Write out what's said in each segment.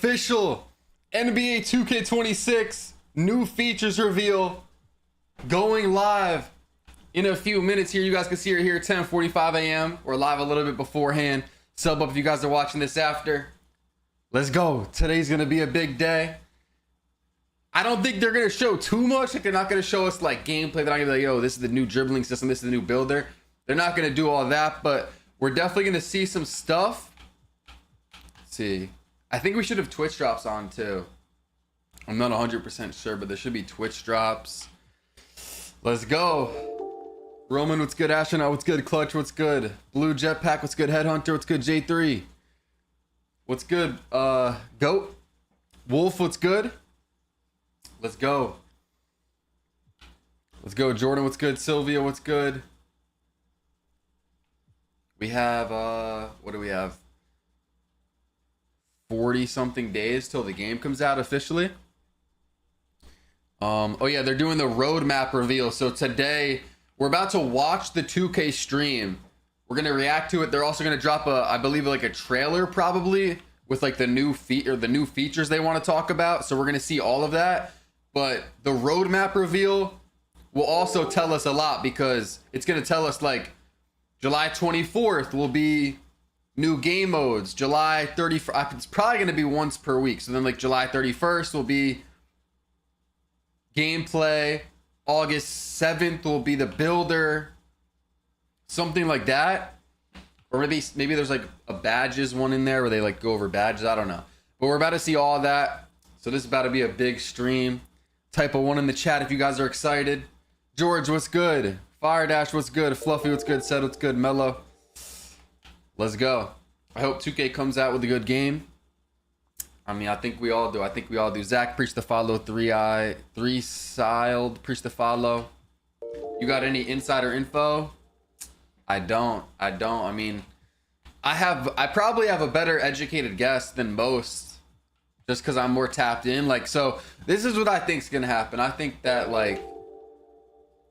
official. NBA 2K26 new features reveal going live in a few minutes here. You guys can see it here 10:45 a.m. We're live a little bit beforehand. Sub up if you guys are watching this after. Let's go. Today's gonna be a big day. I don't think they're gonna show too much. Like, they're not gonna show us like gameplay. They're not gonna be like, yo, this is the new dribbling system, this is the new builder. They're not gonna do all that, but we're definitely gonna see some stuff. Let's see. I think we should have Twitch drops on too. I'm not 100% sure, but there should be Twitch drops. Let's go. Roman, what's good? Astronaut, what's good? Clutch, what's good? Blue Jetpack, what's good? Headhunter, what's good? J3, what's good? Goat, Wolf, what's good? Let's go. Let's go. Jordan, what's good? Sylvia, what's good? We have, what do we have? 40 something days till the game comes out officially. Oh yeah, they're doing the roadmap reveal. So today we're about to watch the 2K stream. We're gonna react to it. They're also gonna drop I believe like a trailer probably with like the new features they want to talk about. So we're gonna see all of that. But the roadmap reveal will also tell us a lot, because it's gonna tell us like July 24th will be new game modes. July 31st, it's probably gonna be once per week. So then like July 31st will be gameplay. August 7th will be the builder, something like that. Or maybe there's like a badges one in there where they like go over badges. I don't know, but we're about to see all that. So this is about to be a big stream. Type a 1 in the chat if you guys are excited. George, what's good? Fire Dash, what's good? Fluffy, what's good? Said, what's good? Mello, let's go. I hope 2K comes out with a good game. I mean, I think we all do. I think we all do. Zach, preach the follow. 3-Siled, preach the follow. You got any insider info? I don't. I mean, I probably have a better educated guess than most, just because I'm more tapped in. Like, so this is what I think is gonna happen. I think that like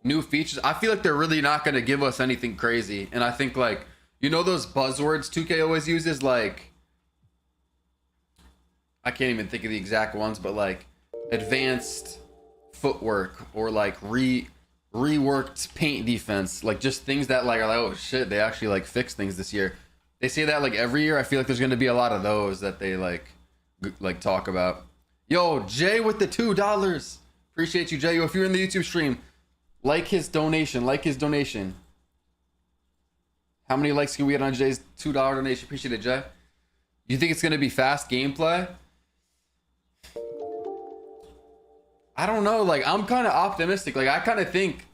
new features, I feel like they're really not gonna give us anything crazy. And I think like, you know, those buzzwords 2K always uses, like, I can't even think of the exact ones, but like advanced footwork or like reworked paint defense, like just things that like are like, oh shit, they actually like fixed things this year. They say that like every year. I feel like there's going to be a lot of those that they like talk about. Yo, Jay with the $2. Appreciate you, Jay. Yo, if you're in the YouTube stream, like his donation. How many likes can we get on Jay's $2 donation? Appreciate it, Jay. You think it's going to be fast gameplay? I don't know. Like, I'm kind of optimistic. Like, I kind of think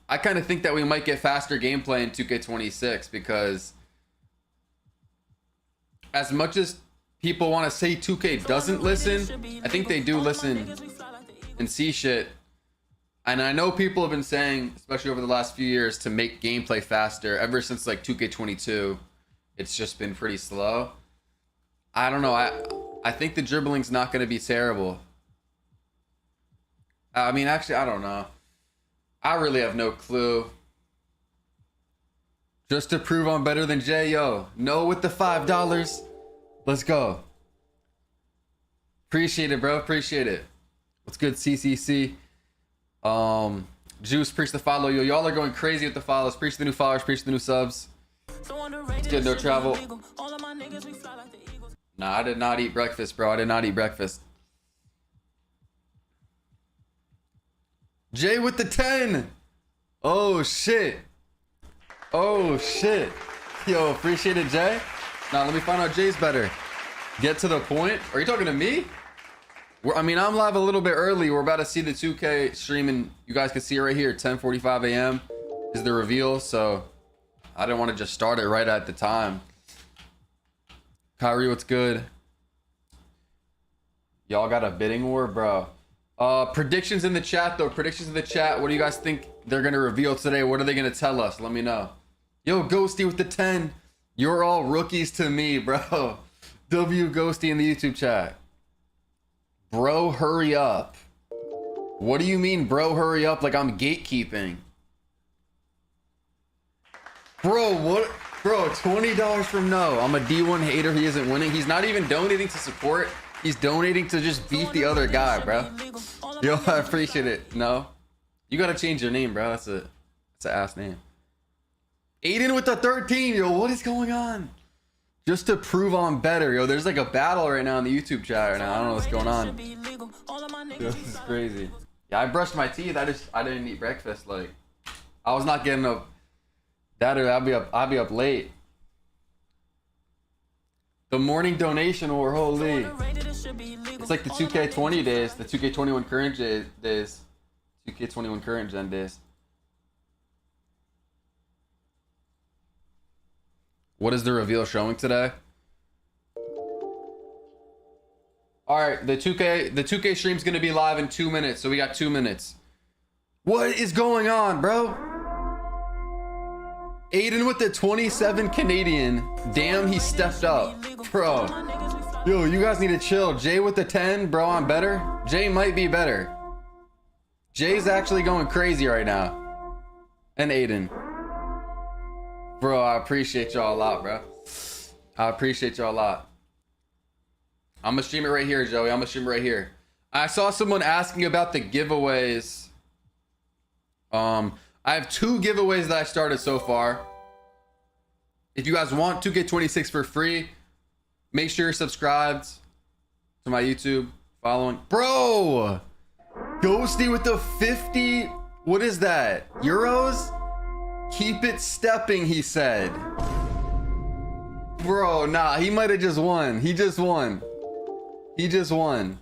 that we might get faster gameplay in 2K26, because as much as people want to say 2K doesn't listen, I think they do listen and see shit. And I know people have been saying, especially over the last few years, to make gameplay faster. Ever since like 2K22, it's just been pretty slow. I don't know. I think the dribbling's not going to be terrible. I mean, actually, I don't know. I really have no clue. Just to prove I'm better than Jay, yo. No with the $5. Let's go. Appreciate it, bro. Appreciate it. What's good, CCC? Juice, preach the follow. Yo, y'all are going crazy with the follows. Preach the new followers. Preach the new subs. It's good, no travel. Nah, I did not eat breakfast, bro. I did not eat breakfast. Jay with the 10. Oh shit. Oh shit. Yo, appreciate it, Jay. Now let me find out Jay's better. Get to the point. Are you talking to me? I mean, I'm live a little bit early. We're about to see the 2K streaming. You guys can see it right here. 10:45 a.m. is the reveal. So I didn't want to just start it right at the time. Kyrie, what's good? Y'all got a bidding war, bro. Predictions in the chat though. Predictions in the chat. What do you guys think they're gonna reveal today? What are they gonna tell us? Let me know. Yo, Ghosty with the 10. You're all rookies to me, bro. W Ghosty in the YouTube chat. Bro, hurry up. What do you mean, bro, hurry up? Like I'm gatekeeping. Bro, what? Bro, $20 from no. I'm a D1 hater. He isn't winning. He's not even donating to support He's donating to just beat the other guy, bro. Yo, I appreciate it. No, you gotta change your name, bro. That's an ass name. Aiden with the 13. Yo, what is going on? Just to prove I'm better. Yo, there's like a battle right now in the YouTube chat right now. I don't know what's going on. Yo, this is crazy. Yeah, I brushed my teeth. I didn't eat breakfast. Like, I was not getting up. That or I'll be up late. The morning donation war, holy. It's like the 2K20 days, the 2K21 current days, 2K21 current gen days. What is the reveal showing today? All right, the 2K stream's gonna be live in 2 minutes, so we got 2 minutes. What is going on, bro? Aiden with the 27 Canadian. Damn, he stepped up, bro. Yo, you guys need to chill. Jay with the 10, bro. I'm better. Jay might be better. Jay's actually going crazy right now. And Aiden. Bro, I appreciate y'all a lot, bro. I appreciate y'all a lot. I'm gonna stream it right here, Joey. I'm gonna stream it right here. I saw someone asking about the giveaways. I have 2 giveaways that I started so far. If you guys want 2K26 for free, make sure you're subscribed to my YouTube, following. Bro! Ghosty with the 50. What is that? Euros? Keep it stepping, he said. Bro, nah, he might have just won. He just won. He just won.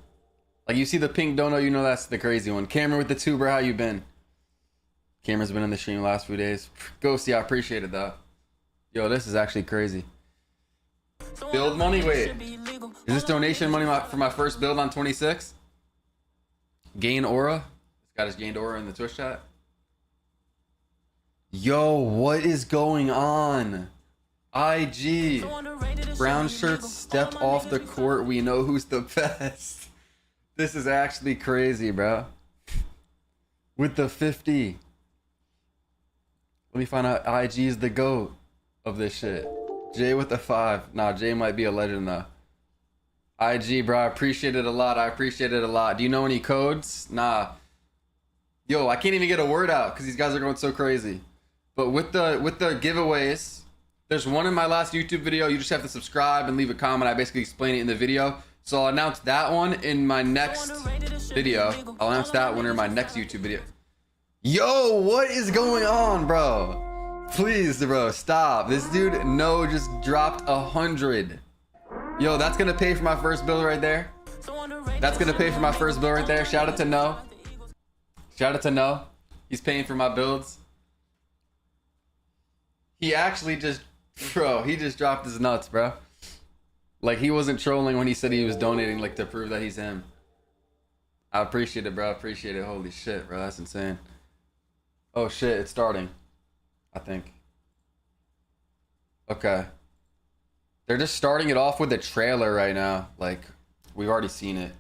Like, you see the pink donut, you know that's the crazy one. Cameron with the 2, bro, how you been? Cameron's been in the stream the last few days. Ghosty, I appreciate it, though. Yo, this is actually crazy. Build money? Wait. Is this donation money for my first build on 26? Gain aura? This guy just gained aura in the Twitch chat. Yo, what is going on? IG. Brown shirts step off the court. We know who's the best. This is actually crazy, bro. With the 50. Let me find out IG is the GOAT of this shit. Jay with the 5. Nah, Jay might be a legend though. IG, bro, I appreciate it a lot. I appreciate it a lot. Do you know any codes? Nah. Yo, I can't even get a word out because these guys are going so crazy. But with the giveaways, there's one in my last YouTube video. You just have to subscribe and leave a comment. I basically explain it in the video. So I'll announce that one in my next video. I'll announce that one in my next YouTube video. Yo, what is going on, bro? Please, bro, stop. This dude, no, just dropped 100. Yo, that's gonna pay for my first build right there. That's gonna pay for my first build right there. Shout out to No. Shout out to No. He's paying for my builds. He actually just, bro, he just dropped his nuts, bro. Like, he wasn't trolling when he said he was donating, like, to prove that he's him. I appreciate it, bro. I appreciate it. Holy shit, bro. That's insane. Oh, shit. It's starting, I think. Okay. They're just starting it off with a trailer right now. Like, we've already seen it.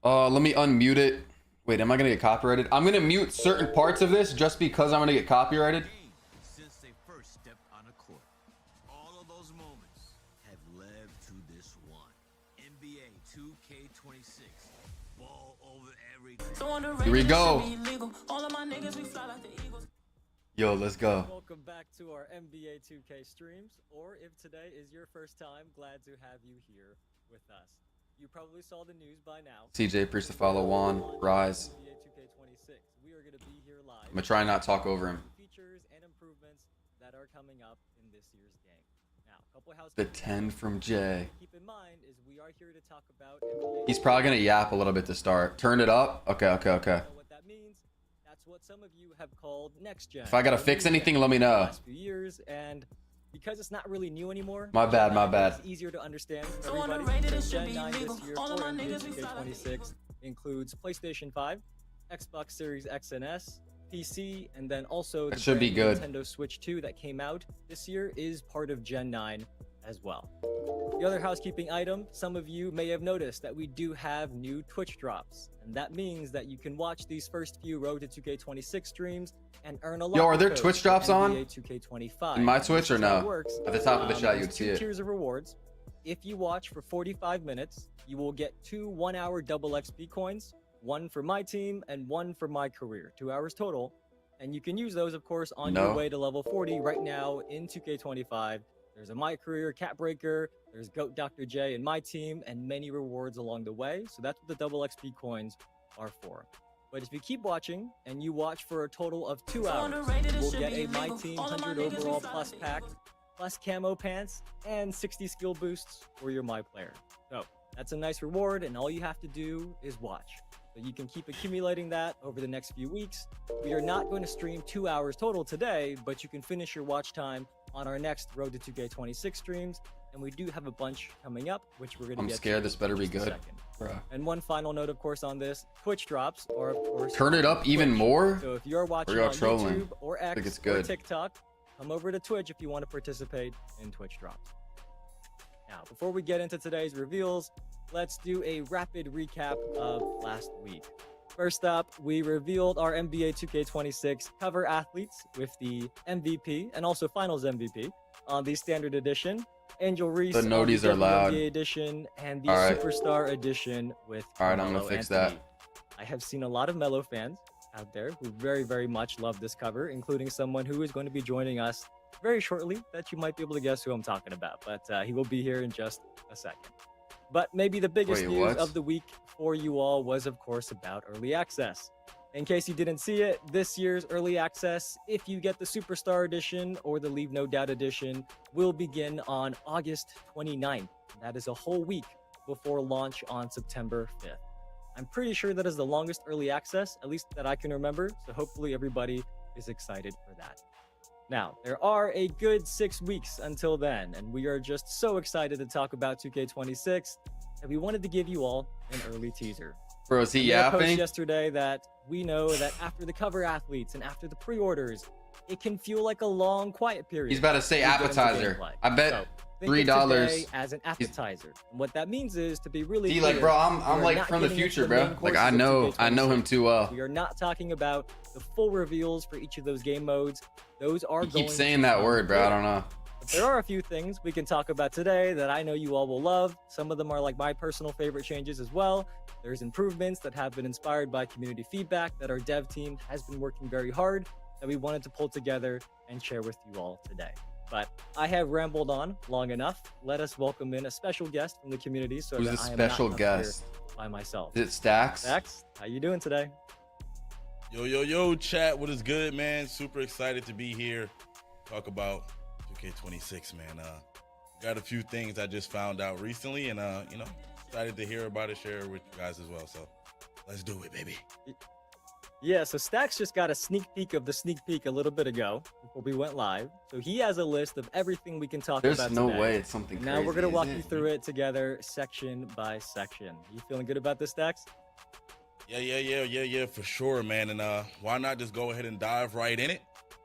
Let me unmute it. Wait, am I going to get copyrighted? I'm going to mute certain parts of this just because I'm going to get copyrighted. Since they first stepped on a court, all of those moments have led to this one. NBA 2K26. Ball over everything. Here we go. Yo, let's go. Welcome back to our NBA 2K streams, or if today is your first time, glad to have you here with us. You probably saw the news by now. CJ, preach to follow Juan, Rise. NBA 2K26. We are going to be here live. I'm gonna try not talk over him. Features and improvements that are coming up in this year's game. Now, a couple The housekeeping 10 from Jay. keep in mind is we are here to talk about NBA. He's probably gonna yap a little bit to start. Turn it up. Okay. You know what that means? That's what some of you have called next gen. If I gotta or fix new anything, gen let me for the know. last few years, and because it's not really new anymore. My bad, my bad. It's easier to understand for everybody. So Gen 9 this year for NBA 2K26 includes PlayStation 5, Xbox Series X and S, PC, and then also the should be brand good. Nintendo Switch 2 that came out this year is part of Gen 9 as well. The other housekeeping item, some of you may have noticed that we do have new Twitch drops. And that means that you can watch these first few Road to 2K26 streams and earn a lot. Yo, are there of Twitch codes drops for on? NBA 2K25. In my Twitch or That's how no? it works. At the top of the chat, There's you'd see 2 it. tiers of rewards. if you watch for 45 minutes, you will get 2 1-hour double XP coins, 1 for MyTeam and 1 for MyCareer, 2 hours total. And you can use those, of course, on your way to level 40 right now in 2K25. There's a MyCareer, Cat Breaker, there's Goat Dr. J and MyTeam, and many rewards along the way. So that's what the double XP coins are for. But if you keep watching and you watch for a total of 2 hours, you will get a MyTeam 100 overall plus pack, plus camo pants, and 60 skill boosts for your MyPlayer. So that's a nice reward, and all you have to do is watch. So you can keep accumulating that over the next few weeks. We are not going to stream 2 hours total today, but you can finish your watch time on our next Road to 2K26 streams. And we do have a bunch coming up, which we're going to get to. I'm scared this better be good. Bruh. And one final note, of course, on this, Twitch drops are, of course, turn it up even more. So if you're watching on YouTube or X or TikTok, come over to Twitch if you want to participate in Twitch drops. Now, before we get into today's reveals, let's do a rapid recap of last week. First up, we revealed our NBA 2K26 cover athletes with the MVP and also Finals MVP on the Standard Edition. Angel Reese, the noties are loud. NBA edition, and the Superstar edition with. All right, I'm gonna fix that. I have seen a lot of Melo fans out there who very, very much love this cover, including someone who is going to be joining us very shortly that you might be able to guess who I'm talking about, but he will be here in just a second. But maybe the biggest news of the week for you all was, of course, about early access. In case you didn't see it, this year's early access, if you get the Superstar Edition or the Leave No Doubt Edition, will begin on August 29th. That is a whole week before launch on September 5th. I'm pretty sure that is the longest early access, at least that I can remember, so hopefully everybody is excited for that. Now, there are a good 6 weeks until then, and we are just so excited to talk about 2K26 that we wanted to give you all an early teaser. Bro, is he yapping? Post yesterday that we know that after the cover athletes and after the pre-orders, it can feel like a long quiet period. He's about to say appetizer. I bet $3 as an appetizer. And what that means is, to be really clear, like, bro, I'm like from the future, bro. Like I know him too well. We are not talking about the full reveals for each of those game modes. Those are going to keep saying that word, bro. I don't know. There are a few things we can talk about today that I know you all will love. Some of them are like my personal favorite changes as well. There's improvements that have been inspired by community feedback that our dev team has been working very hard that we wanted to pull together and share with you all today. But I have rambled on long enough. Let us welcome in a special guest from the community so that I am not here by myself. Is it Stacks? Stacks, how you doing today? Yo, chat. What is good, man? Super excited to be here. Talk about 2K26, man. Got a few things I just found out recently, and excited to hear about it, share it with you guys as well. So let's do it, baby. Yeah, so Stacks just got a sneak peek of the sneak peek a little bit ago before we went live. So he has a list of everything we can talk about today. There's no way it's something crazy. Now we're gonna walk you through it together, section by section. You feeling good about this, Stacks? Yeah, for sure, man. And why not just go ahead and dive right in it?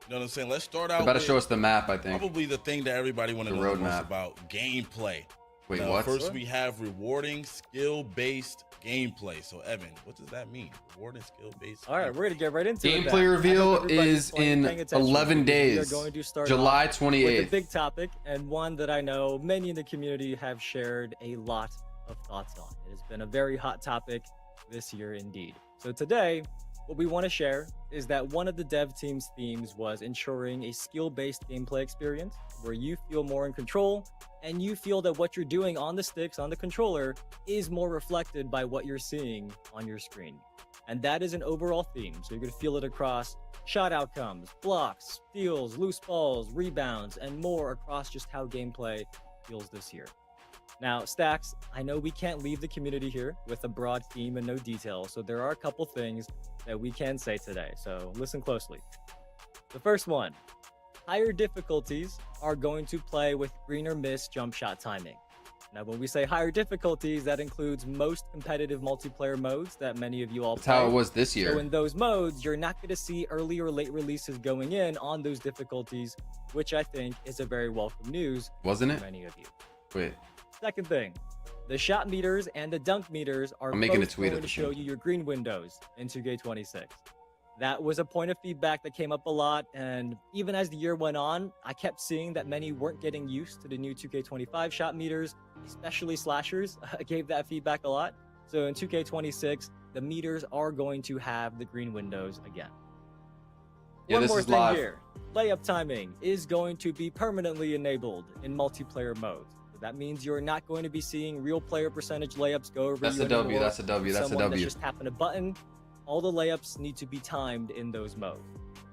You know what I'm saying? Let's start out. About to show us the map, I think. Probably the thing that everybody want to know most about: gameplay. Wait, what? First, we have rewarding skill-based gameplay. So, Evan, what does that mean? Rewarding skill-based. All right, we're gonna get right into it. Gameplay reveal is in 11 days. We are going to start July 28th. With a big topic, and one that I know many in the community have shared a lot of thoughts on. It has been a very hot topic this year indeed. So today, what we want to share is that one of the dev team's themes was ensuring a skill-based gameplay experience where you feel more in control and you feel that what you're doing on the sticks, on the controller, is more reflected by what you're seeing on your screen. And that is an overall theme. So you're going to feel it across shot outcomes, blocks, steals, loose balls, rebounds, and more across just how gameplay feels this year. Now, Stacks, I know we can't leave the community here with a broad theme and no detail, so there are a couple things that we can say today, so listen closely. The first one, higher difficulties are going to play with green or miss jump shot timing. Now, when we say higher difficulties, that includes most competitive multiplayer modes that many of you all play. That's how it was this year. So in those modes, you're not going to see early or late releases going in on those difficulties, which I think is a very welcome news. Wasn't it? For many of you. Wait. Second thing, the shot meters and the dunk meters are both going to show you your green windows in 2K26. That was a point of feedback that came up a lot, and even as the year went on, I kept seeing that many weren't getting used to the new 2K25 shot meters, especially slashers. Gave that feedback a lot. So in 2K26, the meters are going to have the green windows again. Yeah, One this more is thing live. here. Layup timing is going to be permanently enabled in multiplayer modes. So that means you're not going to be seeing real player percentage layups go over That's you a W. anymore. That's a W. That's a Someone W. that's just tapping a button. All the layups need to be timed in those modes.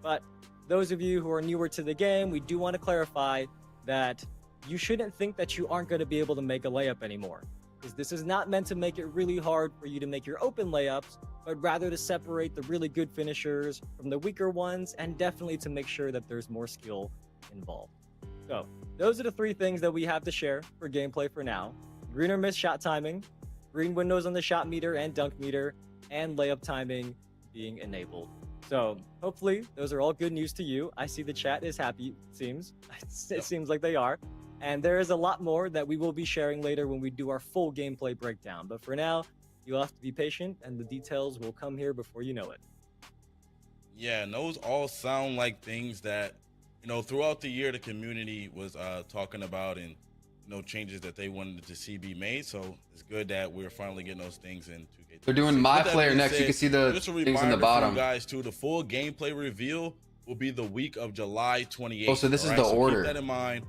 But those of you who are newer to the game, we do want to clarify that you shouldn't think that you aren't going to be able to make a layup anymore. Because this is not meant to make it really hard for you to make your open layups, but rather to separate the really good finishers from the weaker ones, and definitely to make sure that there's more skill involved. So those are the 3 things that we have to share for gameplay for now. Green or miss shot timing, green windows on the shot meter and dunk meter, and layup timing being enabled. So hopefully those are all good news to you. I see the chat is happy, it seems. It seems like they are. And there is a lot more that we will be sharing later when we do our full gameplay breakdown. But for now, you'll have to be patient, and the details will come here before you know it. Yeah, and those all sound like things that, you know, throughout the year the community was talking about, and changes that they wanted to see be made. So it's good that we're finally getting those things in 2K. They're doing MyPlayer next. You can see the just a things in the reminder bottom. for you guys too, the full gameplay reveal will be the week of July 28th. Oh, so this is the so order. Keep that in mind.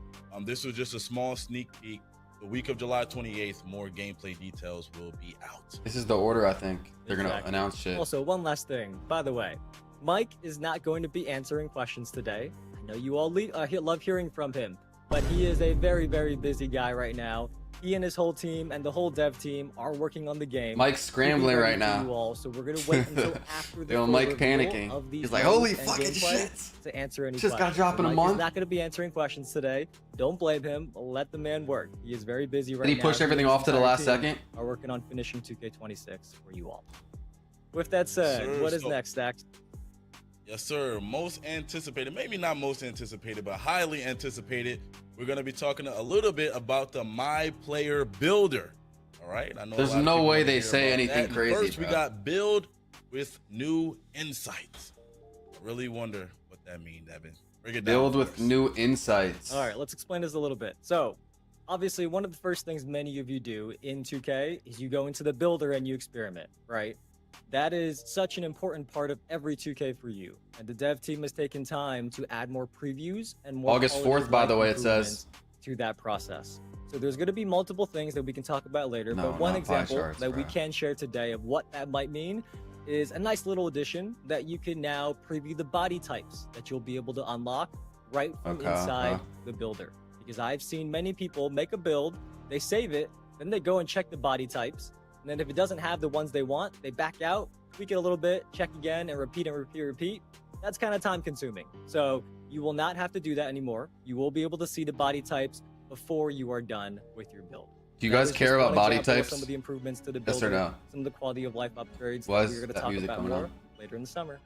This was just a small sneak peek. The week of July 28th, more gameplay details will be out. This is the order. I think they're gonna Exactly. announce shit. Also, one last thing. By the way, Mike is not going to be answering questions today. I know you all love hearing from him, but he is a very, very busy guy right now. He and his whole team and the whole dev team are working on the game. Mike's scrambling He'll be right ready for now. you all, so we're gonna wait until after the Yo, full Mike reveal panicking. of these He's like, modes holy and fucking gameplay shit. to answer any Just got questions. dropped in a Mike month. is not going to be answering questions today. Don't blame him. Let the man work. He is very busy right now. Did he push He everything and off his to the entire last team second? Are working on finishing 2K26 for you all. With that said, Sir, what is so- next, Dax? Yes, sir. Most anticipated, maybe not most anticipated, but highly anticipated. We're going to be talking a little bit about the MyPlayer builder. All right. I know There's a lot of no people way wanna they hear say about anything that. crazy, First, we bro. got build with new insights. I really wonder what that means, Devin. Break it down. Build for with us. new insights. All right, let's explain this a little bit. So, obviously, one of the first things many of you do in 2K is you go into the builder and you experiment, right? That is such an important part of every 2K for you. And the dev team has taken time to add more previews and more August quality 4th, of by life the way, it says. improvements to that process. So there's going to be multiple things that we can talk about later, No, but one not pie example charts, that we bro. can share today of what that might mean is a nice little addition that you can now preview the body types that you'll be able to unlock right from Okay, inside okay. the builder. Because I've seen many people make a build, they save it, then they go and check the body types, and then if it doesn't have the ones they want, they back out, tweak it a little bit, check again, and repeat. That's kind of time consuming. So you will not have to do that anymore. You will be able to see the body types before you are done with your build. Do you That guys is care just about one body example of types? Some of the improvements to the Yes or builder, no? some of the quality of life upgrades Why that is we're going to that talk music about coming more on? later in the summer.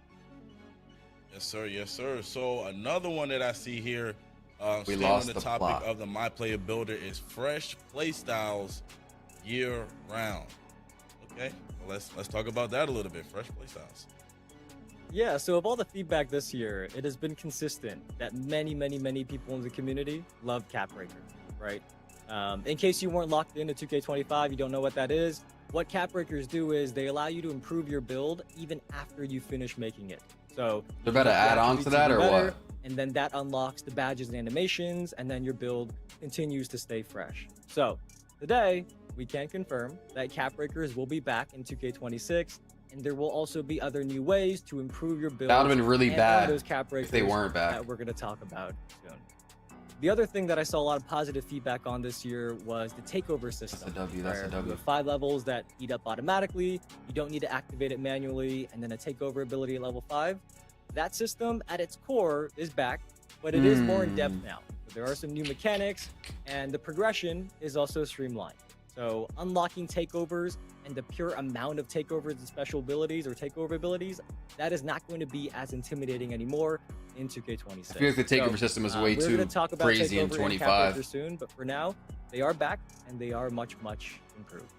Yes, sir. Yes, sir. So another one that I see here, We staying lost on the the topic plot. of the MyPlayer builder, is fresh playstyles year round. Okay, well, let's talk about that a little bit. Fresh playstyles. Yeah, so of all the feedback this year, it has been consistent that many people in the community love Capbreaker, right? In case you weren't locked into 2K25, you don't know what that is. What Capbreakers do is they allow you to improve your build even after you finish making it. So They're about to add on to that or what? And then that unlocks the badges and animations, and then your build continues to stay fresh. So today, we can confirm that Capbreakers will be back in 2K26, and there will also be other new ways to improve your build. That would've been really bad those Capbreakers if they weren't back. that we're going to talk about soon. The other thing that I saw a lot of positive feedback on this year was the takeover system. That's a W, that's a where W. You have 5 levels that heat up automatically. You don't need to activate it manually, and then a takeover ability at level 5. That system at its core is back, but it is more in depth now. So there are some new mechanics, and the progression is also streamlined. So unlocking takeovers and the pure amount of takeovers and special abilities or takeover abilities, that is not going to be as intimidating anymore in 2K26. I feel like the takeover system is way we're too gonna talk about crazy in takeover and 25. Capbreaker soon, but for now, they are back and they are much improved.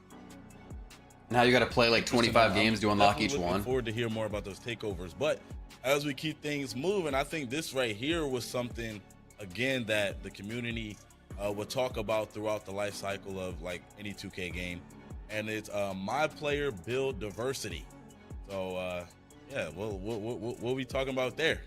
Now you got to play like 25 games to unlock each looking one. Forward to hear more about those takeovers. But as we keep things moving, I think this right here was something, again, that the community will talk about throughout the life cycle of like any 2K game, and it's MyPlayer build diversity. So yeah, what are we talking about there?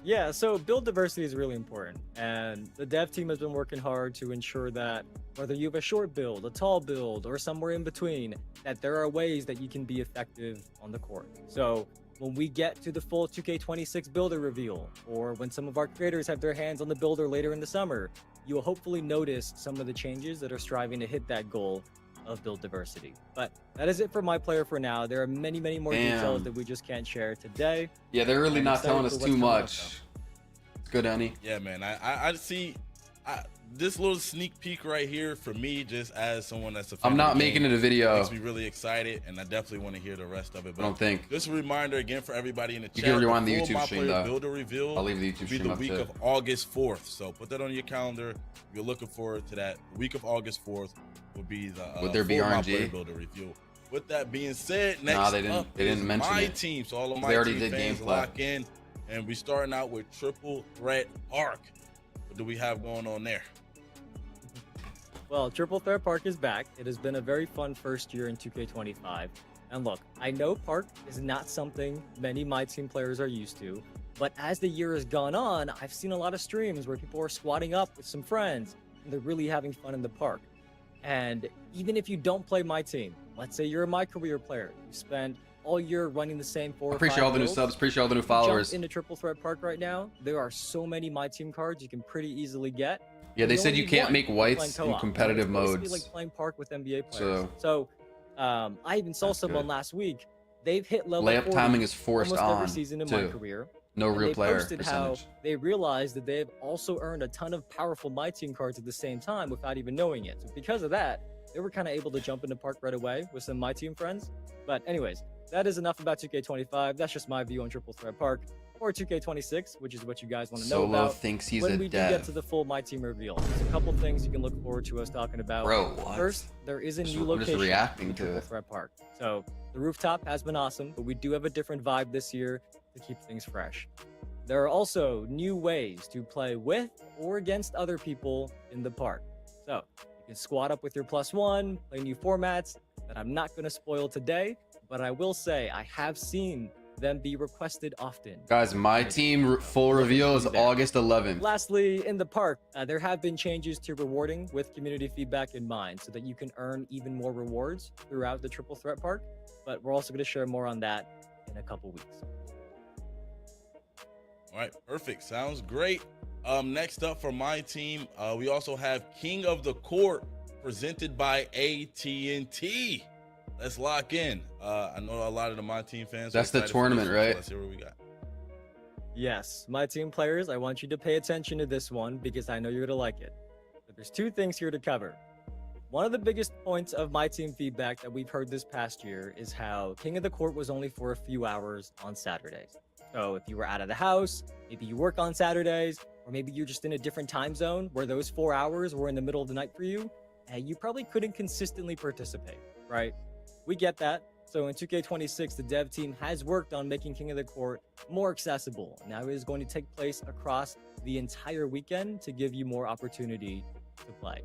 Yeah, so build diversity is really important, and the dev team has been working hard to ensure that whether you have a short build, a tall build, or somewhere in between, that there are ways that you can be effective on the court. So when we get to the full 2K26 builder reveal, or when some of our creators have their hands on the builder later in the summer, you will hopefully notice some of the changes that are striving to hit that goal of build diversity. But that is it for MyPlayer for now. There are many more details that we just can't share today. Yeah, they're really not telling us too much. It's good, honey. Yeah, man. I see this little sneak peek right here for me, just as someone that's a fan I'm not of the making game, it a video. makes me really excited, and I definitely want to hear the rest of it. But I don't think. Just a reminder again for everybody in the chat. You can rewind the full YouTube stream, MyPlayer though. builder reveal I'll leave the YouTube will be stream the up week too. of August 4th. So put that on your calendar. If you're looking forward to that, the week of August 4th will be the Would there be full RNG? MyPlayer builder reveal. With that being said, next Nah, they didn't. up They didn't is mention it. MyTeam. So all of They already MyTeam did fans gameplay. lock in, and we starting out with Triple Threat Arc. What do we have going on there? Well, Triple Threat Park is back. It has been a very fun first year in 2K25. And look, I know Park is not something many MyTeam players are used to, but as the year has gone on, I've seen a lot of streams where people are squatting up with some friends, and they're really having fun in the park. And even if you don't play MyTeam, let's say you're a MyCareer player, you spend all year running the same 4 or 5 Appreciate all the new builds, subs. Appreciate all the new followers. jump into Triple Threat Park right now, there are so many MyTeam cards you can pretty easily get. Yeah, they You said only you need can't one make when whites playing in co-op. competitive It's basically modes. like playing Park with NBA players. So I even saw that's someone good. last week. They've hit level Layup 40 timing is forced almost every on season in too. MyCareer. No And real they player posted how percentage. they realized that they've also earned a ton of powerful MyTeam cards at the same time without even knowing it. So because of that, they were kind of able to jump into Park right away with some MyTeam friends. But anyways, that is enough about 2K25. That's just my view on Triple Threat Park, or 2K26, which is what you guys want to know Solo about. thinks he's when a we do get dev. to the full MyTeam reveal, there's a couple things you can look forward to us talking about. Bro, what? First, there is a Just- new I'm just location reacting in to Triple it. Threat Park. So the rooftop has been awesome, but we do have a different vibe this year to keep things fresh. There are also new ways to play with or against other people in the park. So you can squad up with your +1, play new formats that I'm not going to spoil today, but I will say I have seen them be requested often. Guys, MyTeam full reveal is August 11th. Lastly, in the park, there have been changes to rewarding with community feedback in mind so that you can earn even more rewards throughout the Triple Threat Park, but we're also going to share more on that in a couple weeks. All right, perfect. Sounds great. Next up for MyTeam, we also have King of the Court presented by AT&T. Let's lock in. I know a lot of the MyTeam fans. That's the tournament, right? Let's hear what we got. Yes, MyTeam players, I want you to pay attention to this one because I know you're going to like it. But there's two things here to cover. One of the biggest points of MyTeam feedback that we've heard this past year is how King of the Court was only for a few hours on Saturdays. So if you were out of the house, maybe you work on Saturdays, or maybe you're just in a different time zone where those 4 hours were in the middle of the night for you, and you probably couldn't consistently participate, right? We get that. So in 2K26, the dev team has worked on making King of the Court more accessible. Now it is going to take place across the entire weekend to give you more opportunity to play.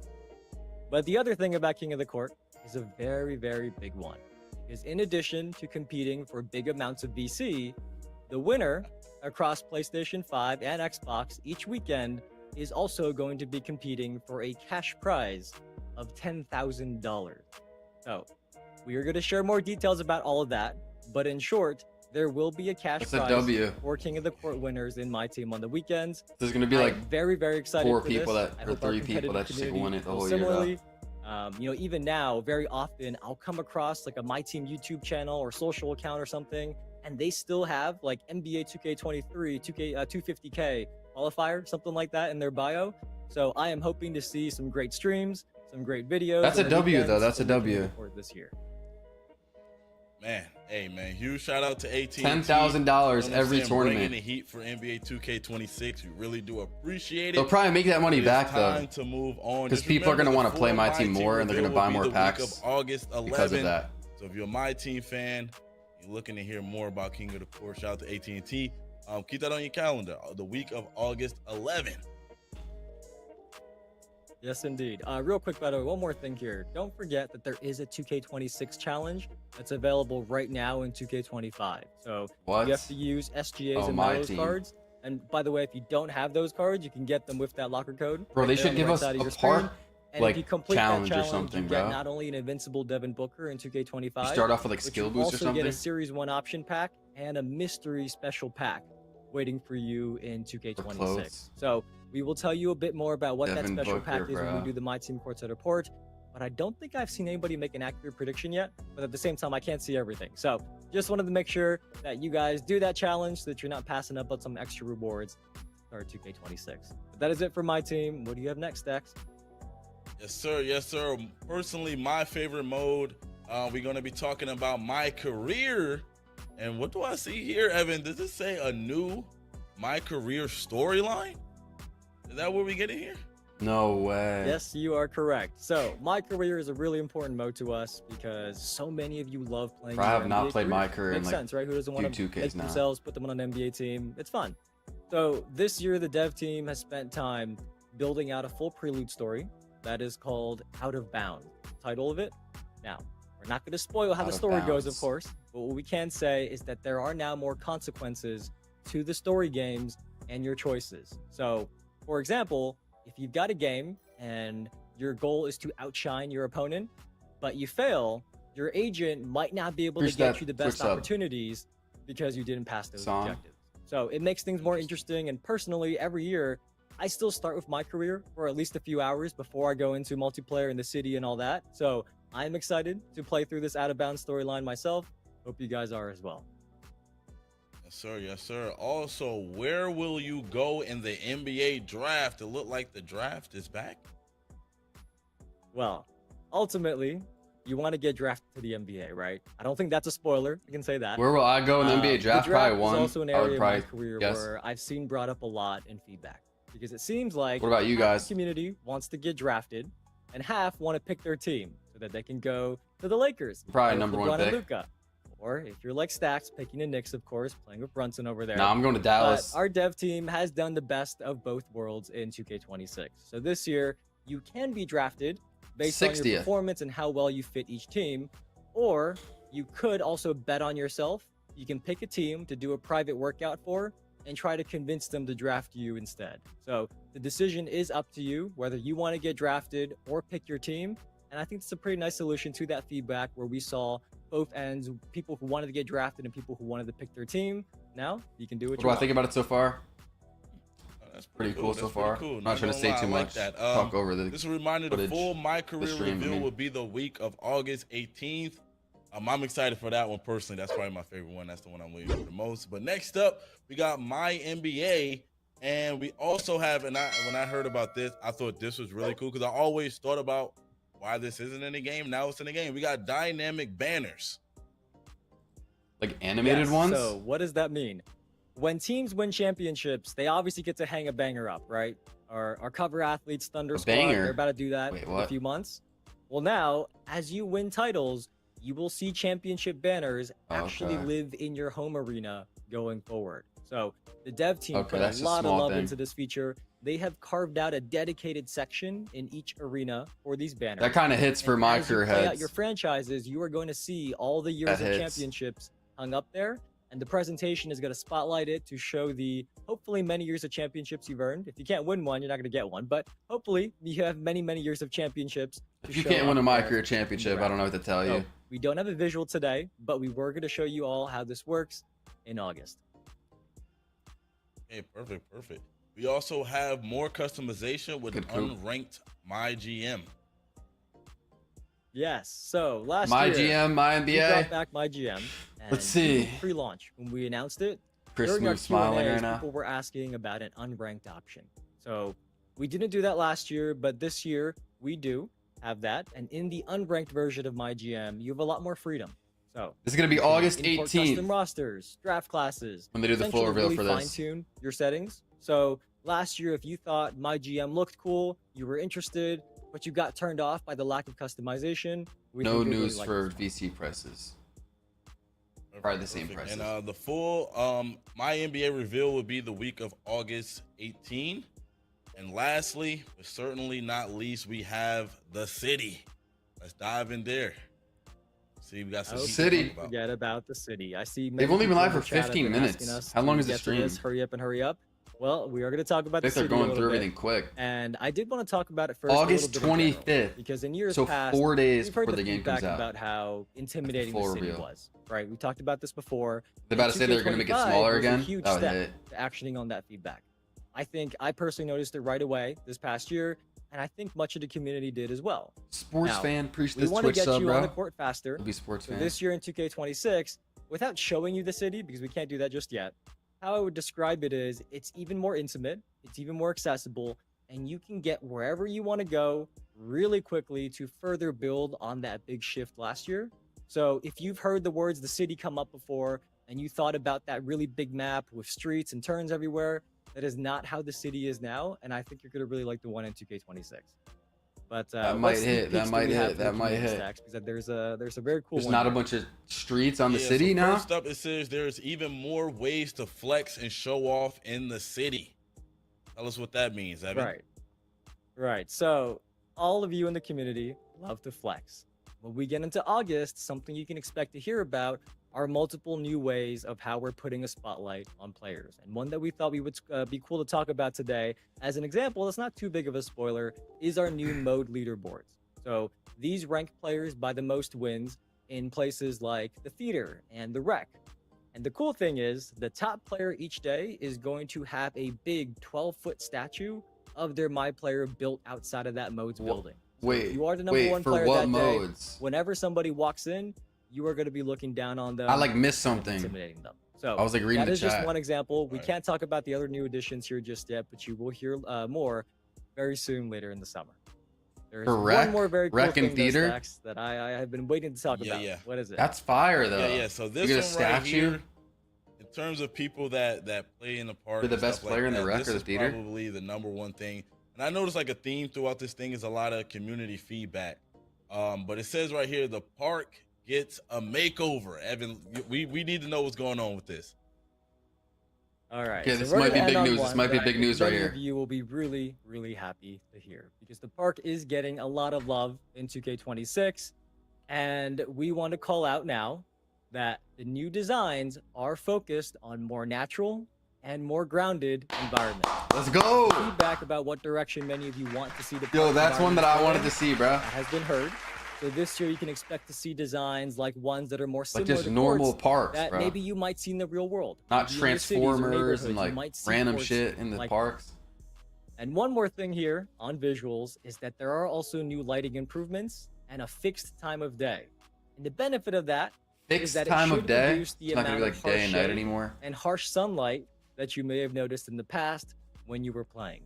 But the other thing about King of the Court is a very, very big one. Because in addition to competing for big amounts of VC, the winner across PlayStation 5 and Xbox each weekend is also going to be competing for a cash prize of $10,000. So we are going to share more details about all of that, but in short, there will be a cash That's a prize W. for King of the Court winners in MyTeam on the weekends. There's gonna be like I'm very, very excited 4 for people this. that, I or hope our 3 people that competitive just community win it the feels whole year. similarly. Even now, very often I'll come across like a MyTeam YouTube channel or social account or something, and they still have like NBA 2K23, 250K qualifier, something like that in their bio. So I am hoping to see some great streams, some great videos. That's a on the W, though. weekends That's a from the King of W. the Court this year. Man, hey man, huge shout out to AT&T. $10,000 every Bringing tournament. the heat for NBA 2K26. We really do appreciate it. They'll probably make that money It is back time though, to move on. because Just people are remember gonna the want to play full My Team MyTeam more, and they're gonna reveal buy will be more the week packs of August 11th. because of that. So if you're a MyTeam fan, you're looking to hear more about King of the Court, shout out to AT&T. Keep that on your calendar, the week of August 11th. Yes, indeed. Real quick, by the way, one more thing here. Don't forget that there is a 2K26 challenge that's available right now in 2K25. So What? you have to use SGAs Oh, and my those team. cards. And by the way, if you don't have those cards, you can get them with that locker code. Bro, right they there should on the give right us side of a your screen. park And like if you complete challenge that or challenge, something, you bro. get not only an invincible Devin Booker in 2K25, You start off with like but skill you boost or also something. get a Series 1 option pack and a mystery special pack waiting for you in 2K26. clothes. So we will tell you a bit more about what Devin that special Booker, pack is when bro. we do the MyTeam Courtside Report. But I don't think I've seen anybody make an accurate prediction yet. But at the same time, I can't see everything. So just wanted to make sure that you guys do that challenge so that you're not passing up on some extra rewards for 2K26. But that is it for my team. What do you have next, Dex? Yes, sir. Yes, sir. Personally, my favorite mode, we're going to be talking about MyCareer. And what do I see here, Evan? Does it say a new MyCareer storyline? Is that what we get in here? No way. Yes, you are correct. So, MyCareer is a really important mode to us because so many of you love playing. Bro, I your have not NBA played career. MyCareer in Makes like sense, right? Who doesn't want to 2Ks make now. themselves, put them on an NBA team? It's fun. So, this year, the dev team has spent time building out a full prelude story that is called Out of Bounds. Title of it? Now, we're not going to spoil how Out the of story goes, of Bounds. course, but what we can say is that there are now more consequences to the story games and your choices. So, for example, if you've got a game and your goal is to outshine your opponent, but you fail, your agent might not be able to get you the best opportunities because you didn't pass those objectives. So it makes things more interesting. And personally, every year, I still start with MyCareer for at least a few hours before I go into multiplayer in the city and all that. So I'm excited to play through this Out of Bounds storyline myself. Hope you guys are as well. Yes, sir. Yes, sir. Also, where will you go in the NBA draft? It looked like the draft is back. Well, ultimately, you want to get drafted to the NBA, right? I don't think that's a spoiler. I can say that. Where will I go in the NBA draft? Probably one. Is also an I would area probably of my career guess. where I've seen brought up a lot in feedback because it seems like What about you half guys? the community wants to get drafted and half want to pick their team so that they can go to the Lakers. Probably with number LeBron one and pick. Luka. Or if you're like Stacks, picking the Knicks, of course, playing with Brunson over there. Nah, I'm going to Dallas. But our dev team has done the best of both worlds in 2K26. So this year, you can be drafted based on your 60th. performance and how well you fit each team, or you could also bet on yourself. You can pick a team to do a private workout for and try to convince them to draft you instead. So the decision is up to you whether you want to get drafted or pick your team. And I think it's a pretty nice solution to that feedback where we saw both ends, people who wanted to get drafted and people who wanted to pick their team. Now you can do What what do you I want. think about it so far? That's Pretty cool so That's far. pretty cool. I'm not trying to say gonna too lie, I like much. that. Talk over the. This is a reminder: the footage, full the MyCareer stream, reveal I mean. will be the week of August 18th. I'm excited for that one personally. That's probably my favorite one. That's the one I'm waiting for the most. But next up, we got MyNBA, and we also have. And when I heard about this, I thought this was really cool because I always thought about why this isn't in the game. Now it's in the game. We got dynamic banners. Like animated Yes, ones? So what does that mean? When teams win championships, they obviously get to hang a banger up, right? Our cover athletes, Thunder Squad, banger? they're about to do that Wait, in a what? few months. Well, now, as you win titles, you will see championship banners actually Okay. live in your home arena going forward. So the dev team Okay, put that's a a lot of small love thing. into this feature. They have carved out a dedicated section in each arena for these banners. That kind of hits for And my as you career play out heads. your franchises, you are going to see all the years That of hits. championships hung up there. And the presentation is going to spotlight it to show the hopefully many years of championships you've earned. If you can't win one, you're not going to get one. But hopefully you have many, many years of championships. to If you show can't win a up there MyCareer in the championship, I don't know what to tell So, you. we don't have a visual today, but we were going to show you all how this works in August. Hey, perfect. We also have more customization with Good coup. unranked MyGM. Yes. So last My year, GM, my we brought NBA. back MyGM. And Let's see. in Pre-launch, when we announced it, Chris during our Smooth smiling Q&As, right now. people were asking about an unranked option. So we didn't do that last year, but this year we do have that. And in the unranked version of MyGM, you have a lot more freedom. So This is going to be you can August import custom 18th rosters, draft classes, when they do the full essentially reveal really for this. fine-tune your settings. So last year, if you thought MyGM looked cool, you were interested, but you got turned off by the lack of customization, No think you'll news really like for this one. VC prices. Probably the same Perfect. prices. And the full MyNBA reveal will be the week of August 18. And lastly, but certainly not least, we have the city. Let's dive in there. See, we got some heat to City. talk about. Forget about the city. I see They've many only been people live in the for chat have 15 been asking minutes. us How long to is the get to this. stream? Hurry up and hurry up. Well, we are going to talk about I the think they're city a going little through bit. everything quick. And I did want to talk about it first. August a little bit in general, 25th. because in years So past, 4 days we've heard before the the game feedback comes out. about how intimidating the full city reveal. was. Right? We talked about this before. They're about to say they're going to make it smaller again. A huge That would step hit. to actioning on that feedback. I personally noticed it right away this past year, and I think much of the community did as well. Sports Now, fan, preach We this want to Twitch get sub, you bro. on the court faster. I'll be sports So fan. this year in 2K26, without showing you the city, because we can't do that just yet, how I would describe it is it's even more intimate, it's even more accessible, and you can get wherever you want to go really quickly to further build on that big shift last year. So if you've heard the words the city come up before, and you thought about that really big map with streets and turns everywhere, that is not how the city is now, and I think you're going to really like the one in 2K26. But That what might sneak hit. That peeks do might we have hit. for the That might community hit. stacks? Because there's a very cool There's one not a here. bunch of streets on the Yeah, city so now. First up, it says there's even more ways to flex and show off in the city. Tell us what that means, Evan. Right. So all of you in the community love to flex. When we get into August, something you can expect to hear about are multiple new ways of how we're putting a spotlight on players. And one that we thought we would be cool to talk about today, as an example, it's not too big of a spoiler, is our new mode leaderboards. So these rank players by the most wins in places like the theater and the rec. And the cool thing is the top player each day is going to have a big 12-foot statue of their MyPlayer built outside of that mode's building. So if Wait, you are the number one for player what that modes? day, whenever somebody walks in, you are going to be looking down on them. I like missed kind of something. intimidating them. So I was like reading that the is just chat. one example. We Right. can't talk about the other new additions here just yet, but you will hear more very soon later in the summer. There's For one rec? more very cool Rec and thing, theater? though, Stacks, that I have been waiting to talk Yeah, about. yeah. What is it? That's fire though. Yeah. So this get a one right statue? here, in terms of people that play in the park, You're the and best stuff player like in the that, rec this or the is theater? Probably the number one thing. And I noticed like a theme throughout this thing is a lot of community feedback. But it says right here, the park gets a makeover. Evan, we need to know what's going on with this. All right. Okay, this we're might gonna be big end on news. This one might be that I big think news right many here. of you will be really, really happy to hear because the park is getting a lot of love in 2K26, and we want to call out now that the new designs are focused on more natural and more grounded environment. Let's go. Feedback about what direction many of you want to see the Yo, park that's one that I environment wanted go to in see, bro. has been heard. So this year you can expect to see designs like ones that are more Like similar just to normal courts parks, that bro. maybe you might see in the real world. Not Maybe in your cities or Transformers and neighborhoods, you like might see random courts shit in the like parks. And one more thing here on visuals is that there are also new lighting improvements and a fixed time of day. And the benefit of that is Fixed that time it of should day. reduce the It's not amount gonna be of like day harsh and night shade anymore. and harsh sunlight that you may have noticed in the past when you were playing.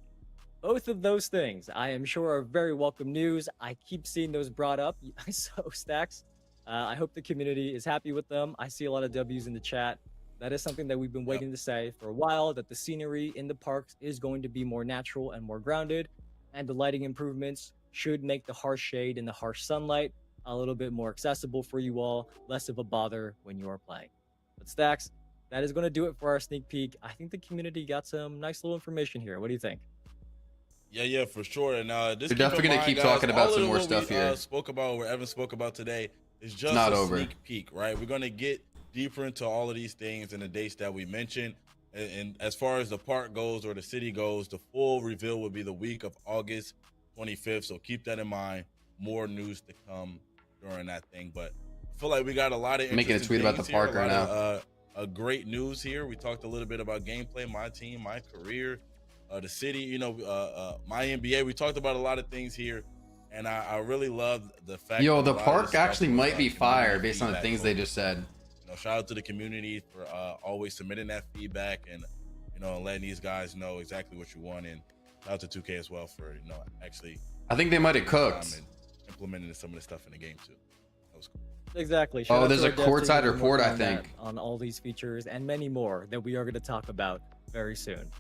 Both of those things, I am sure, are very welcome news. I keep seeing those brought up. So Stacks, I hope the community is happy with them. I see a lot of W's in the chat. That is something that we've been waiting to say for a while, that the scenery in the parks is going to be more natural and more grounded, and the lighting improvements should make the harsh shade and the harsh sunlight a little bit more accessible for you all, less of a bother when you are playing. But Stacks, that is going to do it for our sneak peek. I think the community got some nice little information here. What do you think? Yeah, for sure. And We're just keep definitely in gonna mind, keep guys, talking about all some of more what stuff we, here. Spoke about, where Evan spoke about today, is just not a over. sneak peek, right? We're gonna get deeper into all of these things and the dates that we mentioned. And as far as the park goes or the city goes, the full reveal will be the week of August 25th. So keep that in mind. More news to come during that thing. But I feel like we got a lot of Making a interesting tweet about the things here, park a right lot of, great news here. We talked a little bit about gameplay, MyTeam, MyCareer, the city, MyNBA. We talked about a lot of things here, and I really love the fact. Yo, that the a lot of park this stuff actually was, might be community fire based on the feedback things they focused. just said. Shout out to the community for always submitting that feedback and letting these guys know exactly what you want, and shout out to 2K as well for actually. I think they might have taking time cooked. and implementing some of the stuff in the game too. That was cool. Exactly. Oh, Shout out there's to a our dev team courtside who've been report, working I on that, think. on all these features and many more that we are going to talk about very soon.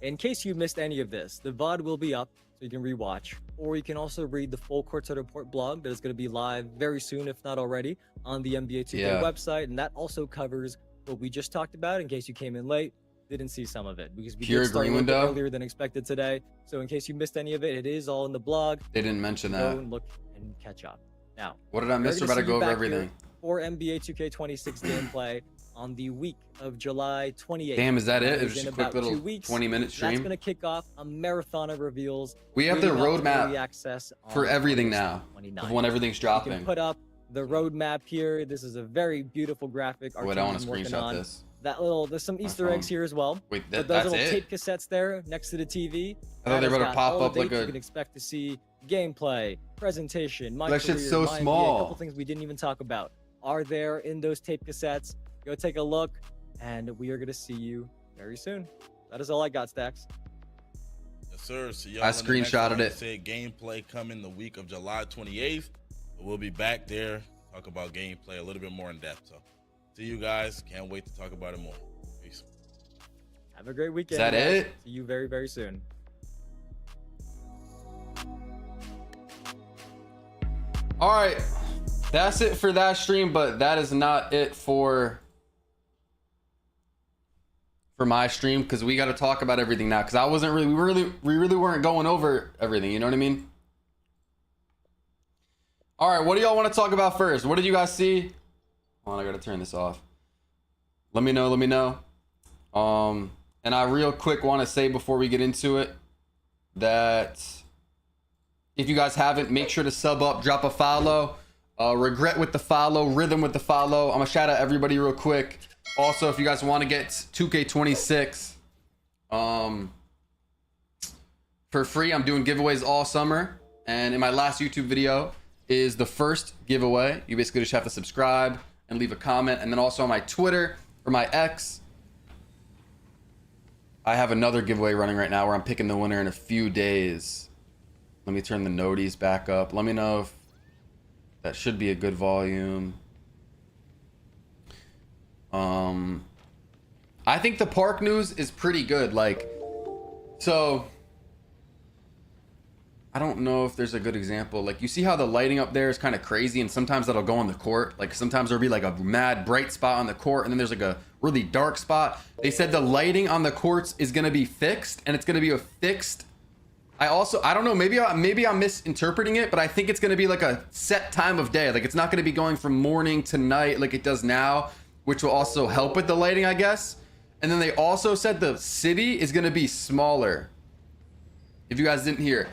In case you missed any of this, the VOD will be up. It's so you can rewatch, or you can also read the full Courtside Report blog that is going to be live very soon, if not already, on the NBA 2K website. And that also covers what we just talked about in case you came in late, didn't see some of it, because we did start a little bit earlier than expected today. So in case you missed any of it, it is all in the blog. They didn't mention that. Go and look and catch up. Now, what did I miss? We're about to go over everything. For NBA 2K26 gameplay on the week of July 28th. Damn, is that it? It was just a quick little 20-minute stream. That's going to kick off a marathon of reveals. We have the roadmap for everything now, of when everything's dropping. You can put up the roadmap here. This is a very beautiful graphic. Wait, I want to screenshot this. There's some Easter eggs here as well. Wait, those little tape cassettes there next to the TV. I thought they were gonna pop up like a. You can expect to see gameplay, presentation, MyCareer, that shit's so MyNBA, small. A couple things we didn't even talk about are there in those tape cassettes. Go take a look, and we are gonna see you very soon. That is all I got, Stacks. Yes, sir. So I screenshotted it. Said gameplay coming the week of July 28th. We'll be back there, talk about gameplay a little bit more in depth. So, see you guys. Can't wait to talk about it more. Peace. Have a great weekend. Is that it? See you very, very soon. All right, that's it for that stream, but that is not it for my stream, because we got to talk about everything now, because I wasn't really, we really weren't going over everything, you know what I mean? All right, what do y'all want to talk about first? What did you guys see? Hold on, I got to turn this off. Let me know. And I real quick want to say before we get into it that if you guys haven't, make sure to sub up, drop a follow. Regret with the follow, rhythm with the follow. I'm gonna shout out everybody real quick. Also, if you guys want to get 2K26 for free, I'm doing giveaways all summer. And in my last YouTube video is the first giveaway. You basically just have to subscribe and leave a comment. And then also on my Twitter or my X, I have another giveaway running right now where I'm picking the winner in a few days. Let me turn the noties back up. Let me know if that should be a good volume. I think the park news is pretty good. Like, so I don't know if there's a good example. Like, you see how the lighting up there is kind of crazy, and sometimes that'll go on the court. Like, sometimes there'll be like a mad bright spot on the court, and then there's like a really dark spot. They said the lighting on the courts is going to be fixed, and it's going to be a fixed. I don't know, maybe I'm misinterpreting it, but I think it's going to be like a set time of day. Like, it's not going to be going from morning to night like it does now, which will also help with the lighting, I guess. And then they also said the city is going to be smaller, if you guys didn't hear.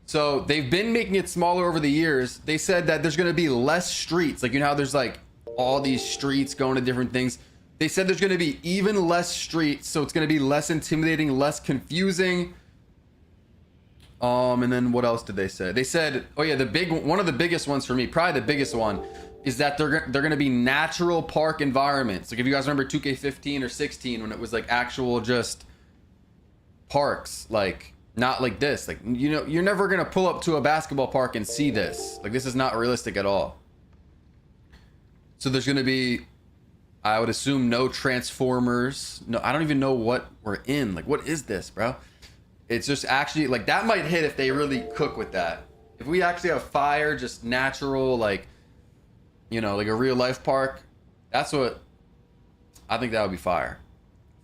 So they've been making it smaller over the years. They said that there's going to be less streets. Like, you know how there's like all these streets going to different things. They said there's going to be even less streets. So it's going to be less intimidating, less confusing. And then what else did they say? They said, oh yeah, one of the biggest ones for me, probably the biggest one, is that they're going to be natural park environments. Like, if you guys remember 2K15 or 16, when it was like actual just parks, like not like this. Like, you know, you're never going to pull up to a basketball park and see this. Like, this is not realistic at all. So there's going to be, I would assume, no Transformers. No, I don't even know what we're in. Like, what is this, bro? It's just actually, like, that might hit if they really cook with that. If we actually have fire, just natural, like, you know, like a real life park, that's what, I think that would be fire.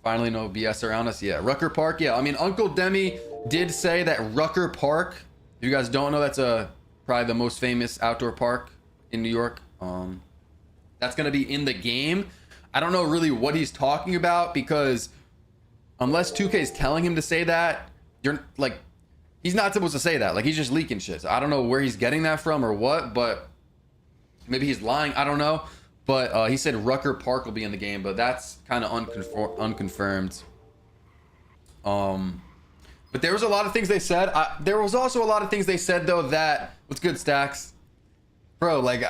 Finally, no BS around us. Yeah, Rucker Park. Yeah, I mean, Uncle Demi did say that Rucker Park, if you guys don't know, that's probably the most famous outdoor park in New York. That's going to be in the game. I don't know really what he's talking about, because unless 2K is telling him to say that, you're like, he's not supposed to say that. Like, he's just leaking shit. So I don't know where he's getting that from or what, but maybe he's lying. I don't know. But he said Rucker Park will be in the game, but that's kind of unconfirmed. But there was a lot of things they said. There was also a lot of things they said, though, that, what's good, Stacks? Bro, like,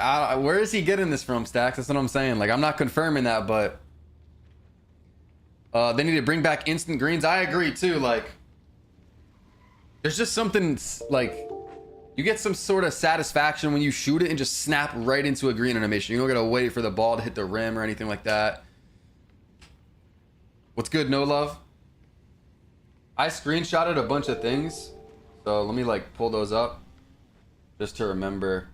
where is he getting this from, Stacks? That's what I'm saying. Like, I'm not confirming that, but they need to bring back instant greens. I agree, too. Like, there's just something, like, you get some sort of satisfaction when you shoot it and just snap right into a green animation. You don't gotta wait for the ball to hit the rim or anything like that. What's good, No Love? I screenshotted a bunch of things. So let me like pull those up just to remember.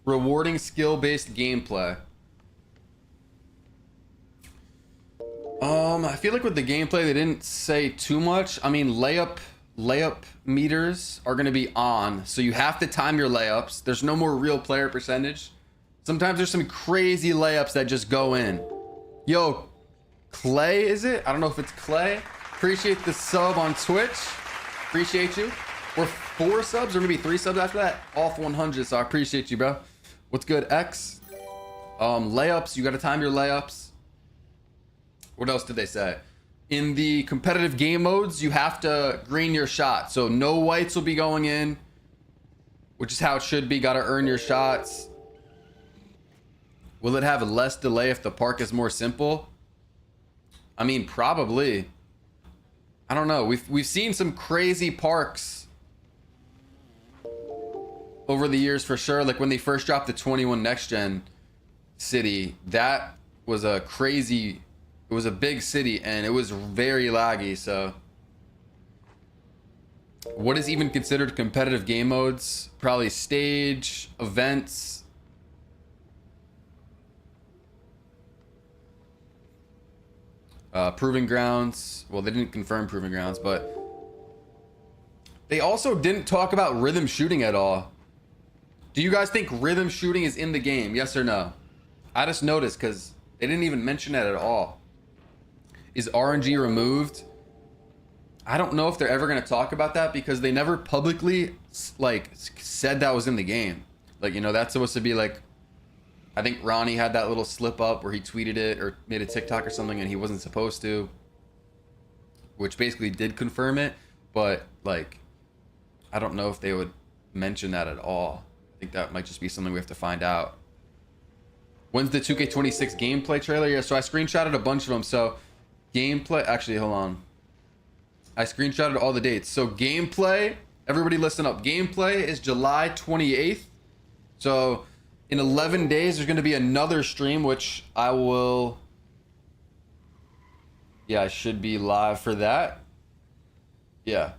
Rewarding skill-based gameplay. I feel like with the gameplay they didn't say too much. I mean, layup meters are going to be on, so you have to time your layups. There's no more real player percentage. Sometimes there's some crazy layups that just go in. Yo, Clay, is it? I don't know if it's Clay. Appreciate the sub on Twitch. Appreciate you. Or 4 subs or maybe 3 subs after that. Off 100, so I appreciate you, bro. What's good, X? Layups, you got to time your layups. What else did they say? In the competitive game modes, you have to green your shot. So no whites will be going in, which is how it should be. Got to earn your shots. Will it have less delay if the park is more simple? I mean, probably. I don't know. We've seen some crazy parks over the years for sure. Like when they first dropped the 21 Next Gen city, that was a crazy. It was a big city and it was very laggy. So what is even considered competitive game modes? Probably stage, events. Proving grounds. Well, they didn't confirm proving grounds, but they also didn't talk about rhythm shooting at all. Do you guys think rhythm shooting is in the game? Yes or no? I just noticed because they didn't even mention it at all. Is RNG removed? I don't know if they're ever going to talk about that because they never publicly like said that was in the game. Like, you know, that's supposed to be like, I think Ronnie had that little slip up where he tweeted it or made a TikTok or something and he wasn't supposed to, which basically did confirm it. But like, I don't know if they would mention that at all. I think that might just be something we have to find out. When's the 2K26 gameplay trailer? Yeah, so I screenshotted a bunch of them. So gameplay, actually, hold on. I screenshotted all the dates. So gameplay, everybody listen up. Gameplay is July 28th. So in 11 days, there's going to be another stream, which I will... Yeah, I should be live for that. Yeah.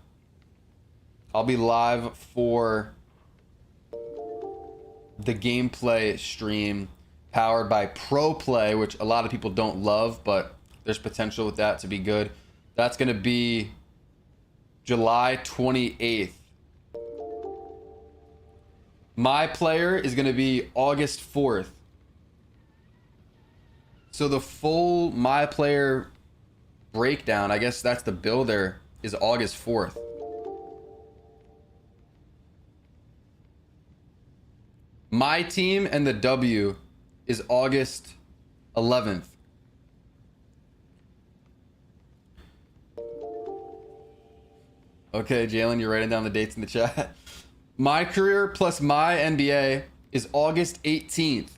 I'll be live for the gameplay stream powered by Pro Play, which a lot of people don't love, but there's potential with that to be good. That's going to be July 28th. MyPlayer is going to be August 4th. So the full MyPlayer breakdown, I guess that's the builder, is August 4th. MyTeam and the W is August 11th. Okay, Jalen, you're writing down the dates in the chat. MyCareer plus MyNBA is August 18th.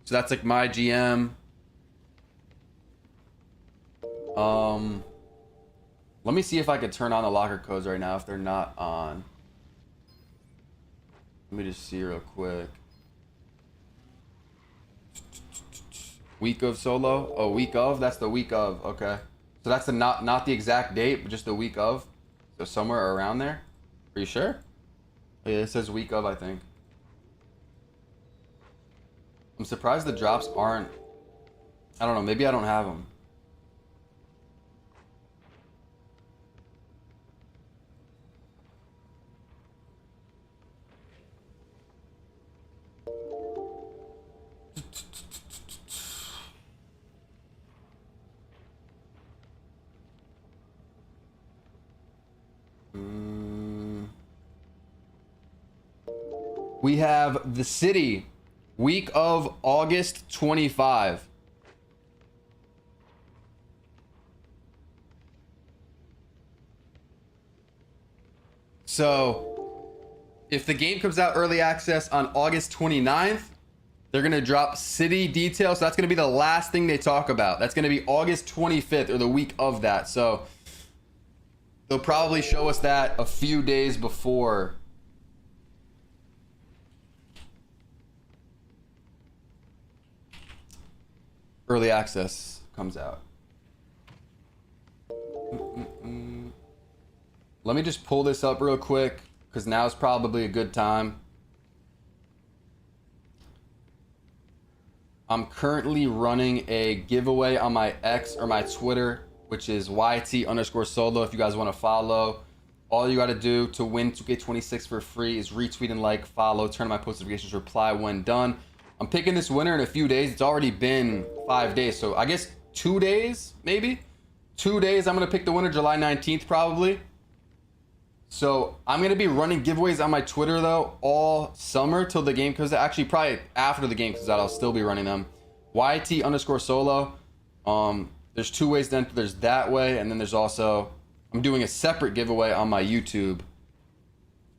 So that's like my GM. Let me see if I could turn on the locker codes right now if they're not on. Let me just see real quick. Week of solo? Oh, week of? That's the week of. Okay. So that's the not the exact date, but just the week of. So somewhere around there. Are you sure? Oh, yeah, it says week of, I think. I'm surprised the drops aren't... I don't know. Maybe I don't have them. We have the city, week of August 25. So if the game comes out early access on August 29th, they're going to drop city details. So that's going to be the last thing they talk about. That's going to be August 25th or the week of that. So they'll probably show us that a few days before early access comes out. Let me just pull this up real quick because now is probably a good time. I'm currently running a giveaway on my X or my Twitter, which is YT_solo. If you guys want to follow, all you got to do to win 2K26 for free is retweet and like, follow, turn on my post notifications, reply when done. I'm picking this winner in a few days. It's already been 5 days, so I guess 2 days, maybe 2 days. I'm gonna pick the winner July 19th probably. So I'm gonna be running giveaways on my Twitter though all summer till the game comes out. Actually, probably after the game comes out, I'll still be running them. YT_solo. There's 2 ways to enter. There's that way, and then there's also, I'm doing a separate giveaway on my YouTube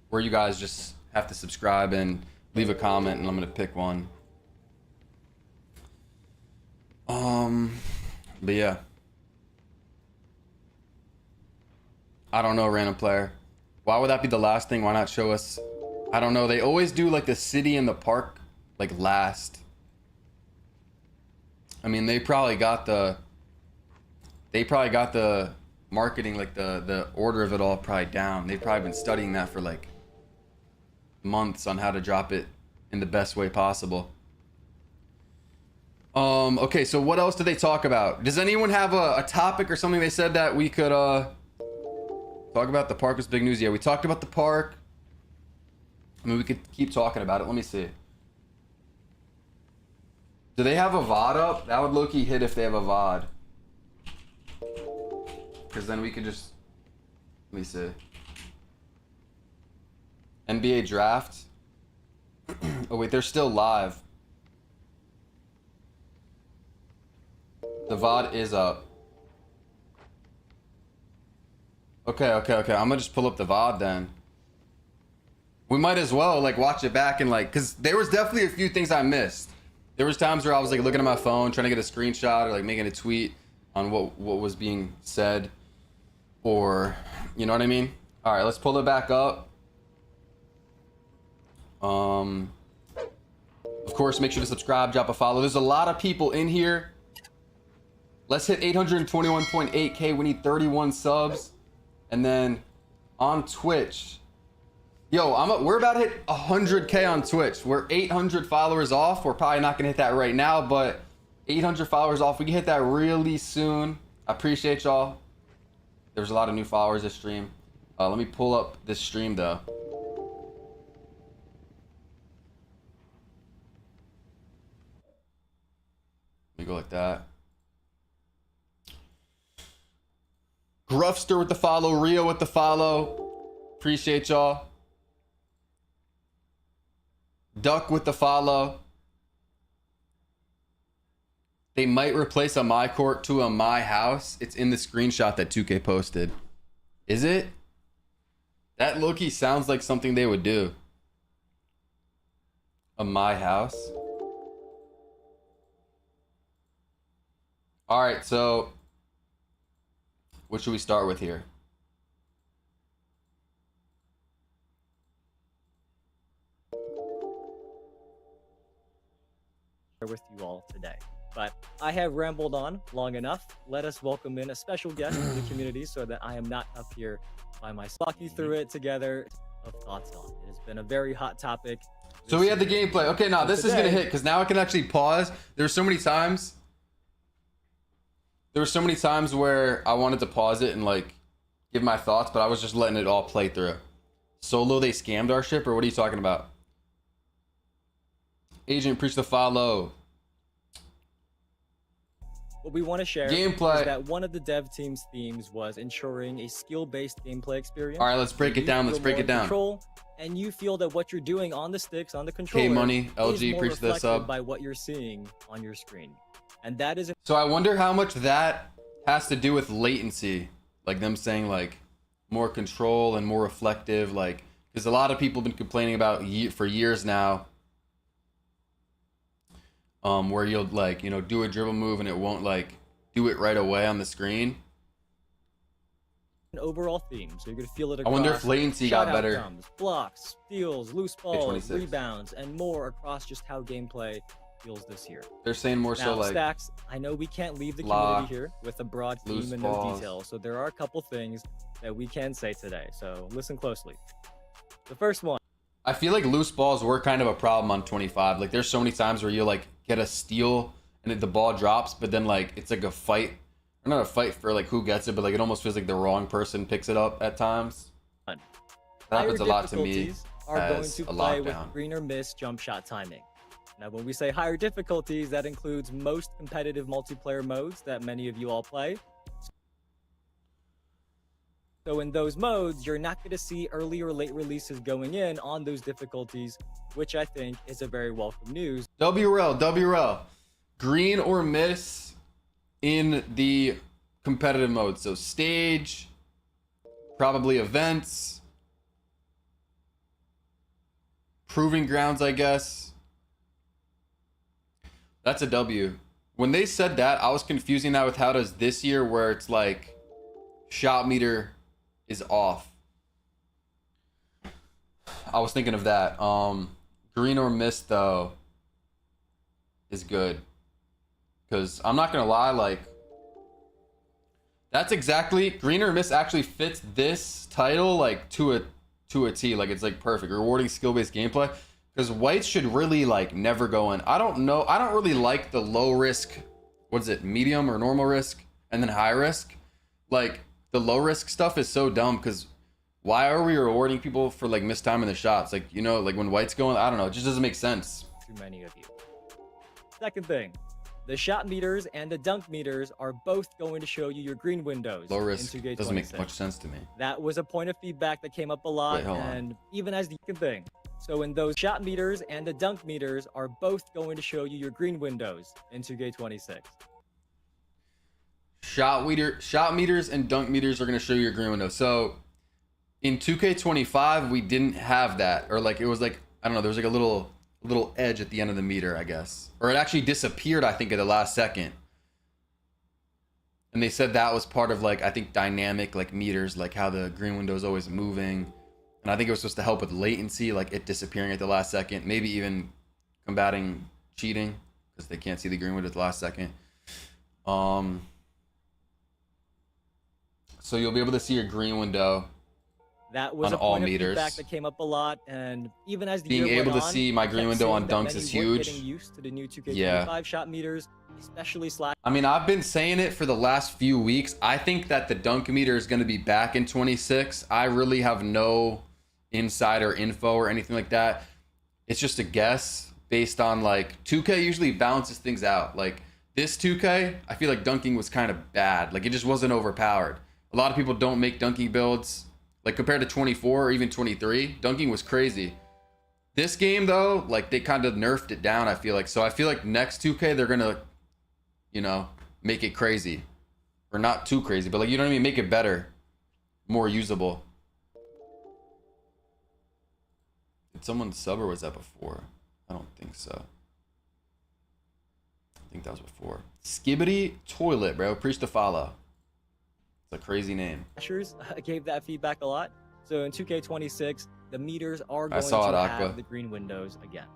where you guys just have to subscribe and leave a comment, and I'm gonna pick one. But yeah, I don't know, random player. Why would that be the last thing? Why not show us? I don't know. They always do like the city and the park like last. I mean, they probably got the marketing, like the order of it all probably down. They've probably been studying that for like months on how to drop it in the best way possible. Okay, so what else did they talk about? Does anyone have a topic or something they said that we could talk about? The park was big news. Yeah, we talked about the park. I mean, we could keep talking about it. Let me see. Do they have a VOD up? That would low-key hit if they have a VOD. Because then we could just... Let me see. NBA draft. Oh wait, they're still live. The VOD is up. Okay. I'm gonna just pull up the VOD then. We might as well like watch it back and like, cause there was definitely a few things I missed. There was times where I was like looking at my phone, trying to get a screenshot or like making a tweet on what was being said, or you know what I mean? All right, let's pull it back up. Of course, make sure to subscribe, drop a follow. There's a lot of people in here. Let's hit 821.8K. We need 31 subs. And then on Twitch, yo, we're about to hit 100K on Twitch. We're 800 followers off. We're probably not gonna hit that right now, but 800 followers off. We can hit that really soon. I appreciate y'all. There's a lot of new followers this stream. Let me pull up this stream though. Let me go like that. Gruffster with the follow, Rio with the follow. Appreciate y'all. Duck with the follow. They might replace a My Court to a My House. It's in the screenshot that 2K posted. Is it? That low-key sounds like something they would do. A My House. All right, so what should we start with here? With you all today. But I have rambled on long enough. Let us welcome in a special guest to the community so that I am not up here by myself. Walk you through it together of thoughts on. It has been a very hot topic. So we had the gameplay. Okay, now this is gonna hit because now I can actually pause. There's so many times. There were so many times where I wanted to pause it and like give my thoughts, but I was just letting it all play through. Solo, they scammed our ship, or what are you talking about? Agent, preach the follow. What we want to share Gameplay. is that one of the dev team's themes was ensuring a skill-based gameplay experience. All right, let's break it down. Let's break it down. Control, and you feel that what you're doing on the sticks, on the controller, K-Money, LG, is more preach the reflected sub. by what you're seeing on your screen. And that is... So I wonder how much that has to do with latency. Like them saying like more control and more reflective, like, because a lot of people have been complaining about for years now. Where you'll like, you know, do a dribble move and it won't like do it right away on the screen. An overall theme, so you're gonna feel it across. I wonder if latency got better. Outcomes, blocks, steals, loose balls, 26. rebounds, and more across just how gameplay feels this year. They're saying more Now, so like stacks, I know we can't leave the lock, community here with a broad loose theme and no balls. details, so there are a couple things that we can say today, so listen closely. The first one. I feel like loose balls were kind of a problem on 25. Like there's so many times where you like get a steal and the ball drops, but then like it's like a fight, or not a fight for like who gets it, but like it almost feels like the wrong person picks it up at times. That happens a lot to me difficulties are going as to a play with lockdown. green or miss jump shot timing. Now, when we say higher difficulties, that includes most competitive multiplayer modes that many of you all play. So in those modes, you're not going to see early or late releases going in on those difficulties, which I think is a very welcome news. WRL, green or miss in the competitive mode. So stage, probably events, proving grounds, I guess. That's a W. When they said that, I was confusing that with how does this year where it's like shot meter is off. I was thinking of that. Green or miss though is good. Because I'm not gonna lie, like that's exactly green or miss actually fits this title like to a T. Like it's like perfect. Rewarding skill-based gameplay. Because whites should really like never go in. I don't know. I don't really like the low risk. What is it? Medium or normal risk, and then high risk. Like the low risk stuff is so dumb. Because why are we rewarding people for like missed time in the shots? Like you know, like when whites go in, I don't know. It just doesn't make sense. Too many of you. Second thing, the shot meters and the dunk meters are both going to show you your green windows. Low risk in 2K26. doesn't make much sense to me. That was a point of feedback that came up a lot, Wait, hold on. and even as the second thing. So in those shot meters and the dunk meters are both going to show you your green windows in 2K26. Shot meters and dunk meters are going to show you your green window. So in 2K25, we didn't have that, or like it was like I don't know. There was like a little edge at the end of the meter, I guess, or it actually disappeared. I think at the last second. And they said that was part of like I think dynamic like meters, like how the green window is always moving. And I think it was supposed to help with latency, like it disappearing at the last second, maybe even combating cheating because they can't see the green window at the last second. So you'll be able to see your green window. That was on a all point of meters. feedback that came up a lot, and even as the Being year able went to on, see my I green kept window on seeing that dunks many is weren't huge. Getting used to the new 2K25 Yeah. shot meters, especially slash. I mean, I've been saying it for the last few weeks. I think that the dunk meter is going to be back in 26. I really have no insider info or anything like that. It's just a guess based on like 2K usually balances things out. Like this 2K, I feel like dunking was kind of bad. Like it just wasn't overpowered. A lot of people don't make dunking builds. Like compared to 24 or even 23, dunking was crazy. This game though, like they kind of nerfed it down, I feel like. So I feel like next 2K, they're going to, you know, make it crazy. Or not too crazy, but like, you know what I mean? Make it better. More usable. Did someone sub or was that before? I don't think so. I think that was before. Skibbity Toilet, bro. Preach to follow. It's a crazy name. Slashers gave that feedback a lot. So in 2K26, the meters are going saw to it, have Aqua. the green windows again.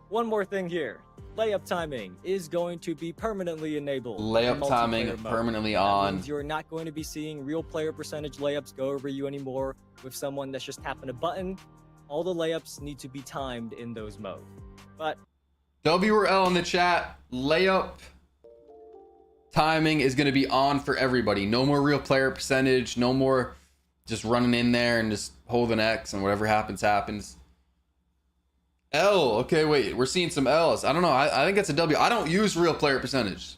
One more thing here. Layup timing is going to be permanently enabled. in Layup timing multiplayer mode. permanently That on. means you're not going to be seeing real player percentage layups go over you anymore with someone that's just tapping a button. All the layups need to be timed in those modes. But W or L in the chat. Layup timing is going to be on for everybody. No more real player percentage. No more just running in there and just holding X and whatever happens, happens. L. Okay, wait. We're seeing some L's. I don't know. I think that's a W. I don't use real player percentage.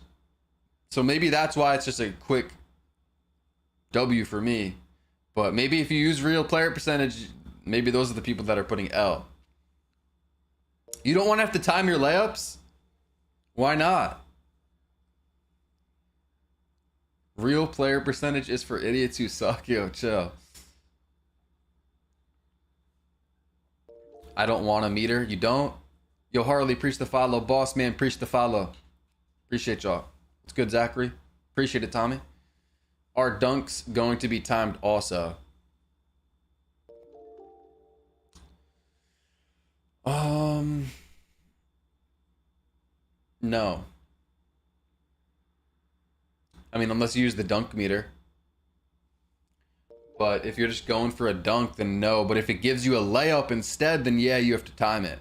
So maybe that's why it's just a quick W for me. But maybe if you use real player percentage, maybe those are the people that are putting L. You don't want to have to time your layups? Why not? Real player percentage is for idiots who suck. Yo, chill. I don't want a meter. You don't? Yo, Harley, preach the follow. Boss man, preach the follow. Appreciate y'all. It's good, Zachary. Appreciate it, Tommy. Are dunks going to be timed also? No. I mean, unless you use the dunk meter. But if you're just going for a dunk, then no. But if it gives you a layup instead, then yeah, you have to time it.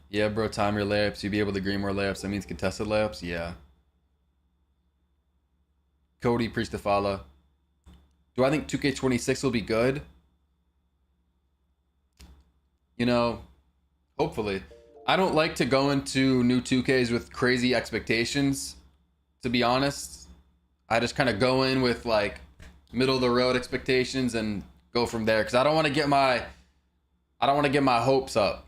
Yeah, bro, time your layups. You'll be able to green more layups. That means contested layups? Yeah. Cody Priestafala. Do I think 2K26 will be good? You know, hopefully. I don't like to go into new 2Ks with crazy expectations, to be honest. I just kind of go in with like middle of the road expectations and go from there, because I don't want to get my hopes up.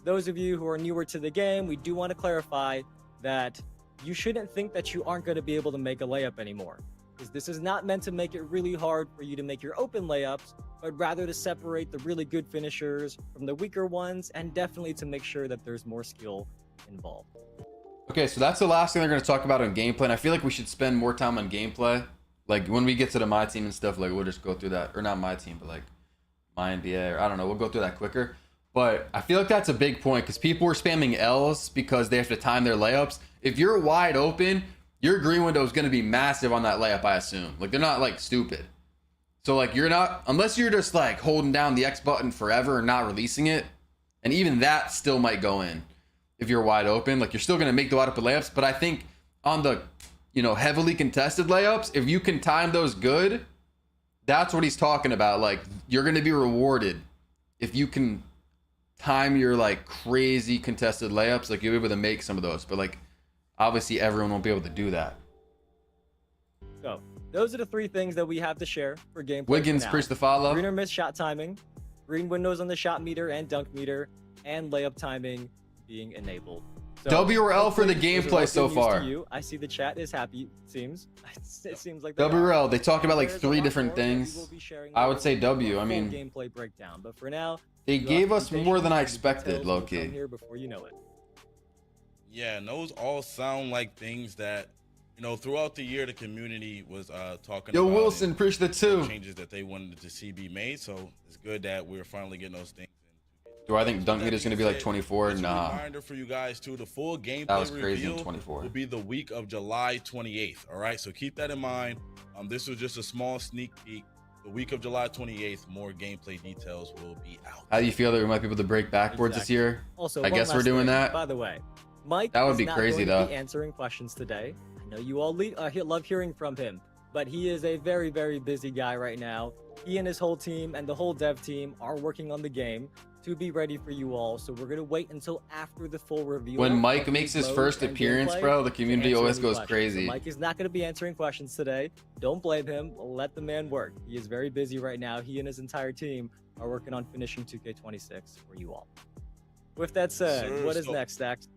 Those of you who are newer to the game, we do want to clarify that you shouldn't think that you aren't going to be able to make a layup anymore, because this is not meant to make it really hard for you to make your open layups, but rather to separate the really good finishers from the weaker ones, and definitely to make sure that there's more skill involved. Okay, so that's the last thing they're going to talk about on gameplay, and I feel like we should spend more time on gameplay. Like, when we get to the MyTeam and stuff, like, we'll just go through that. Or not MyTeam, but, like, MyNBA, or I don't know. We'll go through that quicker. But I feel like that's a big point, because people are spamming L's because they have to time their layups. If you're wide open, your green window is going to be massive on that layup, I assume. Like, they're not, like, stupid. So, like, you're not... Unless you're just, like, holding down the X button forever and not releasing it, and even that still might go in. If you're wide open, like, you're still going to make the wide open layups. But I think on the, you know, heavily contested layups, if you can time those good, that's what he's talking about. Like, you're going to be rewarded if you can time your, like, crazy contested layups. Like, you'll be able to make some of those. But, like, obviously everyone won't be able to do that. So, those are the three things that we have to share for gameplay. Wiggins, Priestafala. Green or miss shot timing, green windows on the shot meter and dunk meter, and layup timing being enabled. So, W or L for the gameplay so far? I see the chat is happy. It seems like W or L. They talked about like There's 3 a lot different more that we things. will be sharing I would later say with W. a I full mean, gameplay breakdown. But for now, they you gave have us to be more than I patient, and expected, details will low-key. come here before you know it. Yeah, and those all sound like things that, you know, throughout the year the community was talking Yo, about. Wilson, preach the 2. Changes that they wanted to see be made. So it's good that we're finally getting those things. Do I think dunk meter is going to be like 24? Just a Nah. reminder for you guys too, the full gameplay That was crazy in reveal 24. will be the week of July 28th. All right, so keep that in mind. This was just a small sneak peek. The week of July 28th, more gameplay details will be out. How do you feel that we might be able to break backboards this year? Also, I one guess we're last doing thing, that. By the way, Mike That would is be not crazy, going though. to be answering questions today. I know you all love hearing from him, but he is a very, very busy guy right now. He and his whole team and the whole dev team are working on the game to be ready for you all. So we're going to wait until after the full reveal. When Mike of makes his modes first and appearance, gameplay bro, the to community answer always any goes questions. crazy. So Mike is not going to be answering questions today. Don't blame him. Let the man work. He is very busy right now. He and his entire team are working on finishing 2K26 for you all. With that said, Sir, what is so- next, Stacks?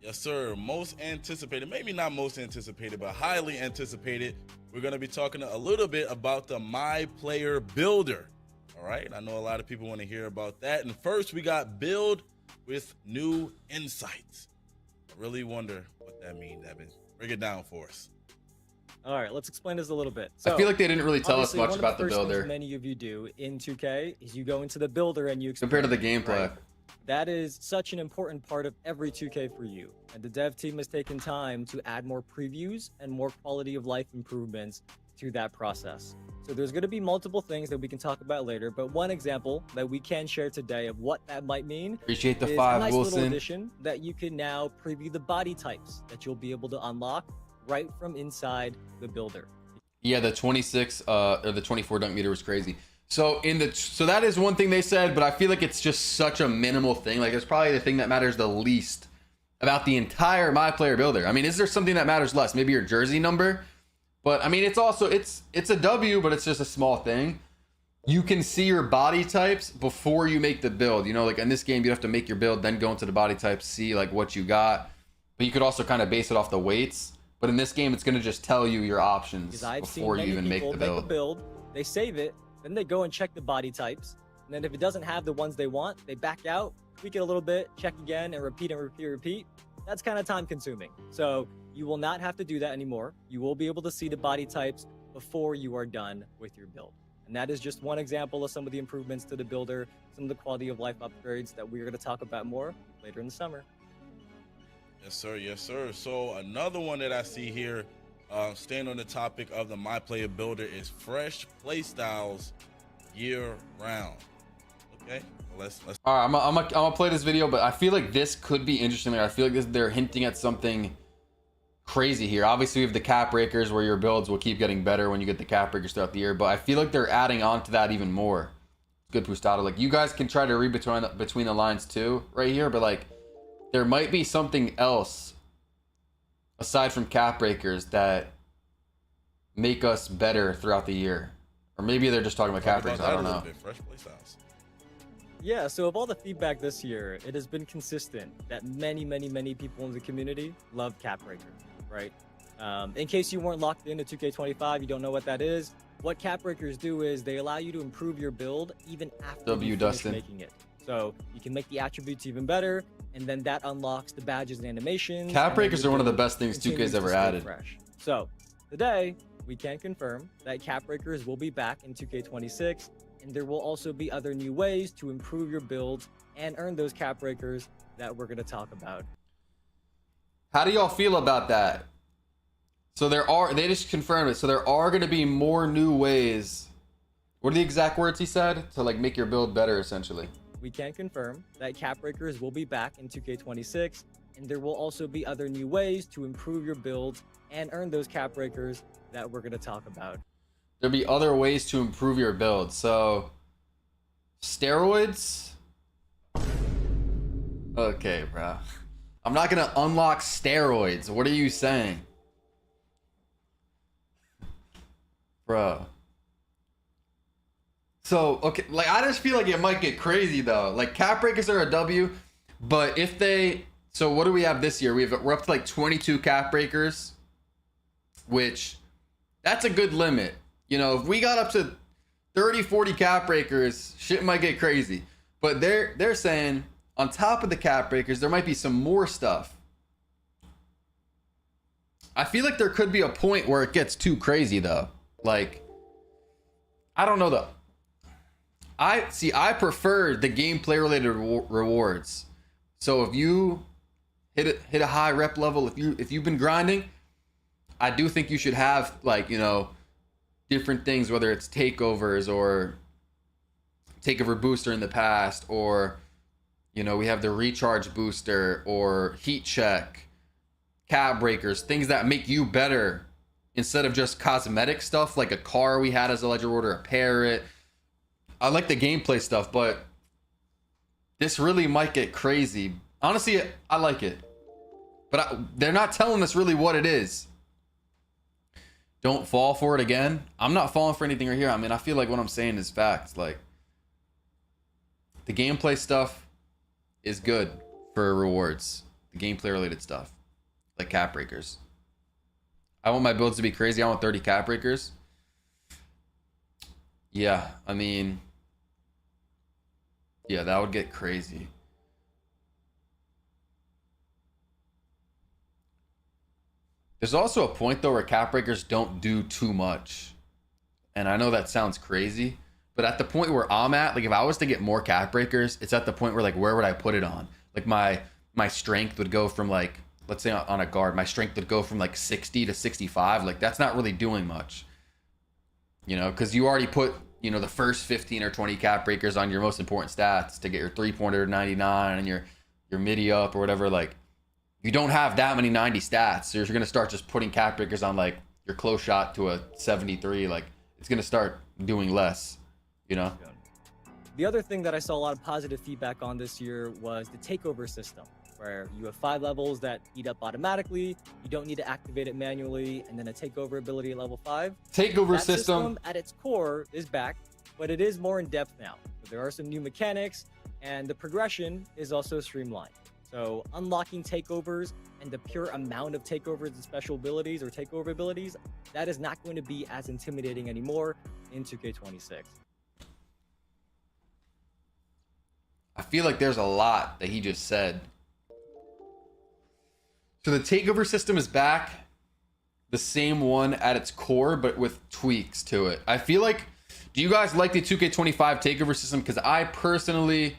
Yes, sir. Most anticipated, maybe not most anticipated, but highly anticipated. We're going to be talking a little bit about the MyPlayer builder. All right. I know a lot of people want to hear about that. And first, we got build with new insights. I really wonder what that means, Evan. Break it down for us. All right, let's explain this a little bit. I feel like they didn't really tell us obviously, much one of about the first things builder many of you do in 2K is you go into the builder and you compared to the explore it, gameplay. right? That is such an important part of every 2K for you. And the dev team has taken time to add more previews and more quality of life improvements to that process. So there's going to be multiple things that we can talk about later, but one example that we can share today of what that might mean Appreciate the is 5, a nice little Wilson. addition that you can now preview the body types that you'll be able to unlock right from inside the builder. Yeah, the 26 or the 24 dunk meter was crazy. So that is one thing they said, but I feel like it's just such a minimal thing. Like, it's probably the thing that matters the least about the entire MyPlayer builder. I mean, is there something that matters less? Maybe your jersey number, but I mean, it's also it's a W, but it's just a small thing. You can see your body types before you make the build. You know, like in this game, you have to make your build, then go into the body types, see like what you got. But you could also kind of base it off the weights. But in this game, it's going to just tell you your options before you even make the build. They save it, then they go and check the body types. And then if it doesn't have the ones they want, they back out, tweak it a little bit, check again, and repeat. That's kind of time consuming. So you will not have to do that anymore. You will be able to see the body types before you are done with your build. And that is just one example of some of the improvements to the builder, some of the quality of life upgrades that we're going to talk about more later in the summer. Yes, sir. Yes, sir. So another one that I see here, staying on the topic of the MyPlayer builder, is fresh playstyles year round. Okay, well, let's. All right, I'm gonna play this video, but I feel like this could be interesting. I feel like they're hinting at something crazy here. Obviously, we have the cap breakers where your builds will keep getting better when you get the cap breakers throughout the year, but I feel like they're adding on to that even more. Good, Pustado. Like, you guys can try to read between the lines too right here, but like, there might be something else aside from cap breakers that make us better throughout the year. Or maybe they're just talking about cap breakers. I don't know. Fresh playstyles. Yeah, so of all the feedback this year, it has been consistent that many people in the community love cap breakers, right? In case you weren't locked into 2K25, you don't know what that is. What cap breakers do is they allow you to improve your build even after you finish making it. So you can make the attributes even better, and then that unlocks the badges and animations. Cap breakers are one of the best things 2K's ever added. Fresh. So today, we can confirm that cap breakers will be back in 2K26, and there will also be other new ways to improve your builds and earn those cap breakers that we're going to talk about. How do y'all feel about that? So they just confirmed it. So there are going to be more new ways. What are the exact words he said? To like make your build better, essentially. We can confirm that cap breakers will be back in 2K26, and there will also be other new ways to improve your builds and earn those cap breakers that we're going to talk about. There'll be other ways to improve your build. So, steroids? Okay, bro. I'm not going to unlock steroids. What are you saying? Bro. So, okay, like, I just feel like it might get crazy, though. Like, cap breakers are a W, but if they... So, what do we have this year? We're up to, like, 22 cap breakers, which... That's a good limit. You know, if we got up to 30, 40 cap breakers, shit might get crazy. But they're saying on top of the cap breakers, there might be some more stuff. I feel like there could be a point where it gets too crazy though. Like, I don't know though. I prefer the gameplay related rewards. So if you hit a high rep level, if you've been grinding, I do think you should have, like, you know, different things, whether it's takeovers or takeover booster in the past, or, you know, we have the recharge booster or heat check, cap breakers, things that make you better instead of just cosmetic stuff like a car we had as a ledger order, a parrot. I like the gameplay stuff, but this really might get crazy. Honestly, I like it, but they're not telling us really what it is. Don't fall for it again. I'm not falling for anything right here. I mean, I feel like what I'm saying is facts. Like, the gameplay stuff is good for rewards. The gameplay related stuff, like cap breakers. I want my builds to be crazy. I want 30 cap breakers. Yeah, I mean, yeah, that would get crazy. There's also a point, though, where cap breakers don't do too much. And I know that sounds crazy, but at the point where I'm at, like, if I was to get more cap breakers, it's at the point where, like, where would I put it on? Like, my strength would go from, like, let's say on a guard, my strength would go from, like, 60 to 65. Like, that's not really doing much. You know, because you already put, you know, the first 15 or 20 cap breakers on your most important stats to get your three-pointer 99 and your midi up or whatever. Like, you don't have that many 90 stats, so you're going to start just putting cap breakers on, like, your close shot to a 73. Like, it's going to start doing less, you know? The other thing that I saw a lot of positive feedback on this year was the takeover system, where you have 5 levels that heat up automatically. You don't need to activate it manually, and then a takeover ability at level 5. Takeover system at its core is back, but it is more in depth now. There are some new mechanics, and the progression is also streamlined. So unlocking takeovers and the pure amount of takeovers and special abilities or takeover abilities, that is not going to be as intimidating anymore in 2K26. I feel like there's a lot that he just said. So the takeover system is back, the same one at its core, but with tweaks to it. I feel like, Do you guys like the 2K25 takeover system? Because I personally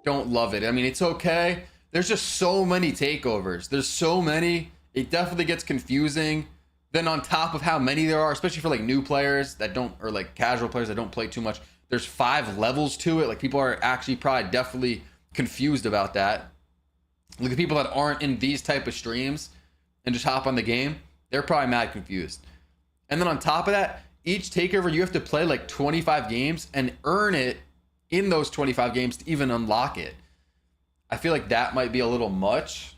don't love it. I mean, it's okay. There's just so many takeovers. There's so many. It definitely gets confusing. Then on top of how many there are, especially for like new players that don't, or like casual players that don't play too much, there's 5 levels to it. Like people are actually probably definitely confused about that. Look at people that aren't in these type of streams and just hop on the game. They're probably mad confused. And then on top of that, each takeover, you have to play like 25 games and earn it in those 25 games to even unlock it. I feel like that might be a little much.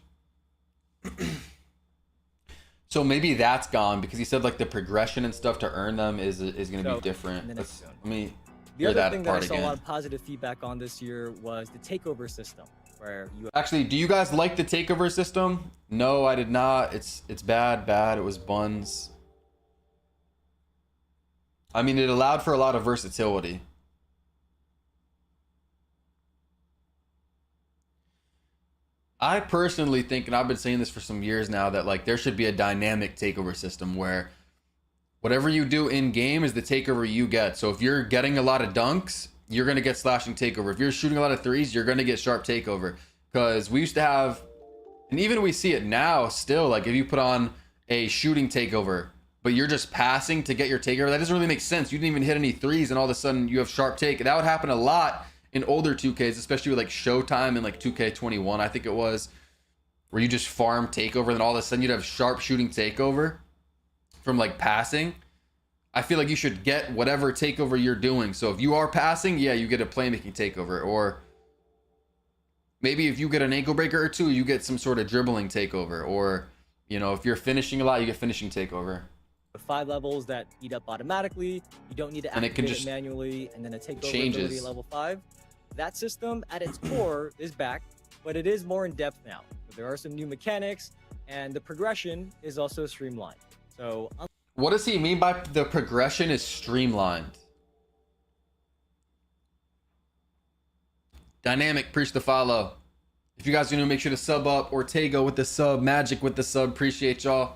So maybe that's gone because he said like the progression and stuff to earn them is going to be different. Let me the other thing that I saw a lot of positive feedback on this year was the takeover system, where you actually, do you guys like the takeover system? No, I did not. It's bad. It was buns. I mean, it allowed for a lot of versatility. I personally think, and I've been saying this for some years now, that like there should be a dynamic takeover system where whatever you do in game is the takeover you get. So if you're getting a lot of dunks, you're going to get slashing takeover. If you're shooting a lot of threes, you're going to get sharp takeover. Because we used to have, and even we see it now still, like if you put on a shooting takeover, but you're just passing to get your takeover, that doesn't really make sense. You didn't even hit any threes and all of a sudden you have sharp take. That would happen a lot in older 2Ks, especially with like Showtime and like 2K21, I think it was, where you just farm takeover and then all of a sudden you'd have sharp shooting takeover from like passing. I feel like you should get whatever takeover you're doing. So if you are passing, yeah, you get a playmaking takeover. Or maybe if you get an ankle breaker or two, you get some sort of dribbling takeover. Or, you know, if you're finishing a lot, you get finishing takeover. 5 levels that eat up automatically. You don't need to activate it manually, and then a takeover ability at level 5. That system at its core is back, but it is more in depth now. So there are some new mechanics, and the progression is also streamlined. So what does he mean by the progression is streamlined? Dynamic, preach the follow. If you guys are new, make sure to sub up. Ortega with the sub, Magic with the sub. Appreciate y'all.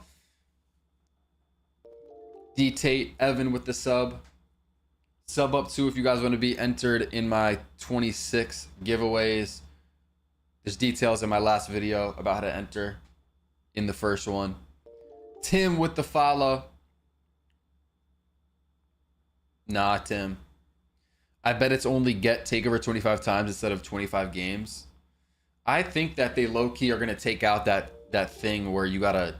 D-Tate, Evan with the sub. Sub up too if you guys want to be entered in my 26 giveaways. There's details in my last video about how to enter in the first one. Tim with the follow. Nah, Tim. I bet it's only get takeover 25 times instead of 25 games. I think that they low-key are going to take out that thing where you got to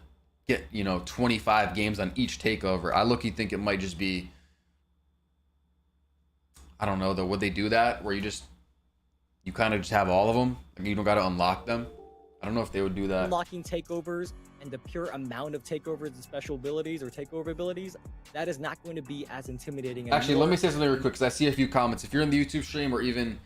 get, you know, 25 games on each takeover. I low-key think it might just be, I don't know though, would they do that where you kind of just have all of them and you don't got to unlock them? I don't know if they would do that. Unlocking takeovers and the pure amount of takeovers and special abilities or takeover abilities, that is not going to be as intimidating anymore. Actually, let me say something real quick because I see a few comments. If you're in the YouTube stream or even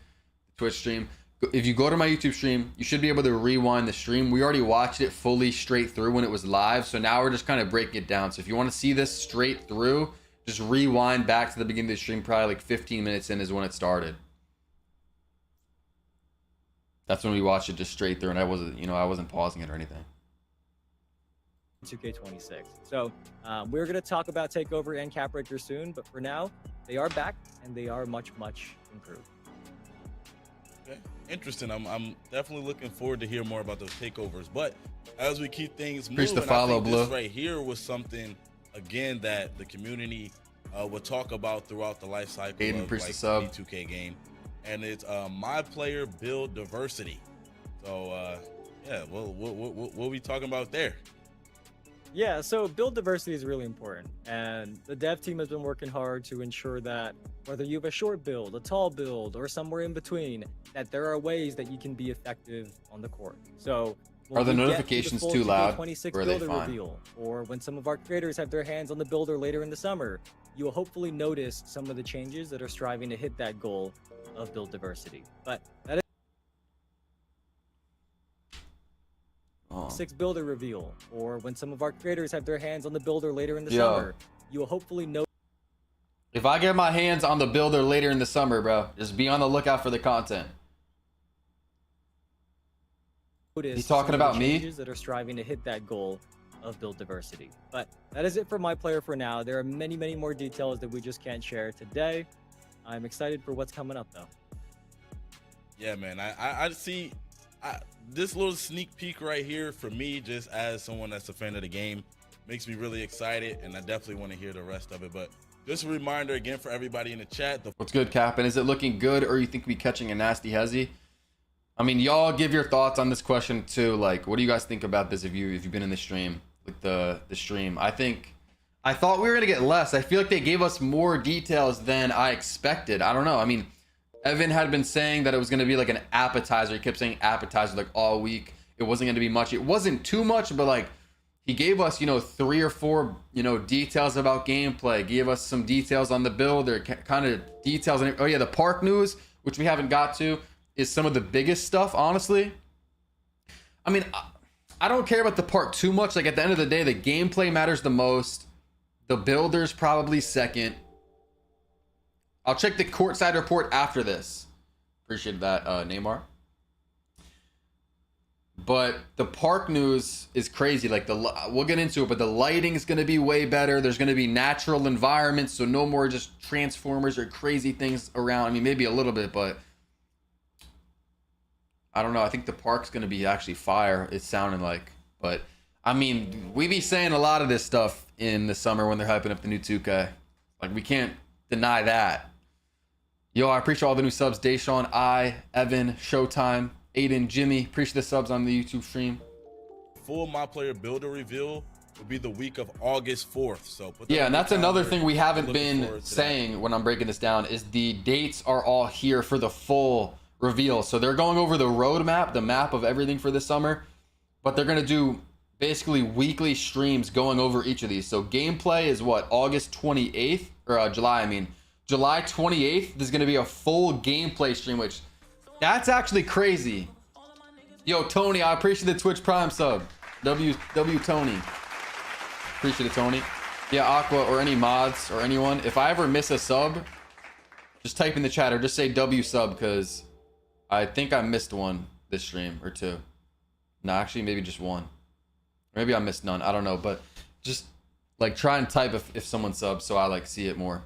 Twitch stream, if you go to my YouTube stream, you should be able to rewind the stream. We already watched it fully straight through when it was live, so now we're just kind of breaking it down. So if you want to see this straight through, just rewind back to the beginning of the stream, probably like 15 minutes in is when it started. That's when we watched it just straight through, and I wasn't pausing it or anything. 2K26. So we're going to talk about Takeover and Capbreaker soon, but for now, they are back and they are much, much improved. Okay. Interesting. I'm definitely looking forward to hear more about those takeovers. But as we keep things moving, the follow, I think Blue. this right here was something again that the community will talk about throughout the life cycle Aiden, of preach like the sub. any 2K game, and it's MyPlayer build diversity. So yeah, what are we talking about there? Yeah, so build diversity is really important, and the dev team has been working hard to ensure that whether you have a short build, a tall build, or somewhere in between, that there are ways that you can be effective on the court. So are the notifications too loud? Or are they fine? Reveal, or when some of our creators have their hands on the builder later in the summer, you will hopefully notice some of the changes that are striving to hit that goal of build diversity. But that is 6 builder reveal, or when some of our creators have their hands on the builder later in the summer, you will hopefully know. If I get my hands on the builder later in the summer, bro, just be on the lookout for the content. He's talking about me? That are striving to hit that goal of build diversity. But that is it for MyPlayer for now. There are many, many more details that we just can't share today. I'm excited for what's coming up though. Yeah, man. I see this little sneak peek right here for me, just as someone that's a fan of the game, makes me really excited, and I definitely want to hear the rest of it. But just a reminder again for everybody in the chat. What's good, Cap? And is it looking good, or you think we catching a nasty hezzy? I mean, y'all give your thoughts on this question too. Like, what do you guys think about this if you've been in the stream, like the stream? I thought we were gonna get less. I feel like they gave us more details than I expected. I don't know. I mean, Evan had been saying that it was gonna be like an appetizer. He kept saying appetizer like all week. It wasn't gonna be much. It wasn't too much, but like he gave us, 3 or 4, details about gameplay. Gave us some details on the build, or kind of details. Oh yeah, the park news, which we haven't got to, is some of the biggest stuff, honestly. I mean, I don't care about the park too much. Like, at the end of the day, the gameplay matters the most. The builder's probably second. I'll check the courtside report after this. Appreciate that, Neymar. But the park news is crazy. Like, we'll get into it, but the lighting is going to be way better. There's going to be natural environments, so no more just transformers or crazy things around. I mean, maybe a little bit, but I don't know. I think the park's going to be actually fire, it's sounding like. But, I mean, we be saying a lot of this stuff in the summer when they're hyping up the new 2K. Like, we can't deny that. Yo, I appreciate all the new subs. Deshaun, Evan, Showtime, Aiden, Jimmy. Appreciate the subs on the YouTube stream. Full MyPlayer builder reveal will be the week of August 4th. So yeah, and that's another thing we haven't been saying when I'm breaking this down, is the dates are all here for the full reveal. So they're going over the roadmap, the map of everything for this summer, but they're going to do basically weekly streams going over each of these. So gameplay is what, August 28th, or July 28th. There's going to be a full gameplay stream, which that's actually crazy. Yo, Tony, I appreciate the Twitch Prime sub. W Tony. Appreciate it, Tony. Yeah, Aqua or any mods or anyone, if I ever miss a sub, just type in the chat or just say W sub, because I think I missed one this stream, or 2. No, actually, maybe just 1. Or maybe I missed none. I don't know, but just like try and type if someone subs so I like see it more.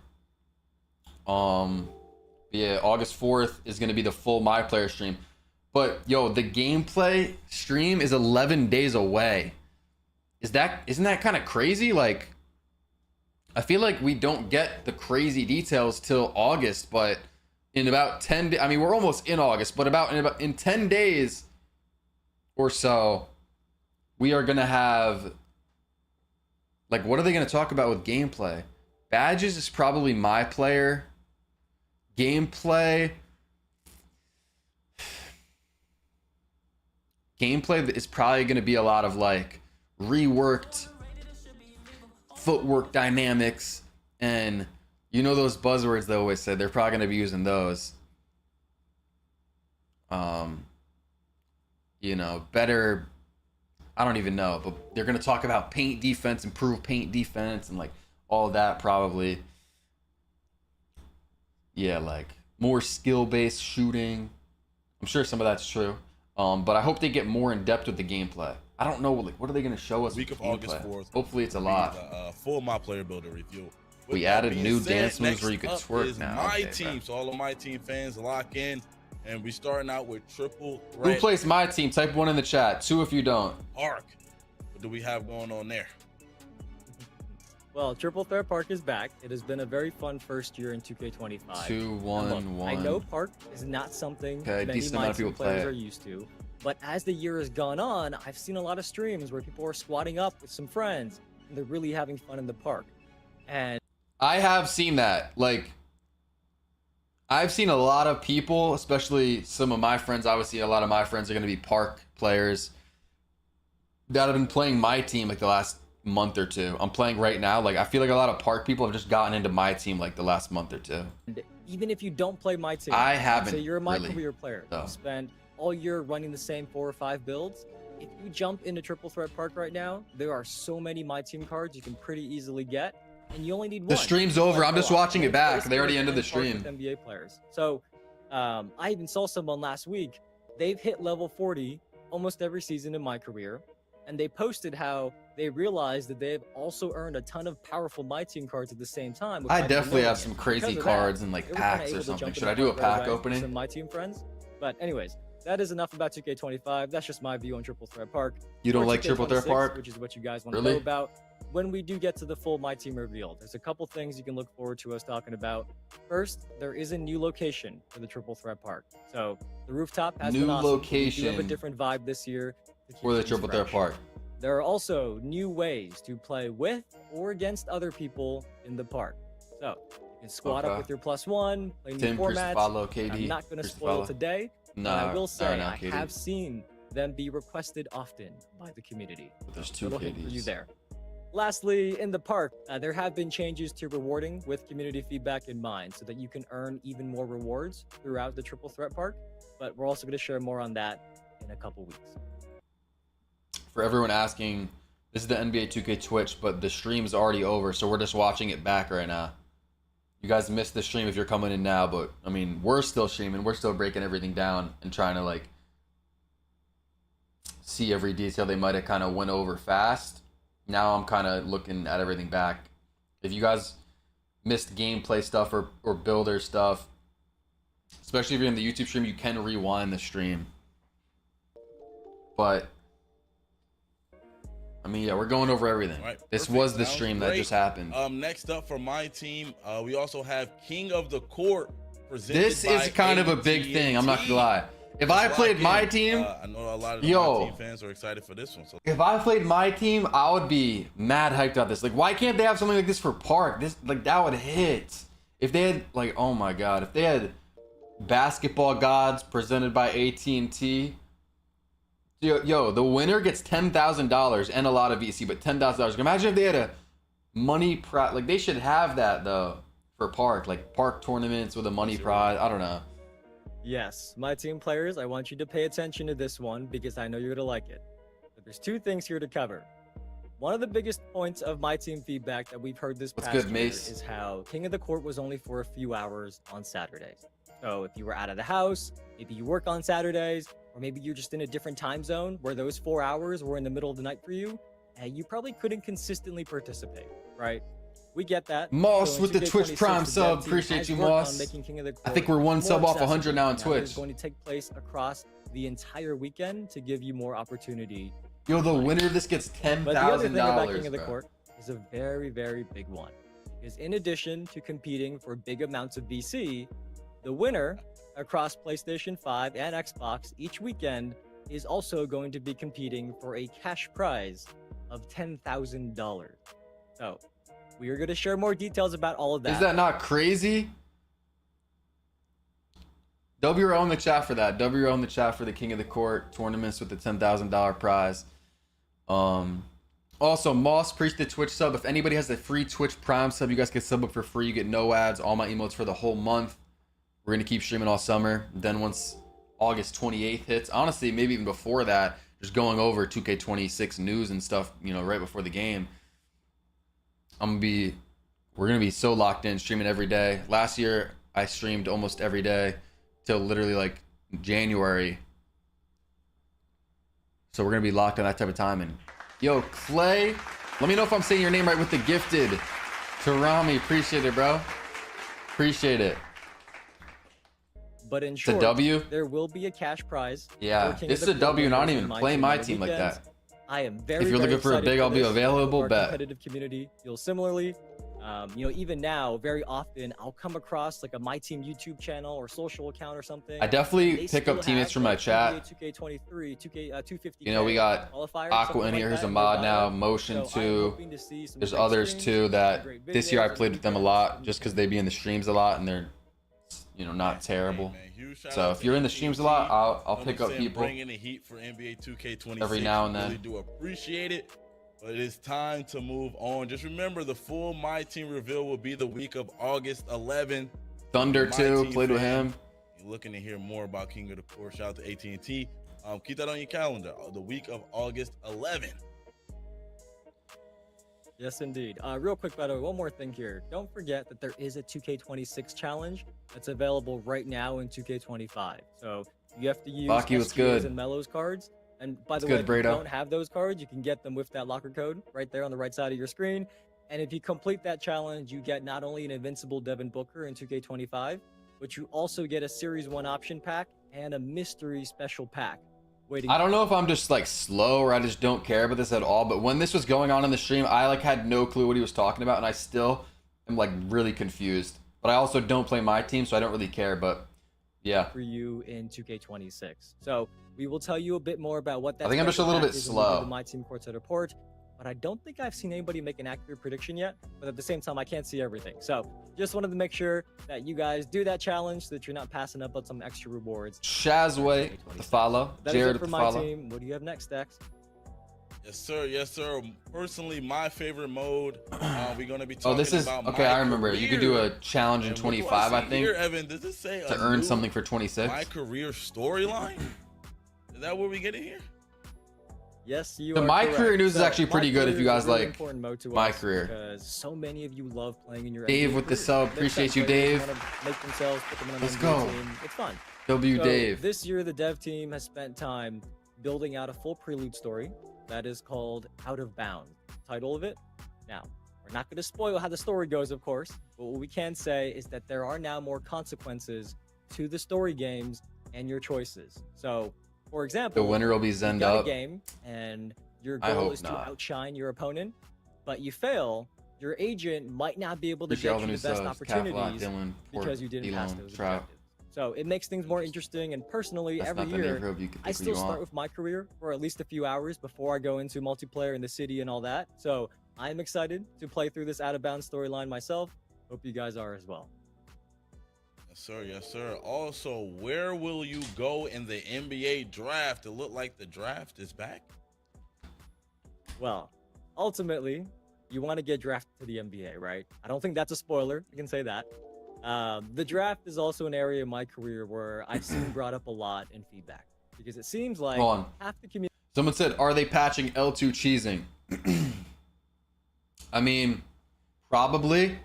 Yeah, August 4th is going to be the full MyPlayer stream. But yo, the gameplay stream is 11 days away. Isn't that kind of crazy? Like, I feel like we don't get the crazy details till August, but in about 10 I mean, we're almost in August, but in 10 days or so, we are going to have, like, what are they going to talk about with gameplay? Badges is probably MyPlayer. Gameplay is probably going to be a lot of like reworked footwork dynamics, and those buzzwords they always say, they're probably going to be using those. Better, I don't even know, but they're going to talk about paint defense, improve paint defense, and like all that probably. Yeah, like more skill-based shooting. I'm sure some of that's true. But I hope they get more in depth with the gameplay. I don't know, like, what are they going to show us? Week of August 4th. Hopefully it's a lot. Full MyPlayer builder review. We added new dance moves where you could twerk now. MyTeam, so all of MyTeam fans, lock in. And we starting out with triple threat. Who plays MyTeam? Type 1 in the chat. 2 if you don't. Park. What do we have going on there? Well, Triple Threat Park is back. It has been a very fun first year in 2K25. 2, 1, 1. I know Park is not something many decent amount of people players are used to, but as the year has gone on, I've seen a lot of streams where people are squatting up with some friends, and they're really having fun in the park. And I have seen that. Like, I've seen a lot of people, especially some of my friends. Obviously, a lot of my friends are going to be Park players that have been playing MyTeam like the last month or 2. I'm playing right now. Like, I feel like a lot of Park people have just gotten into MyTeam like the last month or 2. even if you don't play MyTeam, I haven't. say you're a MyCareer really, player, though. you spend all year running the same 4 or 5 builds. If you jump into Triple Threat Park right now, there are so many MyTeam cards you can pretty easily get, and you only need one. The stream's over. I'm just watching it back. They already ended the stream. NBA players. So, I even saw someone last week. They've hit level 40 almost every season in MyCareer, and they posted how they realized that they've also earned a ton of powerful MyTeam cards at the same time. I without even definitely knowing have it. some Because crazy of that, cards and like they were kinda packs able or to something. jump Should in I the do a front row, pack right, with opening? some MyTeam friends. But anyways, that is enough about 2K25. That's just my view on Triple Threat Park. You don't For like Triple Threat 2K26, Park? which is what you guys want to Really? know about. When we do get to the full MyTeam reveal, there's a couple things you can look forward to us talking about. First, there is a new location for the Triple Threat Park. So the rooftop has New been awesome, but we do have a location different vibe this year to keep For the things Triple Threat fresh. Park. There are also new ways to play with or against other people in the park. So you can squad up Okay. with your +1, play new Tim, formats. follow KD. I'm not going to Here's the spoil follow. today, but Nah, I will say no, I KD. have seen them be requested often by the community. But there's So, two little hint for you KDs. there. Lastly, in the park, there have been changes to rewarding with community feedback in mind so that you can earn even more rewards throughout the Triple Threat Park. But we're also going to share more on that in a couple weeks. For everyone asking, this is the NBA 2K Twitch, but the stream's already over, so we're just watching it back right now. You guys missed the stream if you're coming in now, but I mean, we're still streaming. We're still breaking everything down and trying to like see every detail they might have kind of went over fast. Now I'm kind of looking at everything back. If you guys missed gameplay stuff or builder stuff, especially if you're in the YouTube stream, you can rewind the stream. But I mean, yeah, we're going over everything. All right, This perfect. was the Sounds stream that great. just happened. Next up for my team, we also have King of the Court presented This by is kind of a big AT&T. thing. I'm not gonna lie. If I played my team, I know a lot of the Yo. my team fans are excited for this one. So if I played my team, I would be mad hyped about this. Like, why can't they have something like this for Park? This, like, that would hit. If they had, like, oh my god, if they had Basketball Gods presented by AT&T. Yo, the winner gets $10,000 and a lot of VC, but $10,000. Imagine if they had a money prize. Like, they should have that though for Park, like Park tournaments with a money prize. I don't know. Yes, my team players, I want you to pay attention to this one because I know you're going to like it. But there's two things here to cover. One of the biggest points of my team feedback that we've heard this What's past good, year Mace? is how King of the Court was only for a few hours on Saturdays. So if you were out of the house, maybe you work on Saturdays, or maybe you're just in a different time zone where those 4 hours were in the middle of the night for you, and you probably couldn't consistently participate, right? We get that. Moss So in with the 2K26, Twitch Prime the sub. dev team Appreciate has you, worked on Moss. making King of the I think Court we're one more sub off accessible. 100 now on That Twitch. is going to take place across the entire weekend to give you more opportunity. Yo, the winner of this gets $10,000. But the other thing about King of the bro. Court is a very, very big one. Because in addition to competing for big amounts of VC, the winner across PlayStation 5 and Xbox each weekend is also going to be competing for a cash prize of $10,000. So we are going to share more details about all of that. Is that not crazy? WRO in the chat for that. WRO in the chat for the King of the Court tournaments with the $10,000 prize. Also, Moss, preach the Twitch sub. If anybody has a free Twitch Prime sub, you guys can sub up for free. You get no ads, all my emotes for the whole month. We're going to keep streaming all summer. Then once August 28th hits, honestly, maybe even before that, just going over 2K26 news and stuff, you know, right before the game. We're going to be so locked in, streaming every day. Last year, I streamed almost every day till literally like January. So we're going to be locked on that type of time. And yo, Clay, let me know if I'm saying your name right with the gifted. Tarami, appreciate it, bro. Appreciate it. But in It's short, a W? there will be a cash prize. Yeah, for King this of is the a Court W and I don't winners even in play Team my on the team like weekends. that. I am very, If you're very looking for a excited big, I'll be this. available, Our bet. competitive community feels similarly. Even now, very often I'll come across like a MyTeam YouTube channel or social account or something. I definitely They pick up still teammates have, from my like, chat. NBA 2K23, 250. You know, we got qualifiers, Aqua something in here. like Here's that a in mod their now. bio. Motion So I'm 2. hoping to see some There's great others streams, too some that great this year I videos, played with them a and lot just because they be in the streams a lot and they're, you know, not terrible. Hey, man, huge shout So out if to you're in the AT&T. streams a lot, I'll Know pick what up I'm saying? people. Bringing the heat for NBA 2K26 Every now and then. Really do appreciate it. But it is time to move on. Just remember, the full My Team reveal will be the week of August 11th. Thunder My too, Team played with fan, him. You're looking to hear more about King of the Court. Shout out to AT&T. Keep that on your calendar. The week of August 11th. Yes, indeed. Real quick, by the way, one more thing here. Don't forget that there is a 2K26 challenge that's available right now in 2K25. So you have to use Baki, what's SQs good? and Mellows cards, And by the It's way, good, if you Brado. don't have those cards, you can get them with that locker code right there on the right side of your screen. And if you complete that challenge, you get not only an invincible Devin Booker in 2K25, but you also get a Series 1 option pack and a mystery special pack waiting. I don't know if I'm just like slow or I just don't care about this at all, but when this was going on in the stream, I like had no clue what he was talking about, and I still am like really confused. But I also don't play my team, so I don't really care. But yeah, for you in 2K26. So we will tell you a bit more about what that. I think I'm just a little bit slow. The MyTeam courtside report, but I don't think I've seen anybody make an accurate prediction yet. But at the same time, I can't see everything. So just wanted to make sure that you guys do that challenge so that you're not passing up on some extra rewards. Shazway to follow. That Jared is it for to my follow. team. What do you have next, Dex? Yes, sir. Yes, sir. Personally, my favorite mode. We're gonna be Oh, talking this is about okay. I remember it. You could do a MyCareer. challenge in And what do 25, I see think, here, Evan, does this say to a earn new something for 26. MyCareer storyline? Is that what we getting here? Yes, you The are MyCareer correct. news is So actually pretty good if you MyCareer guys is a really like important mode to us MyCareer. because so many of you love playing in your Dave NBA with the careers. sub. Makes Appreciate sense, you, right? Dave. Want to make themselves, put them in an Let's NBA go. team. It's fun. W So, Dave. This year, the dev team has spent time building out a full prelude story that is called Out of Bounds. Title of it? Now, we're not going to spoil how the story goes, of course, but what we can say is that there are now more consequences to the story games and your choices. So, for example, The winner will be you Zenned got a up. game and your I goal hope is not. to outshine your opponent, but you fail, your agent might not be able to Appreciate all get the you new the best subs. Calf Lock, opportunities Dylan, because you didn't pass Elon, those Trout. objectives. So it makes things more interesting, and personally, That's every not the year, neighborhood you could I think still you start want. with my career for at least a few hours before I go into multiplayer in the city and all that. So I'm excited to play through this Out of Bounds storyline myself. Hope you guys are as well. Yes, sir. Yes, sir. Also, where will you go in the NBA draft? It looked like the draft is back. Well, ultimately, you want to get drafted to the NBA, right? I don't think that's a spoiler. I can say that. The draft is also an area of my career where I've seen brought up a lot in feedback because it seems like Hold on. half the community. Someone said, are they patching L2 cheesing? I mean, probably.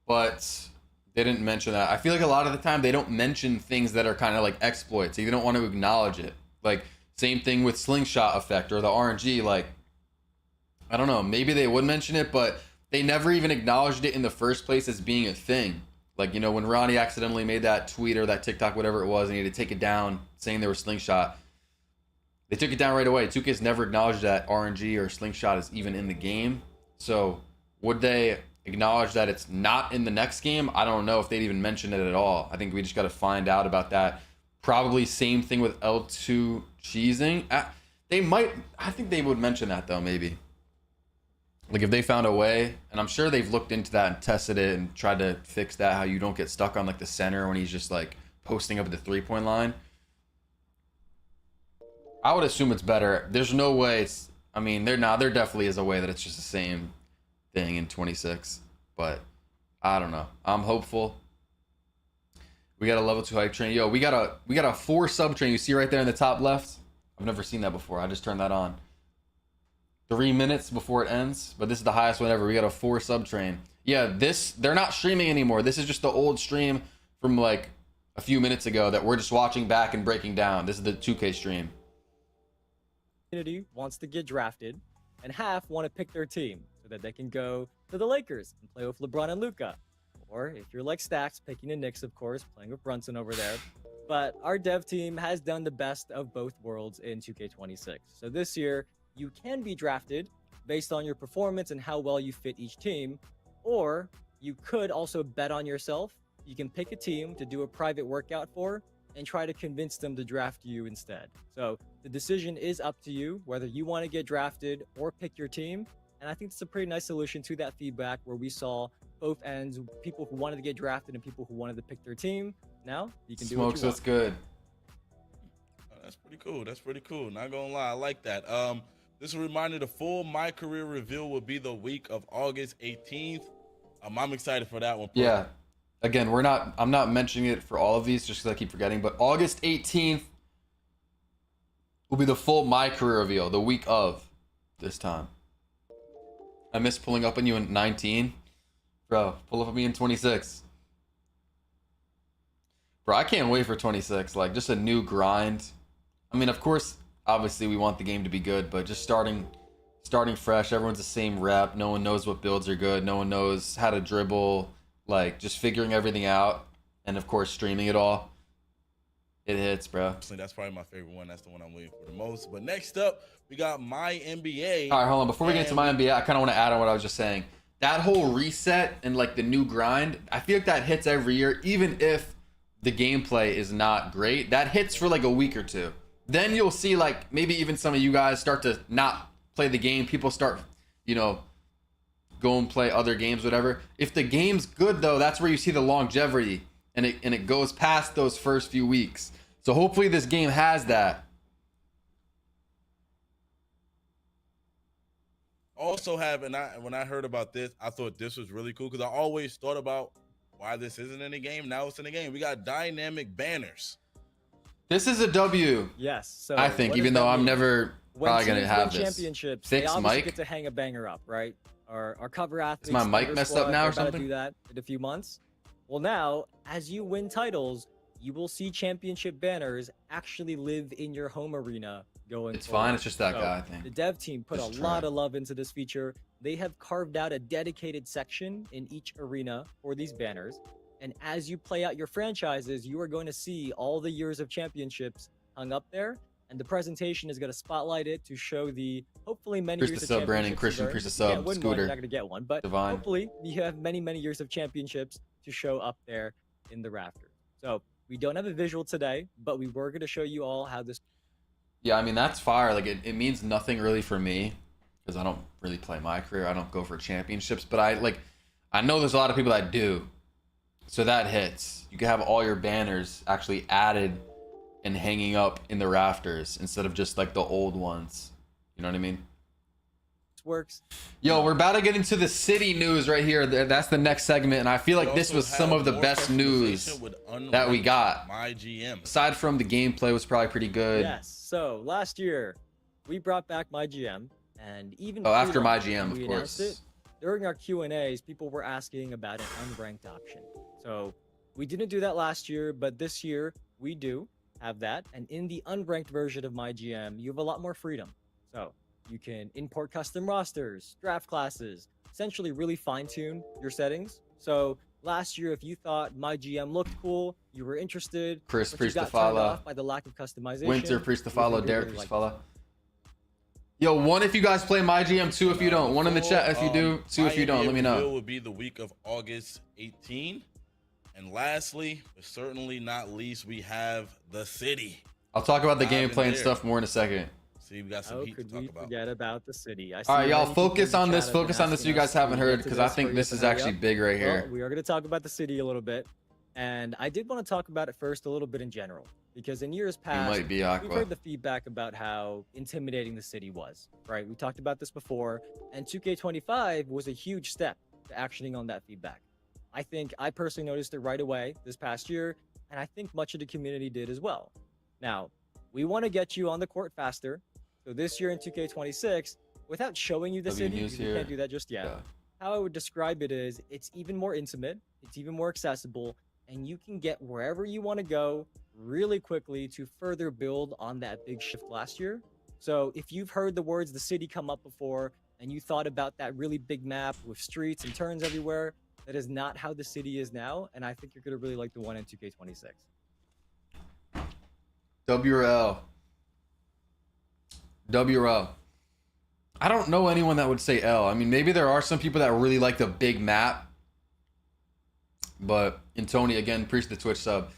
But they didn't mention that. I feel like a lot of the time they don't mention things that are kind of like exploits. They don't want to acknowledge it. Like, same thing with slingshot effect or the RNG. Like, I don't know. Maybe they would mention it, but they never even acknowledged it in the first place as being a thing. Like, you know, when Ronnie accidentally made that tweet or that TikTok, whatever it was, and he had to take it down saying they were slingshot. They took it down right away. 2K's never acknowledged that RNG or slingshot is even in the game. So would they acknowledge that it's not in the next game? I don't know if they'd even mention it at all. I think we just got to find out about that. Probably same thing with L2 cheesing. They might, I think they would mention that though, maybe. Like if they found a way, and I'm sure they've looked into that and tested it and tried to fix that, how you don't get stuck on like the center when he's just like posting up at the 3-point line. I would assume it's better. There's no way it's, I mean, there definitely is a way that it's just the same thing in 26, but I don't know. I'm hopeful. We got a level 2 hype train. Yo, we got a 4 sub train. You see right there in the top left? I've never seen that before. I just turned that on. 3 minutes before it ends, but this is the highest one ever. We got a 4 sub train. Yeah, they're not streaming anymore. This is just the old stream from like a few minutes ago that we're just watching back and breaking down. This is the 2K stream. Community wants to get drafted, and half want to pick their team so that they can go to the Lakers and play with LeBron and Luka. Or if you're like Stacks, picking the Knicks, of course, playing with Brunson over there. But our dev team has done the best of both worlds in 2K26. So this year, you can be drafted based on your performance and how well you fit each team, or you could also bet on yourself. You can pick a team to do a private workout for and try to convince them to draft you instead. So the decision is up to you whether you want to get drafted or pick your team. And I think it's a pretty nice solution to that feedback where we saw both ends, people who wanted to get drafted and people who wanted to pick their team. Now you can do what Smokes, you want. that's good. That's pretty cool. That's pretty cool. Not gonna lie, I like that. This is a reminder: the full MyCareer reveal will be the week of August 18th. I'm excited for that one. Yeah. Again, I'm not mentioning it for all of these just because I keep forgetting, but August 18th will be the full MyCareer reveal, the week of this time. I miss pulling up on you in 19. Bro, pull up on me in 26. Bro, I can't wait for 26. Like, just a new grind. I mean, of course, obviously we want the game to be good, but just starting fresh, everyone's the same rep. No one knows what builds are good. No one knows how to dribble. Like, just figuring everything out, and of course streaming it all. It hits, bro. That's probably my favorite one. That's the one I'm waiting for the most. But next up, we got MyNBA. All right, hold on. Before we get into MyNBA, I kind of want to add on what I was just saying. That whole reset and like the new grind, I feel like that hits every year, even if the gameplay is not great. That hits for like a week or two. Then you'll see like maybe even some of you guys start to not play the game. People start, you know, go and play other games, whatever. If the game's good though, that's where you see the longevity, and it goes past those first few weeks. So hopefully this game has that. Also when I heard about this, I thought this was really cool because I always thought about why this isn't in the game. Now it's in the game. We got dynamic banners. This is a W. Yes. So I think, even though I'm never probably when gonna have win this. championships, Fix they obviously mic. get to hang a banger up, right? Our cover athletes. Is my mic messed up now or they're about to something? do that in a few months. Well, now as you win titles, you will see championship banners actually live in your home arena going It's forward. fine. It's just that So, guy, I think. The dev team put Just a try. lot of love into this feature. They have carved out a dedicated section in each arena for these banners. And as you play out your franchises, you are going to see all the years of championships hung up there. And the presentation is going to spotlight it to show the hopefully many Priest years the of sub, Brandon. championships Christian, you Priest the earned. sub, win one, Scooter. you're not going to get one, but Divine. hopefully you have many, many years of championships to show up there in the rafters. So we don't have a visual today, but we were going to show you all how this. Yeah, I mean, that's fire. Like, it means nothing really for me because I don't really play MyCareer. I don't go for championships, but I know there's a lot of people that do. So that hits. You can have all your banners actually added and hanging up in the rafters instead of just like the old ones. You know what I mean? Works. Yo, we're about to get into the city news right here. That's the next segment, and I feel like this was some of the best news that we got. MyGM. Aside from the gameplay was probably pretty good. Yes. So last year, we brought back MyGM, and even After pre-launch, MyGM, when of we announced course. it, during our Q&As, people were asking about an unranked option. So we didn't do that last year, but this year we do have that. And in the unranked version of MyGM, you have a lot more freedom. So you can import custom rosters, draft classes, essentially really fine-tune your settings. So last year, if you thought MyGM looked cool, you were interested, Chris, but you Priest to got turned follow. off by the lack of customization. Winter, Priest to we follow. think you'll Derek, really Priest to like follow. Yo, one if you guys play MyGM, two if you don't. One in the chat if you do, two if you don't. Let me know. It would be the week of August 18. And lastly, but certainly not least, we have the city. I'll talk about the Dive in gameplay and there. stuff more in a second. See, we got some How heat to could talk we about. forget about the city? I All see right, y'all many people in focus the on this. chat have been Focus on this. asking You guys us haven't to heard get to because I this, think hurry this up is and hurry actually up. big right Well, here. we are going to talk about the city a little bit. And I did want to talk about it first a little bit in general. Because in years You past, might be we've Aqua. heard the feedback about how intimidating the city was, right? We talked about this before. And 2K25 was a huge step to actioning on that feedback. I personally noticed it right away this past year. And I think much of the community did as well. Now, we want to get you on the court faster. So this year in 2K26, without showing you the W city, news because we here. can't do that just yet. Yeah. How I would describe it is it's even more intimate, it's even more accessible, and you can get wherever you want to go really quickly to further build on that big shift last year. So if you've heard the words the city come up before and you thought about that really big map with streets and turns everywhere, that is not how the city is now, and I think you're going to really like the one in 2K26. WRL. WRL. I don't know anyone that would say L. I mean, maybe there are some people that really like the big map. But, and Tony, again, preach the Twitch sub.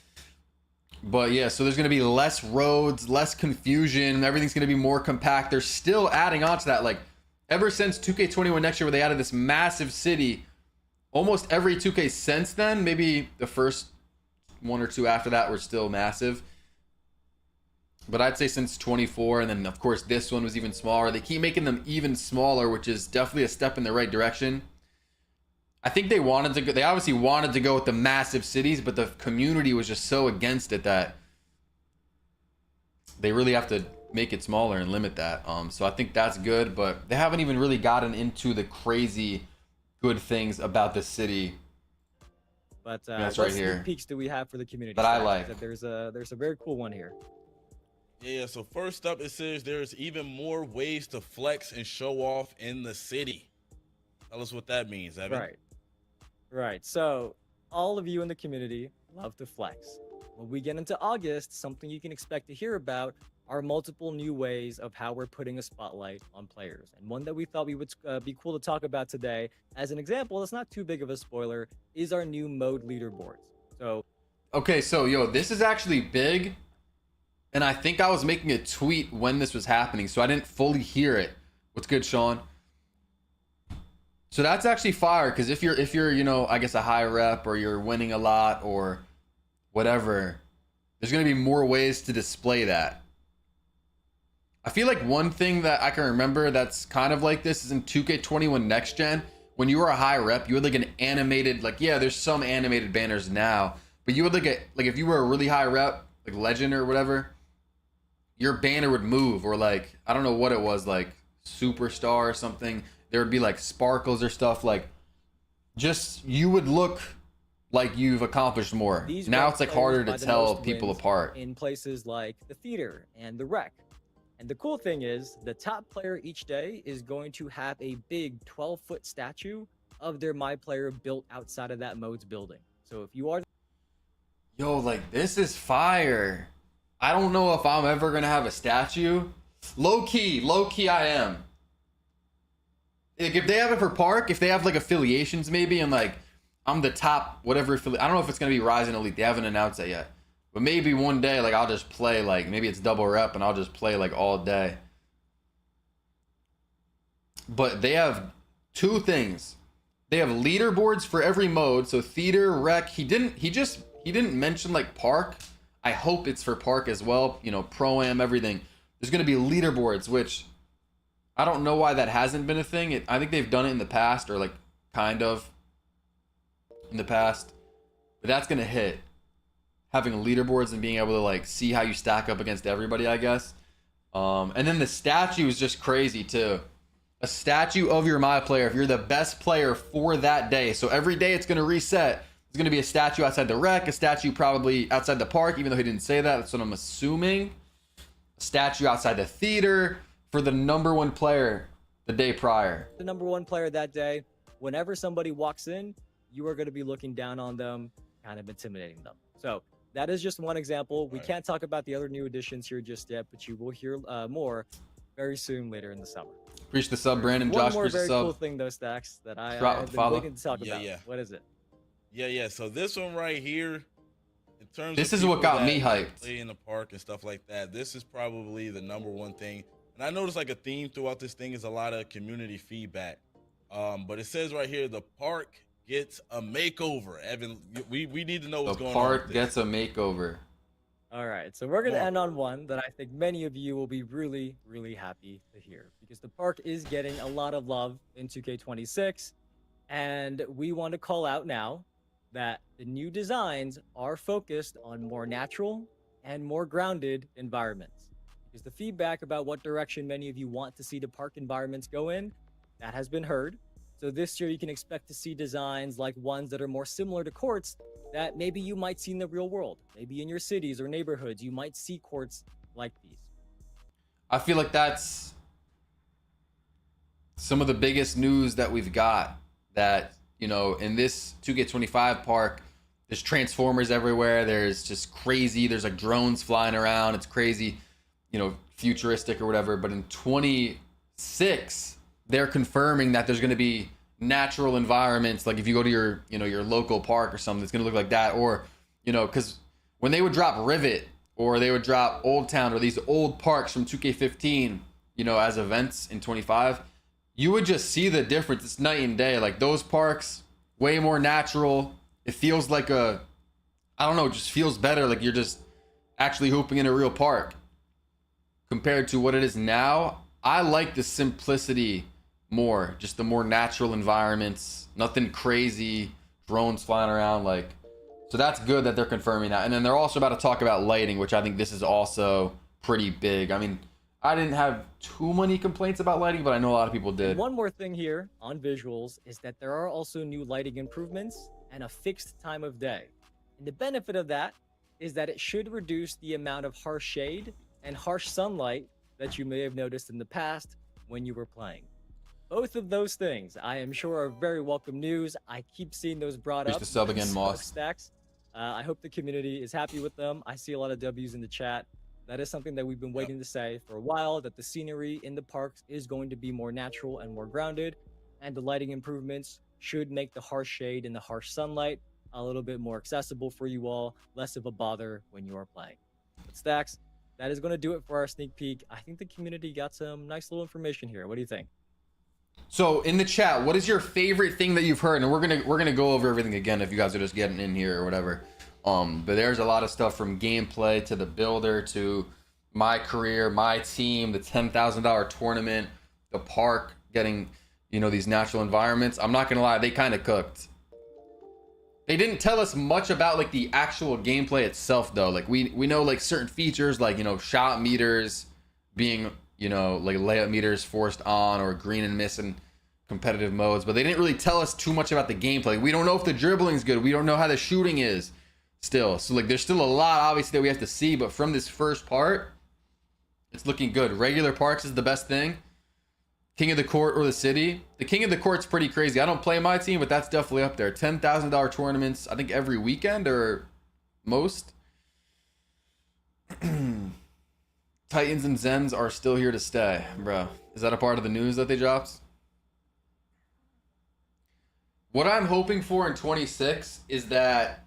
But yeah, so there's going to be less roads, less confusion. Everything's going to be more compact. They're still adding on to that. Like, ever since 2K21 next year where they added this massive city, almost every 2K since then, maybe the first one or two after that were still massive. But I'd say since 24, and then of course this one was even smaller. They keep making them even smaller, which is definitely a step in the right direction. I think they wanted to go, they obviously wanted to go with the massive cities, but the community was just so against it that they really have to make it smaller and limit that. So I think that's good, but they haven't even really gotten into the crazy good things about the city. But That's what right here. sneak peeks do we have for the community? That I stats? like. That there's a very cool one here. Yeah, so first up, it says there's even more ways to flex and show off in the city. Tell us what that means, Evan. Right. So all of you in the community love to flex. When we get into August, something you can expect to hear about are multiple new ways of how we're putting a spotlight on players. And one that we thought we would be cool to talk about today, as an example, it's not too big of a spoiler, is our new mode leaderboards. So, Okay, so yo, this is actually big. And I think I was making a tweet when this was happening, so I didn't fully hear it. What's good, Sean? So that's actually fire, because if you're, you know, I guess a high rep, or you're winning a lot, or whatever, there's gonna be more ways to display that. I feel like one thing that I can remember that's kind of like this is in 2K21 Next Gen. When you were a high rep, you had like an animated, like, yeah, there's some animated banners now, but you would like if you were a really high rep, like legend or whatever, your banner would move, or like, I don't know what it was, like superstar or something. There would be like sparkles or stuff, like just you would look like you've accomplished more. Now it's like harder to tell people apart. In places like the theater and the rec. And the cool thing is, the top player each day is going to have a big 12-foot statue of their MyPlayer built outside of that mode's building. So if you are... Yo, like, this is fire. I don't know if I'm ever gonna have a statue. Low key I am. Like, if they have it for Park, if they have like affiliations maybe, and like I'm the top whatever affiliate, I don't know if it's gonna be Rising Elite. They haven't announced that yet. But maybe one day, like, I'll just play, like, maybe it's double rep and I'll just play, like, all day. But they have two things. They have leaderboards for every mode. So theater, rec, he didn't mention, like, Park. I hope it's for Park as well. You know, Pro-Am, everything. There's going to be leaderboards, which I don't know why that hasn't been a thing. I think they've done it in the past, or, like, kind of in the past. But that's going to hit. Having leaderboards and being able to like see how you stack up against everybody, I guess. And then the statue is just crazy too. A statue of your MyPlayer if you're the best player for that day. So every day it's gonna reset. There's gonna be a statue outside the rec, a statue probably outside the park, even though he didn't say that. That's what I'm assuming. A statue outside the theater for the number one player the day prior. The number one player that day, whenever somebody walks in, you are gonna be looking down on them, kind of intimidating them. So that is just one example. We can't talk about the other new additions here just yet, but you will hear more very soon later in the summer. Appreciate the sub, Brandon. Josh, one more very sub. cool thing though, Stacks, that I've been waiting to talk about. What is it? Yeah. So this one right here, in terms this of is what got that me hyped. play in the park and stuff like that, this is probably the number one thing. And I noticed like a theme throughout this thing is a lot of community feedback. But it says right here, the park gets a makeover. Evan, we need to know what's going on. The park gets a makeover. All right, so we're going to end on one that I think many of you will be really, really happy to hear, because the park is getting a lot of love in 2K26, and we want to call out now that the new designs are focused on more natural and more grounded environments. Because the feedback about what direction many of you want to see the park environments go in, that has been heard. So this year you can expect to see designs like ones that are more similar to courts that maybe you might see in the real world. Maybe in your cities or neighborhoods, you might see courts like these. I feel like that's some of the biggest news that we've got, that, you know, in this 2K25 park, there's Transformers everywhere. There's just crazy. There's like drones flying around. It's crazy, you know, futuristic or whatever. But in 26, they're confirming that there's going to be natural environments. Like if you go to your, you know, your local park or something, it's going to look like that. Or, you know, because when they would drop Rivet or they would drop Old Town or these old parks from 2K15, you know, as events in 25, you would just see the difference. It's night and day. Like those parks, way more natural. It feels like I don't know, it just feels better. Like you're just actually hooping in a real park compared to what it is now. I like the simplicity more, just the more natural environments, nothing crazy, drones flying around, like, so that's good that they're confirming that. And then they're also about to talk about lighting, which I think this is also pretty big. I mean, I didn't have too many complaints about lighting, but I know a lot of people did. And one more thing here on visuals is that there are also new lighting improvements and a fixed time of day. And the benefit of that is that it should reduce the amount of harsh shade and harsh sunlight that you may have noticed in the past when you were playing. Both of those things, I am sure, are very welcome news. I keep seeing those brought Reach up. the sub again, So, Moss. Stacks. I hope the community is happy with them. I see a lot of W's in the chat. That is something that we've been waiting to say for a while, that the scenery in the parks is going to be more natural and more grounded, and the lighting improvements should make the harsh shade and the harsh sunlight a little bit more accessible for you all, less of a bother when you are playing. But Stacks, that is going to do it for our sneak peek. I think the community got some nice little information here. What do you think? So in the chat, what is your favorite thing that you've heard? And we're gonna go over everything again if you guys are just getting in here or whatever. But there's a lot of stuff from gameplay to the builder to MyCareer, MyTeam, the $10,000 tournament, the park getting, you know, these natural environments. I'm not gonna lie, they kind of cooked. They didn't tell us much about like the actual gameplay itself though. Like we know like certain features like, you know, shot meters being, you know, like layup meters forced on, or green and miss in competitive modes, but they didn't really tell us too much about the gameplay. We don't know if the dribbling's good. We don't know how the shooting is still. So like there's still a lot obviously that we have to see, but from this first part, it's looking good. Regular parks is the best thing. King of the court or the city. The king of the court's pretty crazy. I don't play my team, but that's definitely up there. $10,000 tournaments, I think every weekend or most. Titans and Zens are still here to stay, bro. Is that a part of the news that they dropped? What I'm hoping for in 26 is that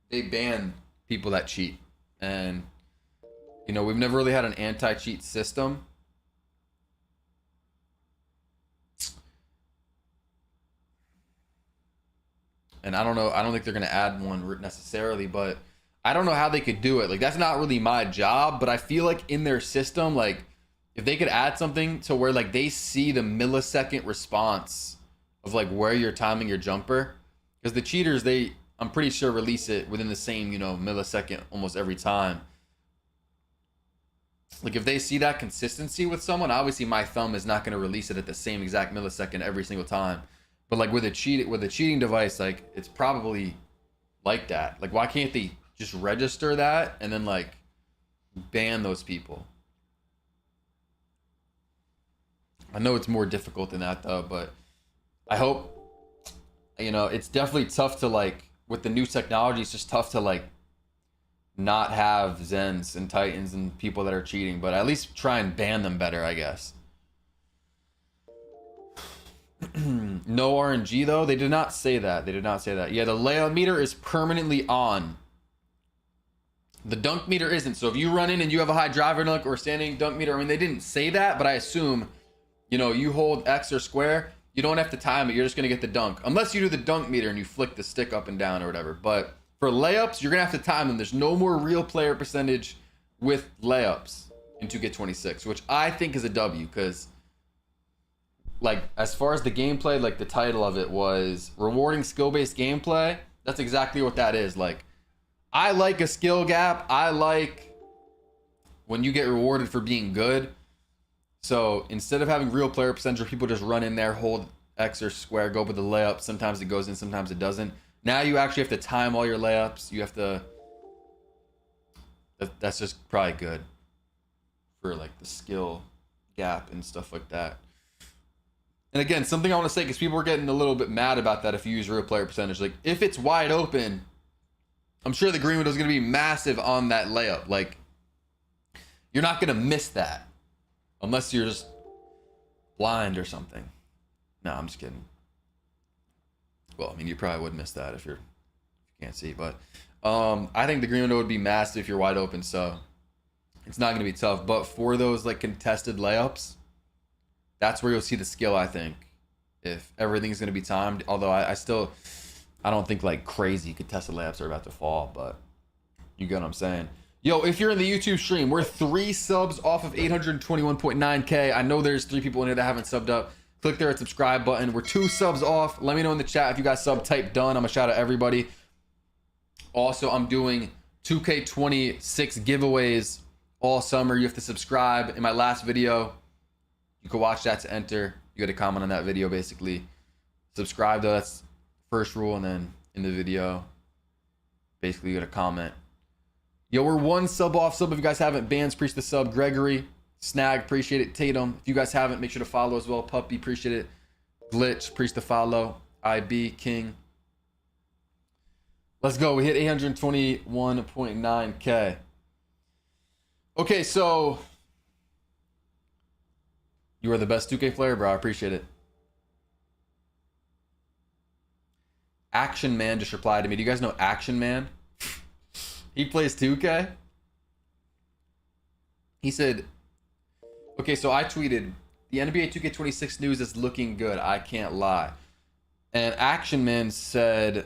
they ban people that cheat. And, you know, we've never really had an anti-cheat system. And I don't know, I don't think they're going to add one necessarily, but I don't know how they could do it. Like, that's not really my job, but I feel like in their system, like, if they could add something to where, like, they see the millisecond response of, like, where you're timing your jumper. Because the cheaters, I'm pretty sure, release it within the same, you know, millisecond almost every time. Like, if they see that consistency with someone, obviously my thumb is not going to release it at the same exact millisecond every single time. But, like, with a cheating device, like, it's probably like that. Like, why can't they just register that and then like ban those people? I know it's more difficult than that though, but I hope, you know, it's definitely tough to like, with the new technology, it's just tough to like not have Zens and Titans and people that are cheating, but at least try and ban them better, I guess. No RNG though, they did not say that. Yeah, the layup meter is permanently on. The dunk meter isn't. So if you run in and you have a high driver dunk or standing dunk meter, I mean, they didn't say that, but I assume, you know, you hold X or square, you don't have to time it. You're just going to get the dunk. Unless you do the dunk meter and you flick the stick up and down or whatever. But for layups, you're going to have to time them. There's no more real player percentage with layups in 2K26, which I think is a W, because, like, as far as the gameplay, like, the title of it was rewarding skill-based gameplay. That's exactly what that is. Like, I like a skill gap. I like when you get rewarded for being good. So instead of having real player percentage where people just run in there, hold X or square, go with the layup, sometimes it goes in, sometimes it doesn't. Now you actually have to time all your layups. You have to... That's just probably good for like the skill gap and stuff like that. And again, something I want to say, because people are getting a little bit mad about that if you use real player percentage. Like, if it's wide open, I'm sure the green window is going to be massive on that layup. Like, you're not going to miss that unless you're just blind or something. No, I'm just kidding. Well, I mean, you probably would miss that if you can't see, but I think the green window would be massive if you're wide open, so it's not going to be tough. But for those like contested layups, that's where you'll see the skill, I think, if everything's going to be timed. Although I don't think like crazy contested layups are about to fall, but you get what I'm saying. Yo, if you're in the YouTube stream, we're 3 subs off of 821.9K. I know there's 3 people in here that haven't subbed up. Click there at subscribe button. We're 2 subs off. Let me know in the chat if you guys sub, type done. I'm gonna shout out everybody. Also, I'm doing 2K26 giveaways all summer. You have to subscribe. In my last video, you can watch that to enter. You got to comment on that video, basically. Subscribe though, that's first rule, and then in the video, basically you got to comment Yo, we're one sub off. Sub if you guys haven't. Bands, preach the sub. Gregory, Snag, appreciate it. Tatum, if you guys haven't, make sure to follow as well. Puppy, appreciate it. Glitch, preach the follow. IB, King. Let's go. We hit 821.9K. Okay, so you are the best 2K player, bro. I appreciate it. Action Man just replied to me. Do you guys know Action Man? He plays 2K. He said, okay, so I tweeted, the NBA 2K26 news is looking good. I can't lie. And Action Man said,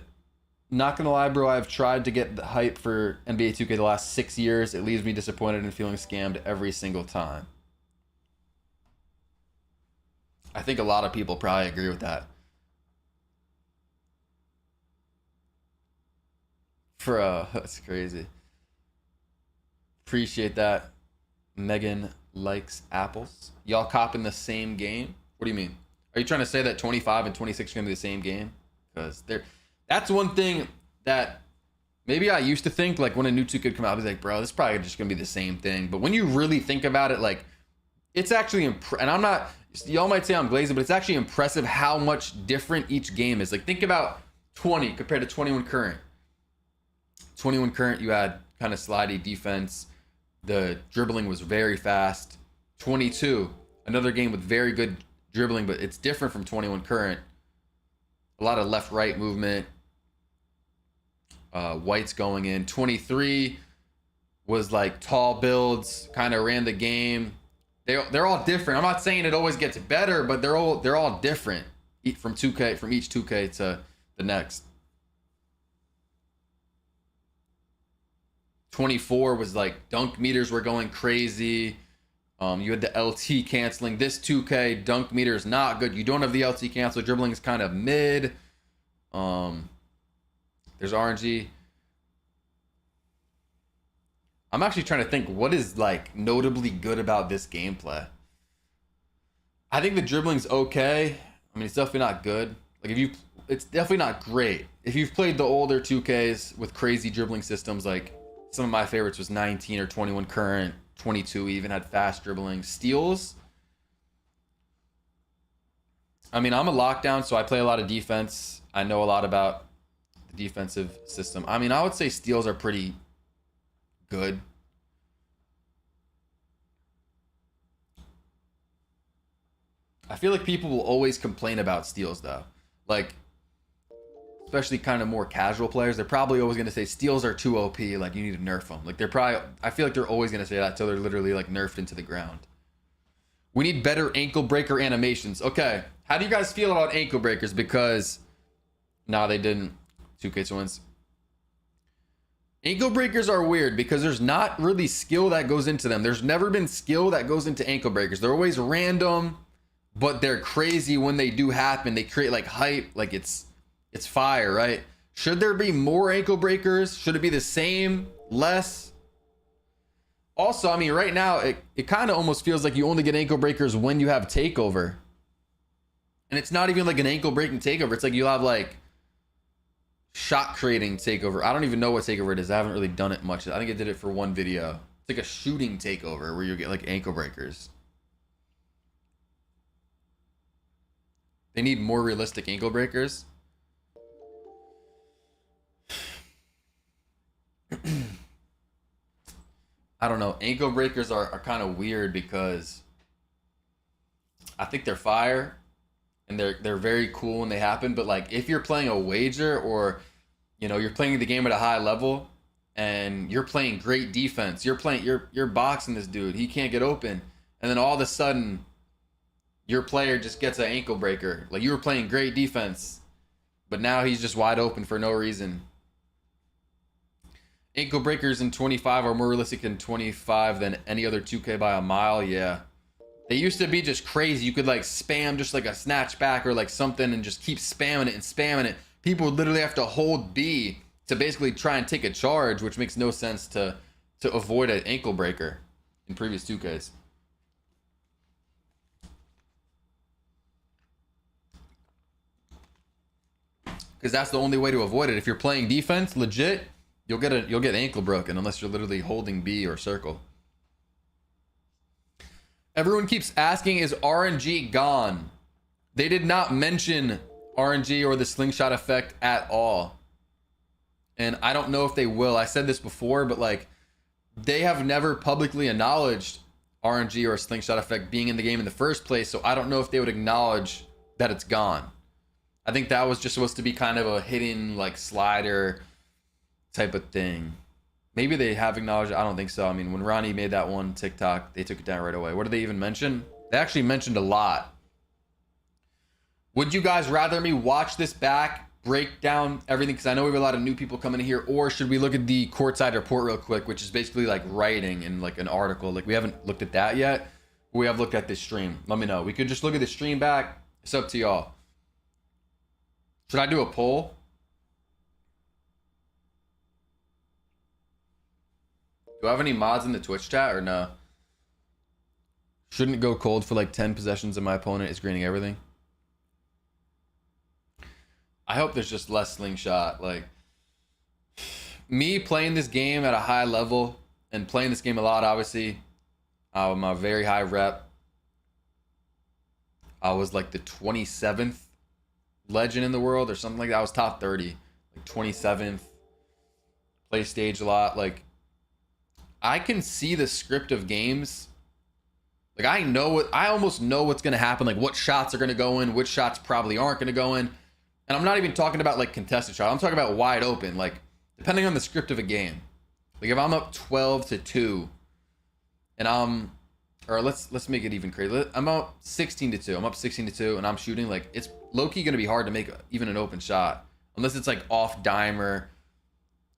not gonna lie, bro, I've tried to get the hype for NBA 2K the last 6 years. It leaves me disappointed and feeling scammed every single time. I think a lot of people probably agree with that. Bro, that's crazy. Appreciate that. Megan likes apples. Y'all copping the same game? What do you mean? Are you trying to say that 25 and 26 are gonna be the same game? Because that's one thing that maybe I used to think, like when a new 2 could come out, I was like, bro, this is probably just gonna be the same thing. But when you really think about it, like it's actually and I'm not, y'all might say I'm glazing, but it's actually impressive how much different each game is. Like think about 20 compared to 21 current. 21 current, you had kind of slidey defense. The dribbling was very fast. 22, another game with very good dribbling, but it's different from 21 current. A lot of left-right movement. White's going in. 23 was like tall builds, kind of ran the game. They're all different. I'm not saying it always gets better, but they're all different from each 2K to the next. 24 was like dunk meters were going crazy. You had the LT canceling. This 2K dunk meter is not good. You don't have the LT cancel. Dribbling is kind of mid. There's RNG. I'm actually trying to think what is like notably good about this gameplay. I think the dribbling's okay. I mean, it's definitely not good. Like it's definitely not great. If you've played the older 2Ks with crazy dribbling systems, like some of my favorites was 19 or 21 current, 22 even had fast dribbling. Steals. I mean, I'm a lockdown, so I play a lot of defense. I know a lot about the defensive system. I mean, I would say steals are pretty good. I feel like people will always complain about steals though. Like, especially kind of more casual players, they're probably always going to say steals are too OP, like you need to nerf them. Like I feel like they're always going to say that until they're literally like nerfed into the ground. We need better ankle breaker animations. Okay, how do you guys feel about ankle breakers? Because, nah, they didn't. 2K Twins. Ankle breakers are weird because there's not really skill that goes into them. There's never been skill that goes into ankle breakers. They're always random, but they're crazy when they do happen. They create like hype, like it's fire, right? Should there be more ankle breakers? Should it be the same? Less? Also, I mean, right now, it kind of almost feels like you only get ankle breakers when you have takeover. And it's not even like an ankle breaking takeover. It's like you'll have like shot creating takeover. I don't even know what takeover it is. I haven't really done it much. I think I did it for one video. It's like a shooting takeover where you get like ankle breakers. They need more realistic ankle breakers. I don't know. Ankle breakers are kind of weird because I think they're fire and they're very cool when they happen. But like if you're playing a wager or, you know, you're playing the game at a high level and you're playing great defense, you're boxing this dude, he can't get open, and then all of a sudden your player just gets an ankle breaker. Like you were playing great defense, but now he's just wide open for no reason. Ankle breakers in 25 are more realistic in 25 than any other 2K by a mile. Yeah. They used to be just crazy. You could like spam just like a snatch back or like something and just keep spamming it and spamming it. People would literally have to hold B to basically try and take a charge, which makes no sense to avoid an ankle breaker in previous 2Ks. Because that's the only way to avoid it. If you're playing defense, legit, You'll get ankle broken unless you're literally holding B or circle. Everyone keeps asking, is RNG gone? They did not mention RNG or the slingshot effect at all. And I don't know if they will. I said this before, but like, they have never publicly acknowledged RNG or slingshot effect being in the game in the first place. So I don't know if they would acknowledge that it's gone. I think that was just supposed to be kind of a hidden like slider type of thing. Maybe they have acknowledged it. I don't think so. I mean, when Ronnie made that one TikTok, they took it down right away. What did they even mention? They actually mentioned a lot. Would you guys rather me watch this back, break down everything? Because I know we have a lot of new people coming in here. Or should we look at the courtside report real quick, which is basically like writing in like an article. Like we haven't looked at that yet. We have looked at this stream. Let me know. We could just look at the stream back. It's up to y'all. Should I do a poll? Do I have any mods in the Twitch chat or no? Shouldn't go cold for like 10 possessions and my opponent is greening everything. I hope there's just less slingshot. Like, me playing this game at a high level and playing this game a lot, obviously, I'm a very high rep. I was like the 27th legend in the world or something like that. I was top 30, like 27th. Play stage a lot. Like, I can see the script of games. Like, I almost know what's going to happen. Like, what shots are going to go in, which shots probably aren't going to go in. And I'm not even talking about like contested shot. I'm talking about wide open. Like, depending on the script of a game. Like, if I'm up 12-2 and or let's make it even crazy. I'm up 16-2. I'm up 16-2 and I'm shooting. Like, it's low-key going to be hard to make even an open shot. Unless it's like off dimer,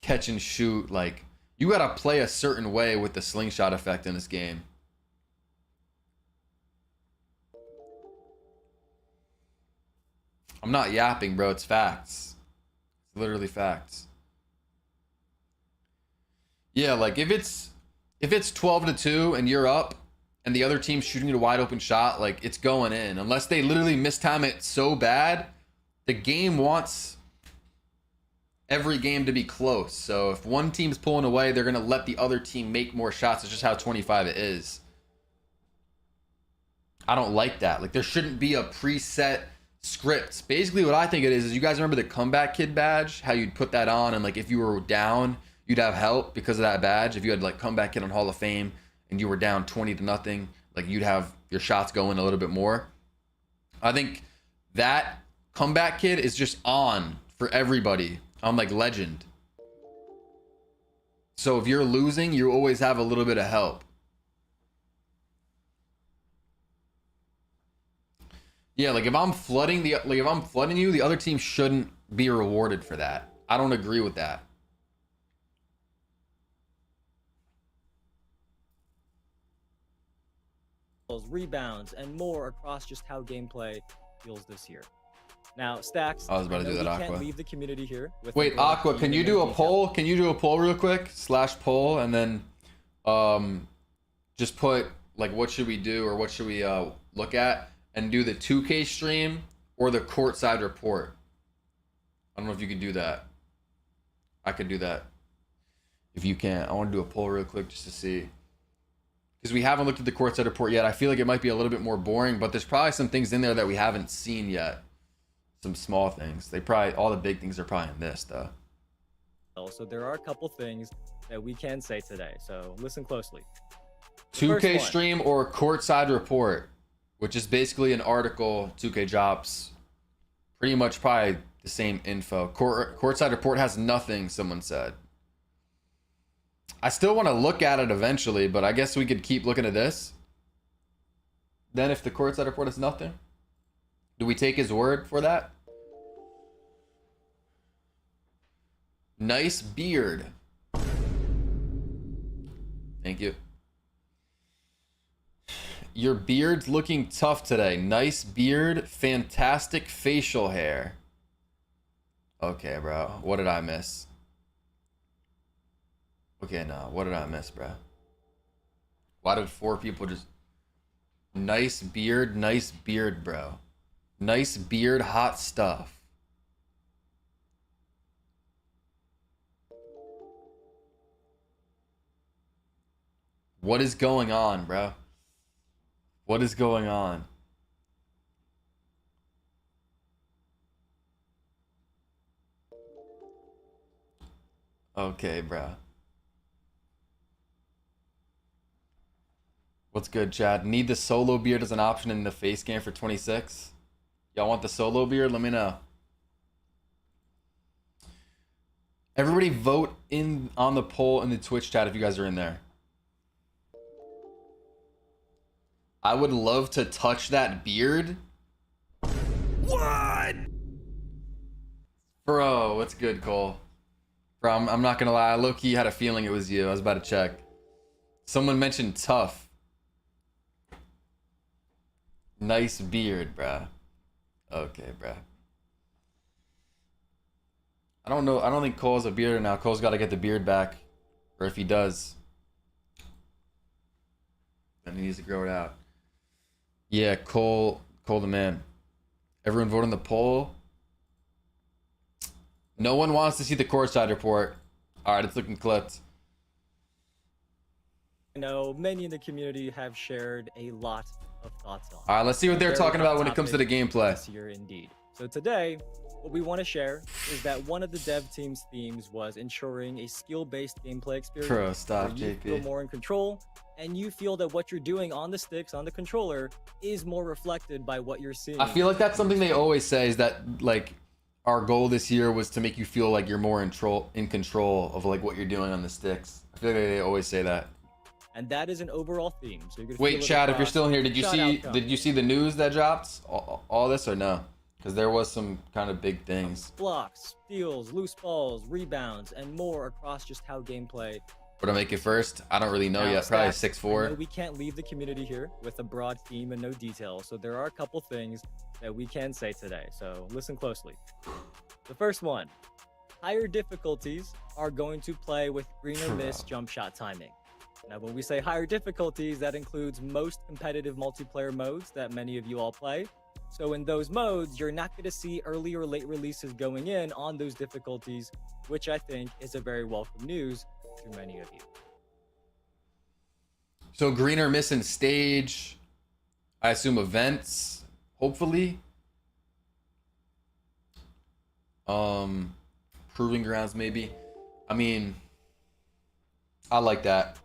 catch and shoot. Like, you got to play a certain way with the slingshot effect in this game. I'm not yapping, bro. It's facts. It's literally facts. Yeah, like if it's 12-2 and you're up and the other team's shooting a wide open shot, like it's going in. Unless they literally mistime it so bad, the game wants every game to be close. So if one team's pulling away, they're going to let the other team make more shots. It's just how 25 it is. I don't like that. Like, there shouldn't be a preset scripts. Basically what I think it is you guys remember the comeback kid badge, how you'd put that on and like if you were down you'd have help because of that badge. If you had like comeback kid on Hall of Fame and you were down 20-0, like you'd have your shots going a little bit more. I think that comeback kid is just on for everybody on like legend. So if you're losing, you always have a little bit of help. Yeah, like if I'm flooding you, the other team shouldn't be rewarded for that. I don't agree with that. Rebounds and more across just how gameplay feels this year. Now, Stacks, I was about to do that, Aqua. Can't leave the community here. Wait, Aqua, can you do a poll? Can you do a poll real quick? /poll, and then just put like what should we do or what should we look at? And do the 2K stream or the courtside report. I don't know if you can do that. I could do that. If you can't, I want to do a poll real quick just to see. Because we haven't looked at the courtside report yet. I feel like it might be a little bit more boring, but there's probably some things in there that we haven't seen yet. Some small things. All the big things are probably in this though. Also, there are a couple things that we can say today, so listen closely. 2K stream or courtside report, which is basically an article 2K drops. Pretty much probably the same info. Courtside report has nothing, someone said. I still want to look at it eventually, but I guess we could keep looking at this. Then if the courtside report has nothing, do we take his word for that? Nice beard. Thank you. Your beard's looking tough today. Nice beard, fantastic facial hair. Okay, bro. What did I miss? Okay, no. What did I miss, bro? Why did 4 people just... Nice beard, bro. Nice beard, hot stuff. What is going on, bro? What is going on? Okay, bro. What's good, Chad? Need the solo beard as an option in the face game for 26? Y'all want the solo beard? Let me know. Everybody vote in on the poll in the Twitch chat if you guys are in there. I would love to touch that beard. What? Bro, what's good, Cole? Bro, I'm not gonna lie. I low-key had a feeling it was you. I was about to check. Someone mentioned tough. Nice beard, bruh. Okay, bruh. I don't know. I don't think Cole's a bearder now. Cole's got to get the beard back. Or if he does, then he needs to grow it out. Yeah, Cole the man. Everyone vote on the poll. No one wants to see the courtside report. All right, it's looking clipped. I know many in the community have shared a lot of thoughts on. All right, let's see what they're Very talking hot about when it comes to the topic gameplay. This year, indeed. So today, what we want to share is that one of the dev team's themes was ensuring a skill-based gameplay experience. Bro, stop, where you JP. feel more in control, and you feel that what you're doing on the sticks, on the controller, is more reflected by what you're seeing. I feel like that's something they always say, is that like our goal this year was to make you feel like you're more in control of like what you're doing on the sticks. I feel like they always say that. And that is an overall theme. So you're gonna Wait, feel it Chad, if you're across still in here, did you shot see outcome. the news that dropped? All this or no? Because there was some kind of big things. Blocks, steals, loose balls, rebounds, and more across just how gameplay. What to make it first? I don't really know Now, yet. Probably stats, I 6'4". know we can't leave the community here with a broad theme and no details, so there are a couple things that we can say today. So listen closely. The first one, higher difficulties are going to play with green or miss jump shot timing. Now, when we say higher difficulties, that includes most competitive multiplayer modes that many of you all play. So in those modes, you're not going to see early or late releases going in on those difficulties, which I think is a very welcome news to many of you. So green or miss in stage, I assume events, hopefully. Proving grounds maybe. I mean, I like that.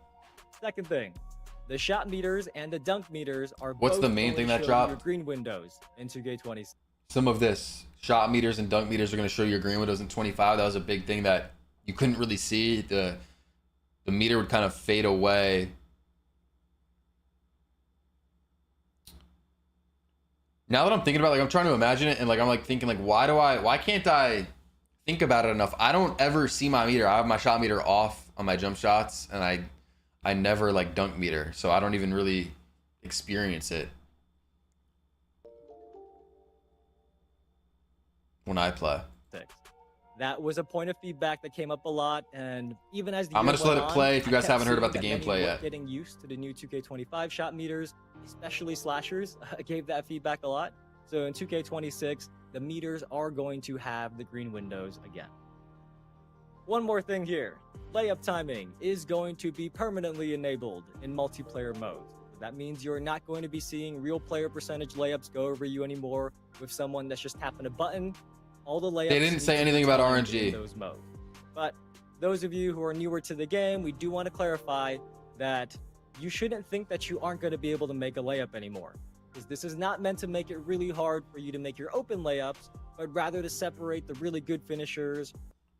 Second thing, the shot meters and the dunk meters are What's both the main going thing to that show dropped? your green windows in 2K20. Some of this shot meters and dunk meters are going to show your green windows in 25. That was a big thing that you couldn't really see. The meter would kind of fade away. Now that I'm thinking about it, like I'm trying to imagine it, and like I'm like thinking like why can't I think about it enough? I don't ever see my meter. I have my shot meter off on my jump shots, and I never like dunk meter, so I don't even really experience it when I play. That was a point of feedback that came up a lot, and even as the I'm year gonna just let went it on, play if you I guys kept haven't heard seeing about the that many gameplay were yet. Getting used to the new 2K25 shot meters, especially slashers, gave that feedback a lot. So in 2K26, the meters are going to have the green windows again. One more thing here, layup timing is going to be permanently enabled in multiplayer modes. That means you're not going to be seeing real player percentage layups go over you anymore with someone that's just tapping a button. All the layups They didn't need say to be anything about timed RNG. in those modes. But those of you who are newer to the game, we do want to clarify that you shouldn't think that you aren't going to be able to make a layup anymore. Because this is not meant to make it really hard for you to make your open layups, but rather to separate the really good finishers.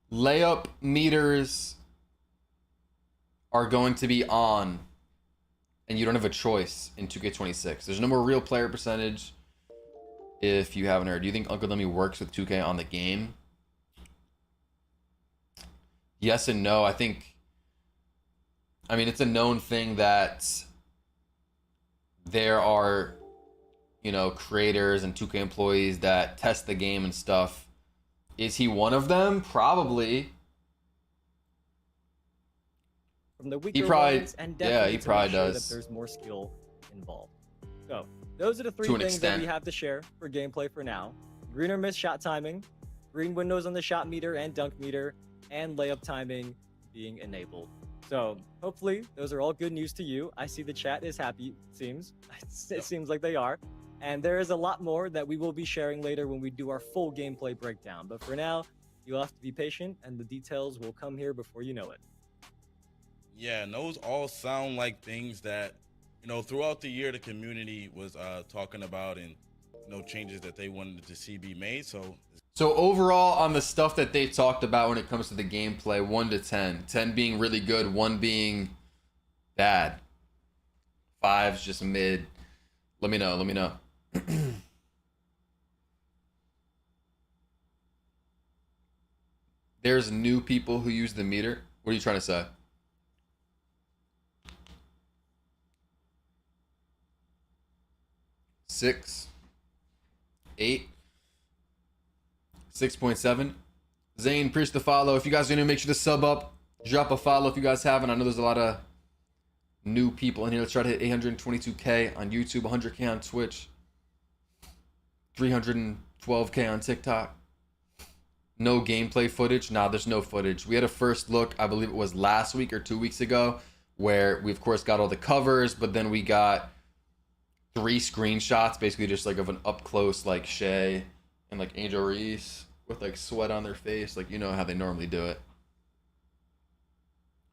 Layup meters are going to be on, and you don't have a choice in 2K26. There's no more real player percentage. If you haven't heard, do you think Uncle Lemmy works with 2K on the game? Yes and no. I mean, it's a known thing that there are, you know, creators and 2K employees that test the game and stuff. Is he one of them? Probably. From the weaker probably- ones, and yeah, definitely he to probably make sure does. that there's more skill involved. So those are the three To an things that extent. we have to share for gameplay for now. Green or miss shot timing, green windows on the shot meter and dunk meter, and layup timing being enabled So hopefully those are all good news to you. I see the chat is happy, it seems. It seems like they are. And there is a lot more that we will be sharing later when we do our full gameplay breakdown. But for now, you'll have to be patient and the details will come here before you know it. Yeah, and those all sound like things that, throughout the year the community was talking about, and changes that they wanted to see be made. So overall, on the stuff that they talked about when it comes to the gameplay, 1 to 10, 10 being really good, 1 being bad, 5's just mid. Let me know. There's new people who use the meter. What are you trying to say? Six, 8, 6.7. Zane, appreciate the follow. If you guys are new, make sure to sub up, drop a follow if you guys haven't. I know there's a lot of new people in here. Let's try to hit 822K on YouTube, 100K on Twitch, 312K on TikTok. No gameplay footage. Nah, there's no footage. We had a first look, I believe it was last week or 2 weeks ago, where we of course got all the covers, but then we got 3 screenshots, basically just like of an up close like Shea and like Angel Reese with like sweat on their face, like how they normally do it.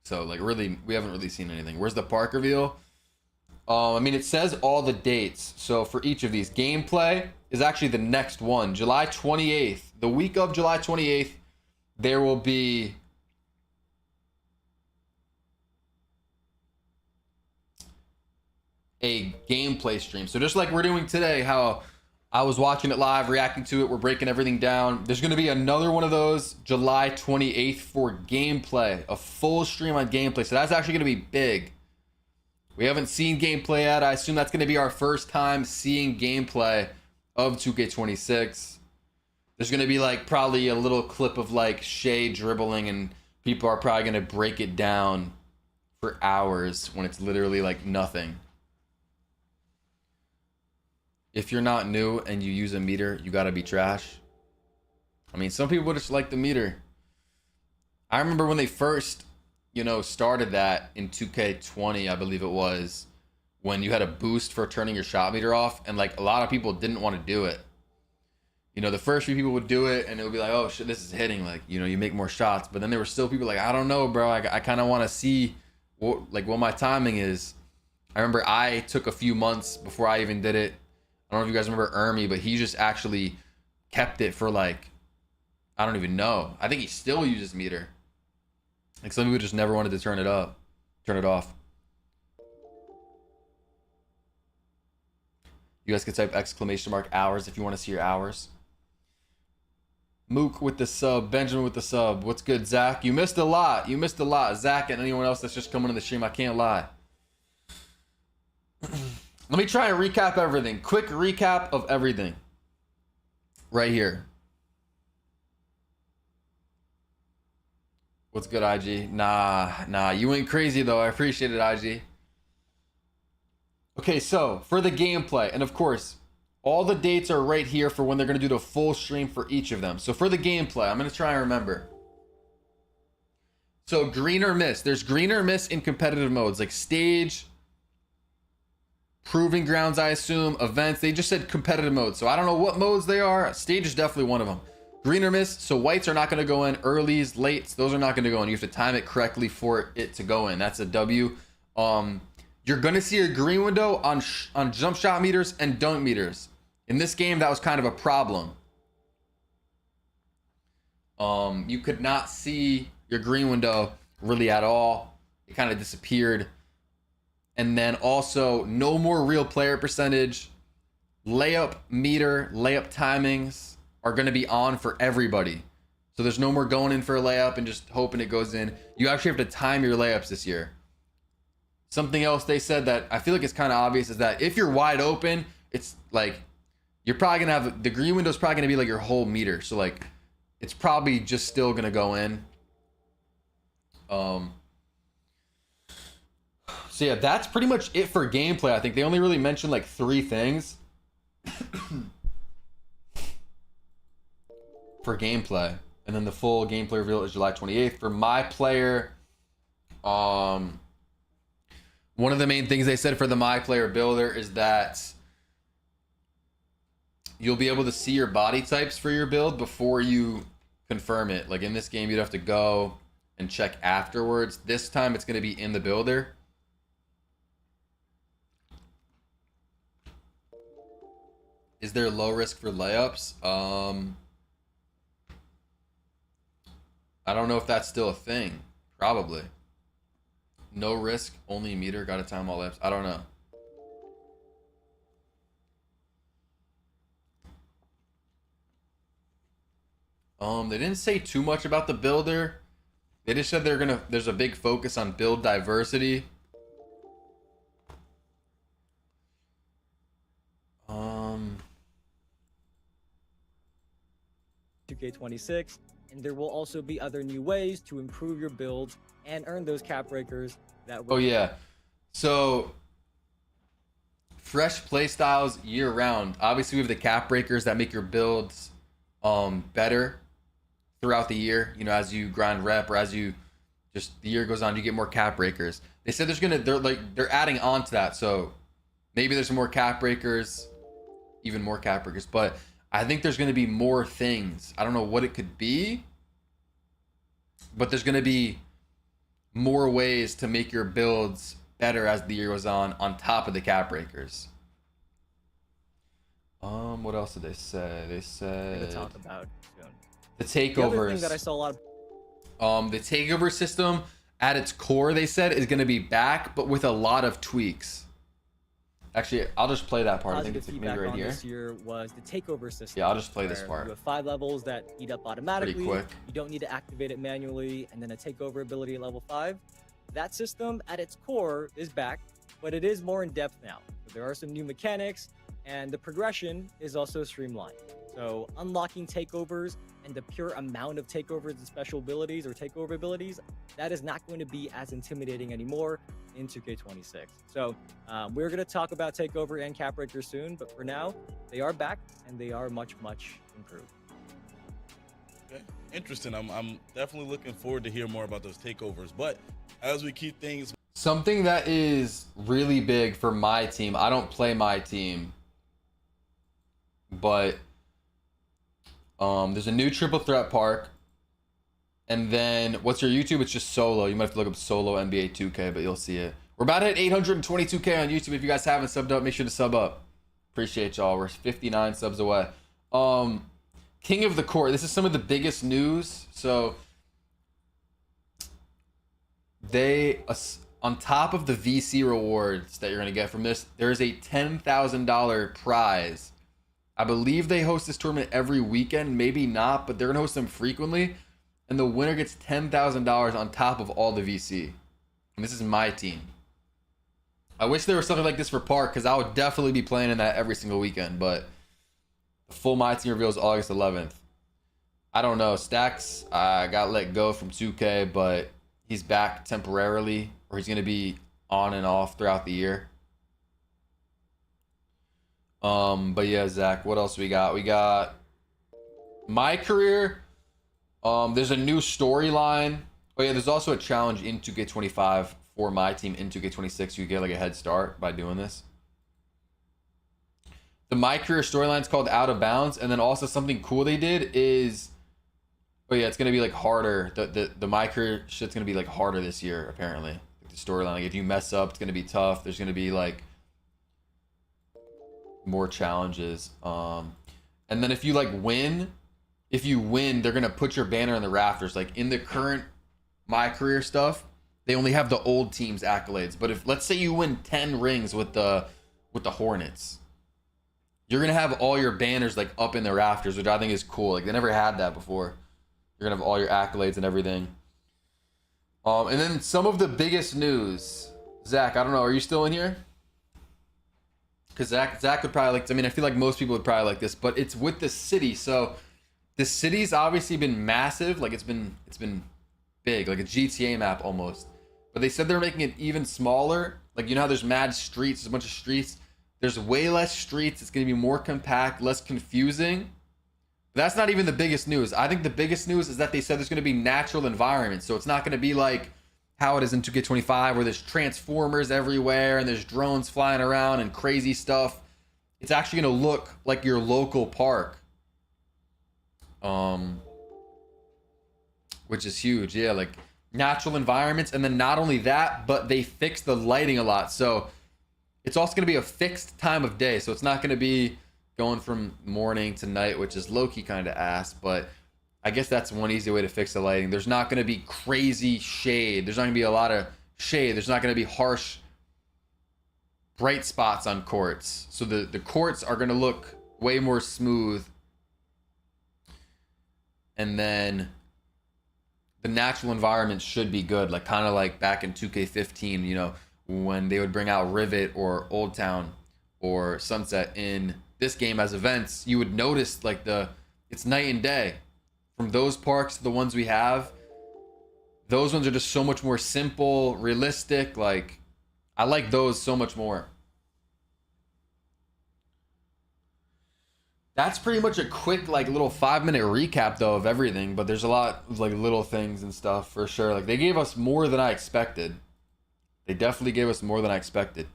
So like really, we haven't really seen anything. Where's the park reveal? I mean, it says all the dates. So for each of these, gameplay is actually the next one, July 28th. The week of July 28th, there will be a gameplay stream. So just like we're doing today, how I was watching it live, reacting to it, we're breaking everything down. There's going to be another one of those July 28th for gameplay, a full stream on gameplay. So that's actually going to be big. We haven't seen gameplay yet. I assume that's going to be our first time seeing gameplay of 2K26. There's going to be like probably a little clip of like Shea dribbling, and people are probably going to break it down for hours when it's literally like nothing. If you're not new and you use a meter, you gotta be trash. I mean, some people just like the meter. I remember when they first, started that in 2K20, I believe it was, when you had a boost for turning your shot meter off, and like a lot of people didn't want to do it. The first few people would do it, and it would be like, oh shit, this is hitting. Like, you make more shots. But then there were still people like, I don't know, bro. I kind of want to see what my timing is. I remember I took a few months before I even did it. I don't know if you guys remember Ermi, but he just actually kept it for like, I don't even know. I think he still uses meter. Like some people just never wanted to turn it off. You guys can type ! hours if you want to see your hours. Mook with the sub, Benjamin with the sub. What's good, Zach? You missed a lot. Zach and anyone else that's just coming to the stream, I can't lie. Let me try and recap everything. Quick recap of everything. Right here. What's good, IG? Nah, you went crazy though. I appreciate it, IG. Okay, so for the gameplay, and of course, all the dates are right here for when they're going to do the full stream for each of them. So for the gameplay, I'm going to try and remember. So green or miss. There's green or miss in competitive modes, like stage, proving grounds, I assume, events. They just said competitive mode, so I don't know what modes they are. Stage is definitely one of them. Green or miss, so whites are not going to go in. Earlies, lates, those are not going to go in. You have to time it correctly for it to go in. That's a W. You're going to see a green window on jump shot meters and dunk meters. In this game, that was kind of a problem. You could not see your green window really at all. It kind of disappeared. And then also no more real player percentage. Layup meter, layup timings are going to be on for everybody. So there's no more going in for a layup and just hoping it goes in. You actually have to time your layups this year. Something else they said that I feel like it's kind of obvious is that if you're wide open, it's like you're probably going to have the green window is probably going to be like your whole meter. So like it's probably just still going to go in. So yeah, that's pretty much it for gameplay. I think they only really mentioned like 3 things for gameplay. And then the full gameplay reveal is July 28th. For MyPlayer, One of the main things they said for the MyPlayer builder is that you'll be able to see your body types for your build before you confirm it. Like in this game, you'd have to go and check afterwards. This time it's going to be in the builder. Is there low risk for layups? I don't know if that's still a thing. Probably. No risk, only meter, gotta time all layups. I don't know. They didn't say too much about the builder. They just said there's a big focus on build diversity. 2K26, and there will also be other new ways to improve your builds and earn those cap breakers that will. Oh yeah. So fresh play styles year round. Obviously we have the cap breakers that make your builds better throughout the year. You know, as you grind rep or as you just the year goes on, you get more cap breakers. They said they're adding on to that. So maybe there's more cap breakers, even more cap breakers, but I think there's going to be more things. I don't know what it could be, but there's going to be more ways to make your builds better as the year goes on top of the cap breakers. What else did they say? They said talk about soon. The takeovers. The other thing that I saw a lot of. The takeover system at its core, they said, is going to be back, but with a lot of tweaks. Actually, I'll just play that part. I think it's maybe right here. This year was the takeover system. Yeah, I'll just play this part. You have 5 levels that heat up automatically. Pretty quick. You don't need to activate it manually, and then a takeover ability at level 5. That system at its core is back, but it is more in depth now. So there are some new mechanics, and the progression is also streamlined. So unlocking takeovers and the pure amount of takeovers and special abilities or takeover abilities, that is not going to be as intimidating anymore in 2K26. So we're going to talk about takeover and cap breaker soon, but for now, they are back and they are much, much improved. Okay. Interesting. I'm definitely looking forward to hear more about those takeovers. But as we keep things, something that is really big for my team. I don't play my team, but there's a new triple threat park. And then what's your YouTube? It's just solo. You might have to look up solo NBA 2K, but you'll see it. We're about to hit 822K on YouTube. If you guys haven't subbed up, make sure to sub up. Appreciate y'all. We're 59 subs away. King of the Court. This is some of the biggest news. So they, on top of the VC rewards that you're going to get from this, there's a $10,000 prize. I believe they host this tournament every weekend. Maybe not, but they're going to host them frequently. And the winner gets $10,000 on top of all the VC. And this is my team. I wish there was something like this for Park, because I would definitely be playing in that every single weekend. But the full My Team reveal is August 11th. I don't know. Stacks got let go from 2K, but he's back temporarily, or he's going to be on and off throughout the year. But yeah, Zach, what else we got? We got MyCareer. There's a new storyline. Oh yeah, there's also a challenge in 2K25 for my team in 2K26. You get like a head start by doing this. The MyCareer storyline is called Out of Bounds, and then also something cool they did is, oh yeah, it's gonna be like harder. The MyCareer shit's gonna be like harder this year apparently. Like the storyline, like if you mess up, it's gonna be tough. There's gonna be like more challenges. And then if you like win. If you win, they're gonna put your banner in the rafters. Like in the current MyCareer stuff, they only have the old team's accolades. But if let's say you win 10 rings with the Hornets, you're gonna have all your banners like up in the rafters, which I think is cool. Like they never had that before. You're gonna have all your accolades and everything. And then some of the biggest news. Zach, I don't know, are you still in here? Because Zach would probably like. I mean, I feel like most people would probably like this, but it's with the city. So the city's obviously been massive. Like it's been big, like a GTA map almost. But they said they're making it even smaller. Like, you know how there's mad streets, there's a bunch of streets. There's way less streets. It's going to be more compact, less confusing. But that's not even the biggest news. I think the biggest news is that they said there's going to be natural environments. So it's not going to be like how it is in 2K25, where there's transformers everywhere and there's drones flying around and crazy stuff. It's actually going to look like your local park. Which is huge. Yeah, like natural environments. And then not only that, but they fixed the lighting a lot. So it's also going to be a fixed time of day. So it's not going to be going from morning to night, which is low-key kind of ass. But I guess that's one easy way to fix the lighting. There's not going to be crazy shade. There's not going to be a lot of shade. There's not going to be harsh bright spots on courts. So the courts are going to look way more smooth. And then the natural environment should be good, like kind of like back in 2K15, you know, when they would bring out Rivet or Old Town or Sunset in this game as events. You would notice like it's night and day from those parks to the ones we have. Those ones are just so much more simple, realistic. Like I like those so much more. That's pretty much a quick, like, little 5-minute recap, though, of everything. But there's a lot of, like, little things and stuff, for sure. Like, they gave us more than I expected. They definitely gave us more than I expected.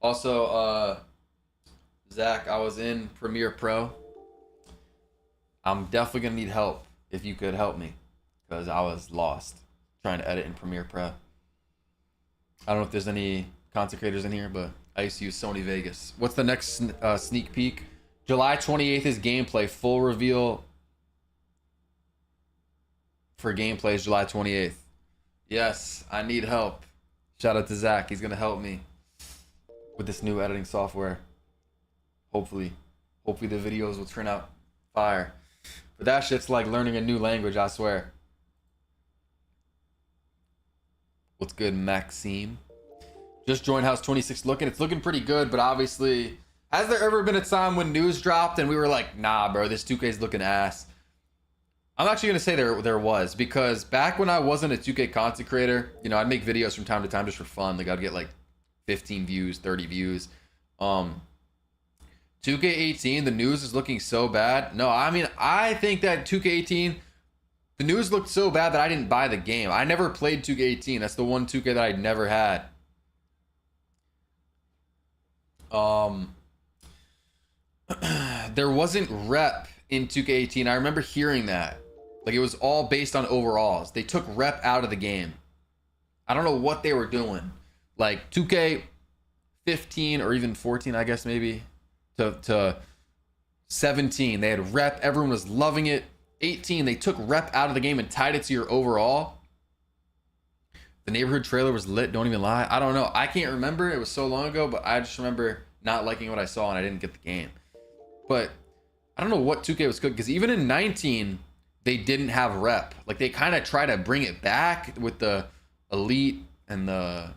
Also, Zach, I was in Premiere Pro. I'm definitely going to need help if you could help me. Because I was lost trying to edit in Premiere Pro. I don't know if there's any content creators in here, but I used to use Sony Vegas. What's the next sneak peek? July 28th is gameplay. Full reveal for gameplay is July 28th. Yes, I need help. Shout out to Zach. He's going to help me with this new editing software. Hopefully the videos will turn out fire. But that shit's like learning a new language, I swear. What's good, Maxime? Just joined House 26 looking. It's looking pretty good, but obviously, has there ever been a time when news dropped and we were like, nah, bro, this 2K is looking ass? I'm actually going to say there was, because back when I wasn't a 2K content creator, you know, I'd make videos from time to time just for fun. Like, I'd get like 15 views, 30 views. 2K18, the news is looking so bad. No, I mean, I think that 2K18, the news looked so bad that I didn't buy the game. I never played 2K18. That's the one 2K that I never had. There wasn't rep in 2K18. I remember hearing that. Like, it was all based on overalls. They took rep out of the game. I don't know what they were doing. Like, 2K15 or even 14, I guess, maybe, to 17, they had rep. Everyone was loving it. 18, they took rep out of the game and tied it to your overall. The neighborhood trailer was lit, don't even lie. I don't know. I can't remember. It was so long ago, but I just remember not liking what I saw and I didn't get the game. But I don't know what 2K was cooking, because even in 19, they didn't have rep. Like, they kind of try to bring it back with the elite and I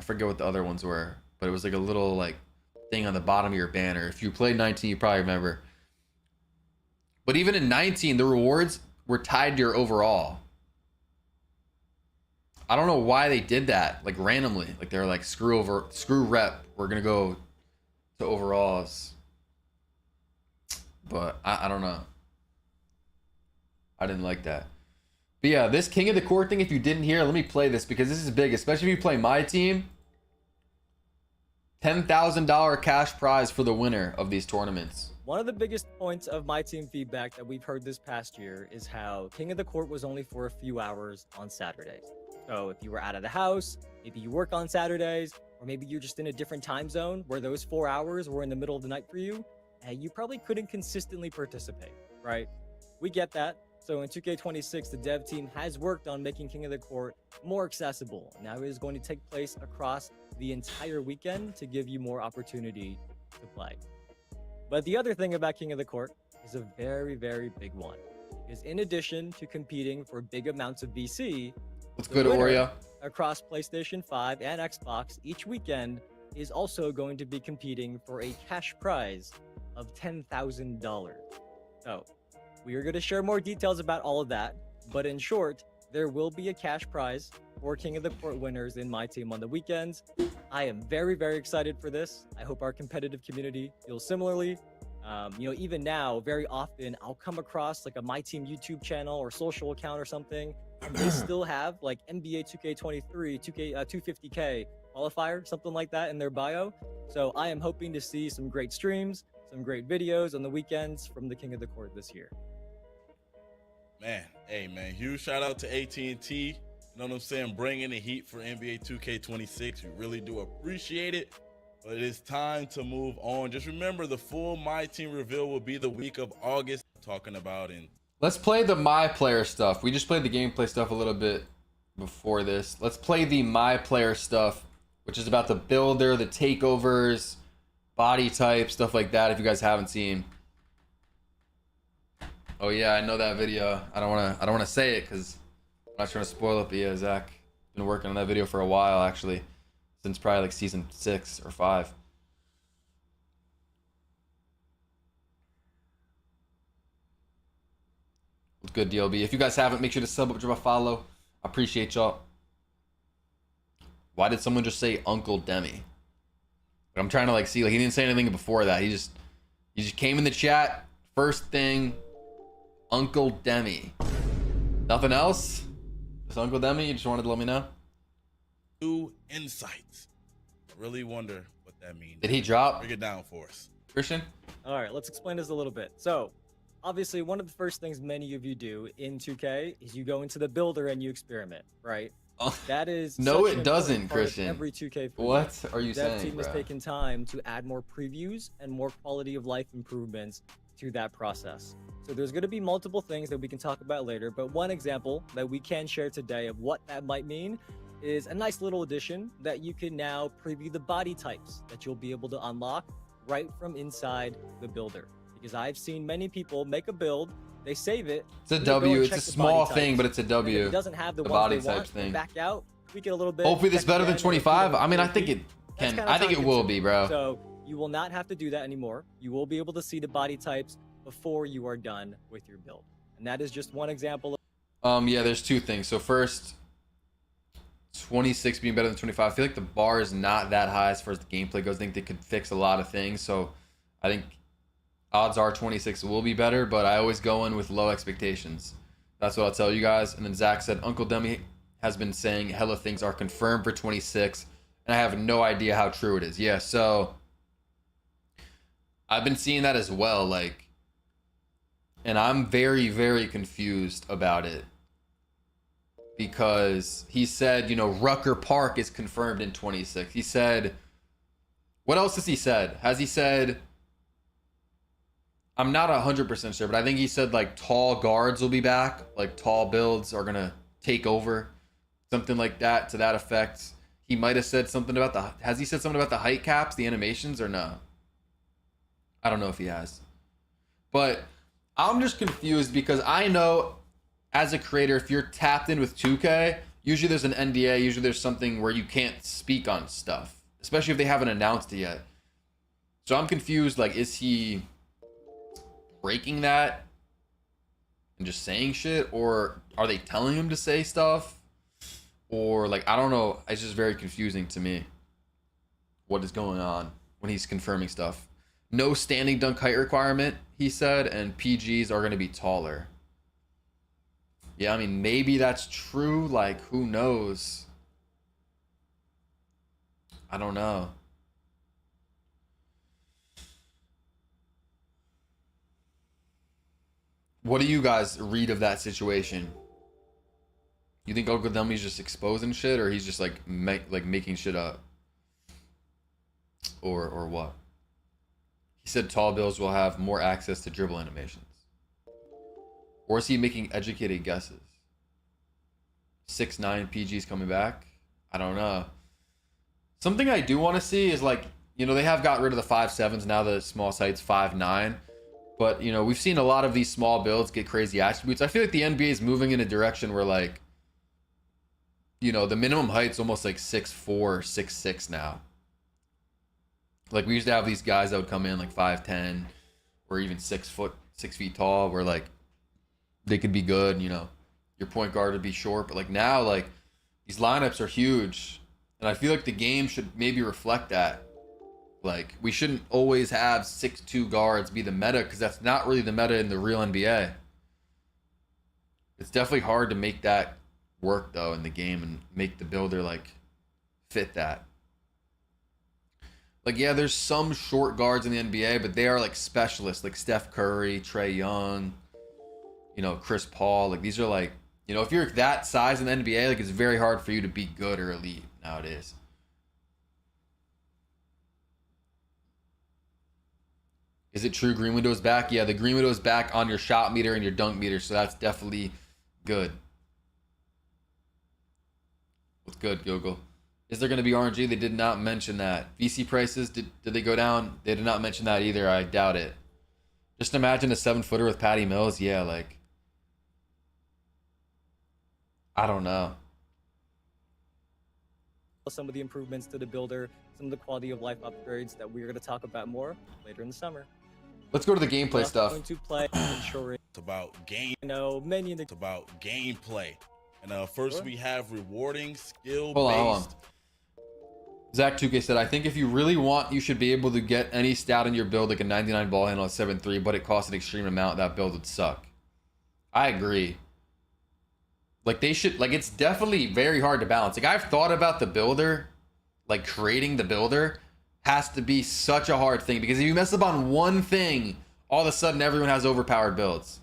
forget what the other ones were, but it was like a little like thing on the bottom of your banner. If you played 19, you probably remember. But even in 19, the rewards were tied to your overall. I don't know why they did that, like randomly. Like, they're like, screw rep. We're going to go to overalls. But I don't know. I didn't like that. But yeah, this King of the Court thing, if you didn't hear, let me play this because this is big, especially if you play MyTeam. $10,000 cash prize for the winner of these tournaments. One of the biggest points of MyTeam feedback that we've heard this past year is how King of the Court was only for a few hours on Saturdays. So if you were out of the house, maybe you work on Saturdays, or maybe you're just in a different time zone where those 4 hours were in the middle of the night for you, you probably couldn't consistently participate, right? We get that. So in 2K26, the dev team has worked on making King of the Court more accessible. Now it is going to take place across the entire weekend to give you more opportunity to play. But the other thing about King of the Court is a very, very big one. Is in addition to competing for big amounts of VC, what's good, Oreo? Across PlayStation 5 and Xbox each weekend is also going to be competing for a cash prize of $10,000. So we are going to share more details about all of that, but in short, there will be a cash prize for King of the Court winners in MyTeam on the weekends. I am very, very excited for this. I hope our competitive community feels similarly. Even now, very often I'll come across like a MyTeam YouTube channel or social account or something, and they still have like NBA 2K23, 250K qualifier, something like that in their bio. So I am hoping to see some great streams, some great videos on the weekends from the King of the Court this year. Man, hey man, huge shout out to AT&T. You know what I'm saying? Bringing the heat for NBA 2K26. We really do appreciate it. But it is time to move on. Just remember, the full MyTeam reveal will be the week of August. Talking about in. Let's play the MyPlayer stuff. We just played the gameplay stuff a little bit before this. Let's play the MyPlayer stuff, which is about the builder, the takeovers, body type, stuff like that. If you guys haven't seen. Oh yeah, I know that video. I don't wanna say it because I'm not trying to spoil it. But yeah, Zach been working on that video for a while actually. Since probably like season 6 or 5. Good DLB. If you guys haven't, make sure to sub up, drop a follow. I appreciate y'all. Why did someone just say Uncle Demi? I'm trying to like see, like he didn't say anything before that. He just came in the chat. First thing, Uncle Demi. Nothing else? Just Uncle Demi? You just wanted to let me know? New insights. I really wonder what that means. Did he drop? Break it down for us, Christian. All right, let's explain this a little bit. So obviously one of the first things many of you do in 2K is you go into the builder and you experiment, right? That is no, such an it doesn't, important part of Christian. Every 2K. What are you Dev saying, team has bro? taken time to add more previews and more quality of life improvements to that process. So there's going to be multiple things that we can talk about later, but one example that we can share today of what that might mean is a nice little addition that you can now preview the body types that you'll be able to unlock right from inside the builder. Because I've seen many people make a build, they save it. It's a and they go W. and It's a check the small body thing, types. but it's a And W. if it doesn't have the The ones body they types want, thing. back out, tweak it a little bit. Hopefully this check better than again, and repeat 25. it, I mean, I think repeat. it That's can. kinda I think it will be, bro. So you will not have to do that anymore. You will be able to see the body types before you are done with your build. And that is just one example of Yeah, there's two things. So first, 26 being better than 25. I feel like the bar is not that high as far as the gameplay goes. I think they could fix a lot of things. So I think odds are 26 will be better, but I always go in with low expectations. That's what I'll tell you guys. And then Zach said, Uncle Demi has been saying hella things are confirmed for 26, and I have no idea how true it is. Yeah, so I've been seeing that as well, like, and I'm very, very confused about it. Because he said, Rucker Park is confirmed in 26. He said, what else has he said? Has he said, I'm not 100% sure, but I think he said like tall guards will be back. Like tall builds are going to take over. Something like that, to that effect. He might have said something about has he said something about the height caps, the animations, or no? I don't know if he has. But I'm just confused because I know as a creator, if you're tapped in with 2K, usually there's an NDA, usually there's something where you can't speak on stuff, especially if they haven't announced it yet. So I'm confused, like, is he breaking that and just saying shit, or are they telling him to say stuff? Or, like, I don't know, it's just very confusing to me what is going on when he's confirming stuff. No standing dunk height requirement, he said, and PGs are going to be taller. Yeah, I mean, maybe that's true. Like, who knows? I don't know. What do you guys read of that situation? You think Uncle Demi's just exposing shit, or he's just like making shit up, or what? He said tall bills will have more access to dribble animations. Or is he making educated guesses? 6'9" PG's coming back? I don't know. Something I do want to see is like, they have got rid of the 5'7s, now the small sight's 5'9". But, we've seen a lot of these small builds get crazy attributes. I feel like the NBA is moving in a direction where like, the minimum height's almost like 6'4", 6'6" now. Like we used to have these guys that would come in like 5'10", or even 6 feet tall, where like, they could be good, your point guard would be short, but like now, like these lineups are huge, and I feel like the game should maybe reflect that. Like, we shouldn't always have 6'2" guards be the meta, because that's not really the meta in the real NBA. It's definitely hard to make that work, though, in the game and make the builder, like, fit that. Like, yeah, there's some short guards in the NBA, but they are, like, specialists, like Steph Curry, Trae Young, you know, Chris Paul. Like, these are, like, you know, if you're that size in the NBA, like, it's very hard for you to be good or elite nowadays. Is it true green window is back? Yeah, the green window is back on your shot meter and your dunk meter, so that's definitely good. What's good, Google? Is there going to be RNG? They did not mention that. VC prices, did they go down? They did not mention that either. I doubt it. Just imagine a 7-footer with Patty Mills. Yeah, like, I don't know. Some of the improvements to the builder, some of the quality of life upgrades that we're going to talk about more later in the summer. Let's go to the gameplay stuff. Going to play, ensuring, It's about game. you know, many in the It's about gameplay. And first we have rewarding skill based. Hold on. Zach 2K said, I think if you really want, you should be able to get any stat in your build, like a 99 ball handle at 7-3, but it costs an extreme amount. That build would suck. I agree. Like, they should, like, it's definitely very hard to balance. Like, I've thought about the builder, like, creating the builder has to be such a hard thing, because if you mess up on one thing, all of a sudden everyone has overpowered builds.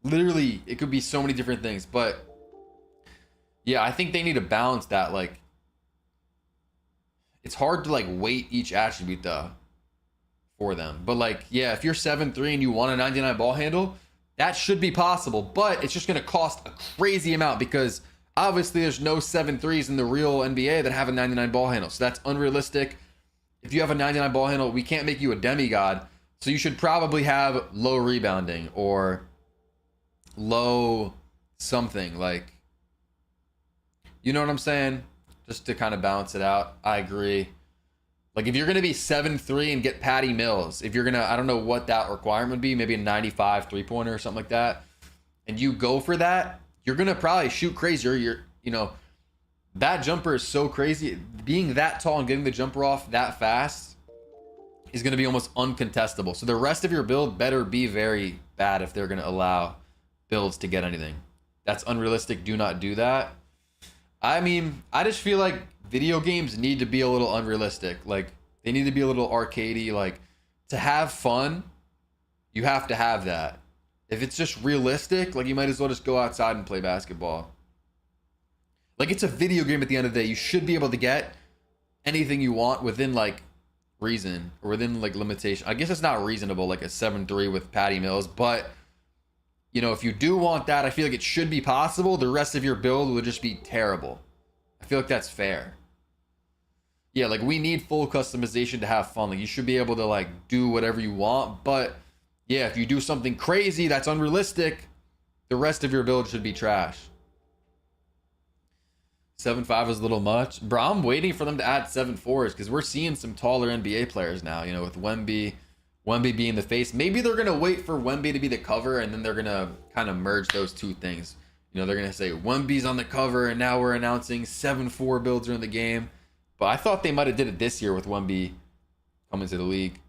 Literally, it could be so many different things. But yeah, I think they need to balance that. Like, it's hard to, like, weight each attribute though for them. But, like, yeah, if you're 7'3" and you want a 99 ball handle, that should be possible, but it's just going to cost a crazy amount, because obviously there's no 7'3s in the real NBA that have a 99 ball handle. So that's unrealistic. If you have a 99 ball handle, we can't make you a demigod. So you should probably have low rebounding or low something, like, you know what I'm saying? Just to kind of balance it out. I agree. Like, if you're going to be 7'3" and get Patty Mills, if you're going to, I don't know what that requirement would be, maybe a 95 3-pointer or something like that, and you go for that, you're going to probably shoot crazier. You know, that jumper is so crazy. Being that tall and getting the jumper off that fast is going to be almost uncontestable. So the rest of your build better be very bad if they're going to allow builds to get anything. That's unrealistic. Do not do that. I mean, I just feel like video games need to be a little unrealistic. Like, they need to be a little arcadey. Like, to have fun, you have to have that. If it's just realistic, like, you might as well just go outside and play basketball. Like, it's a video game at the end of the day. You should be able to get anything you want within, like, reason or within, like, limitation. I guess it's not reasonable, like a 7'3" with Patty Mills, but, you know, if you do want that, I feel like it should be possible. The rest of your build will just be terrible. I feel like that's fair. Yeah, like, we need full customization to have fun. Like, you should be able to, like, do whatever you want, but yeah, if you do something crazy that's unrealistic, the rest of your build should be trash. 7'5" is a little much. Bro, I'm waiting for them to add 7'4s, because we're seeing some taller NBA players now, you know, with Wemby being the face. Maybe they're going to wait for Wemby to be the cover, and then they're going to kind of merge those two things. You know, they're going to say Wemby's on the cover, and now we're announcing 7'4" builds are in the game. But I thought they might have did it this year with Wemby coming to the league.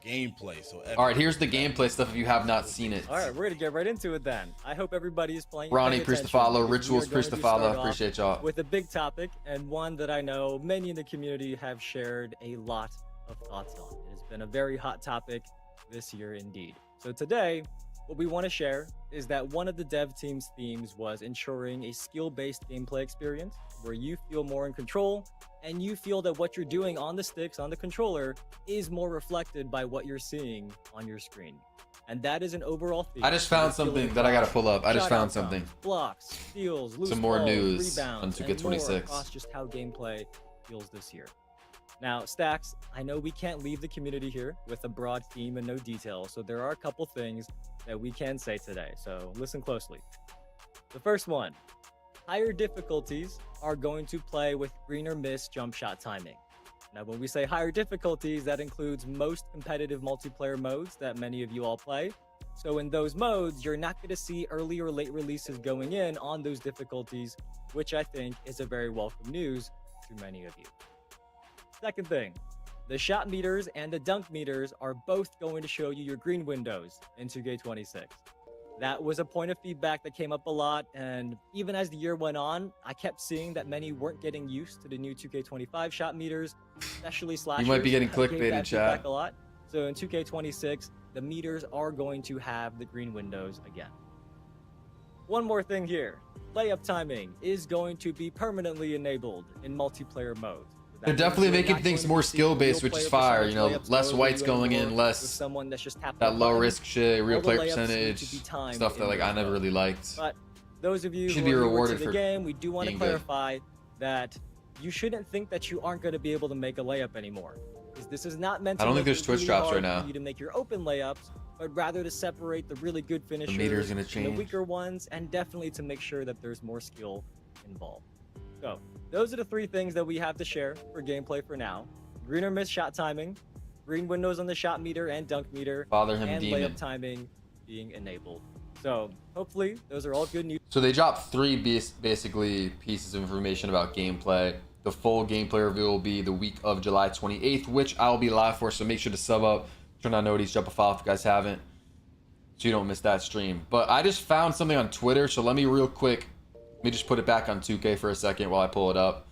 Gameplay. So all right, here's the gameplay stuff if you have not seen it. All right, we're going to get right into it then. I hope everybody is playing. Ronnie, appreciate the follow. Rituals, appreciate the follow. Appreciate y'all. With a big topic, and one that I know many in the community have shared a lot of thoughts on. It has been a very hot topic this year indeed. So today, what we want to share is that one of the dev team's themes was ensuring a skill-based gameplay experience where you feel more in control and you feel that what you're doing on the sticks, on the controller, is more reflected by what you're seeing on your screen. And that is an overall theme. I just found something that I gotta pull up. I just found something. Blocks, steals, loose some more balls, news rebounds, on and more 2K26 across just how gameplay feels this year. Now, Stacks, I know we can't leave the community here with a broad theme and no detail, so there are a couple things that we can say today, so listen closely. The first one, higher difficulties are going to play with green or miss jump shot timing. Now, when we say higher difficulties, that includes most competitive multiplayer modes that many of you all play. So in those modes, you're not going to see early or late releases going in on those difficulties, which I think is a very welcome news to many of you. Second thing, the shot meters and the dunk meters are both going to show you your green windows in 2K26. That was a point of feedback that came up a lot, and even as the year went on, I kept seeing that many weren't getting used to the new 2K25 shot meters, especially slashers. You might be getting gave clickbaited, that chat. feedback a lot. So in 2K26, the meters are going to have the green windows again. One more thing here. Layup timing is going to be permanently enabled in multiplayer mode. They're definitely making things more skill-based, which is fire. You know, less whites going in, less someone that's just that low-risk shit, real player layups need percentage, to be timed stuff that like I never really liked. But those of you Should who be are newer rewarded to the for game, we do want to being good. clarify that you shouldn't think that you aren't going to be able to make a layup anymore. Because this is not meant to I don't make think there's it Twitch really drops hard right now. for you to make your open layups, but rather to separate the really good finishers meter's gonna from the change. weaker ones, and definitely to make sure that there's more skill involved. So those are the three things that we have to share for gameplay for now. Green or miss shot timing, green windows on the shot meter and dunk meter, Father him and demon. layup timing being enabled. So hopefully those are all good news. So they dropped three basically pieces of information about gameplay. The full gameplay reveal will be the week of July 28th, which I'll be live for. So make sure to sub up, turn on notifications, drop a follow if you guys haven't, so you don't miss that stream. But I just found something on Twitter, so let me real quick. Let me just put it back on 2K for a second while I pull it up.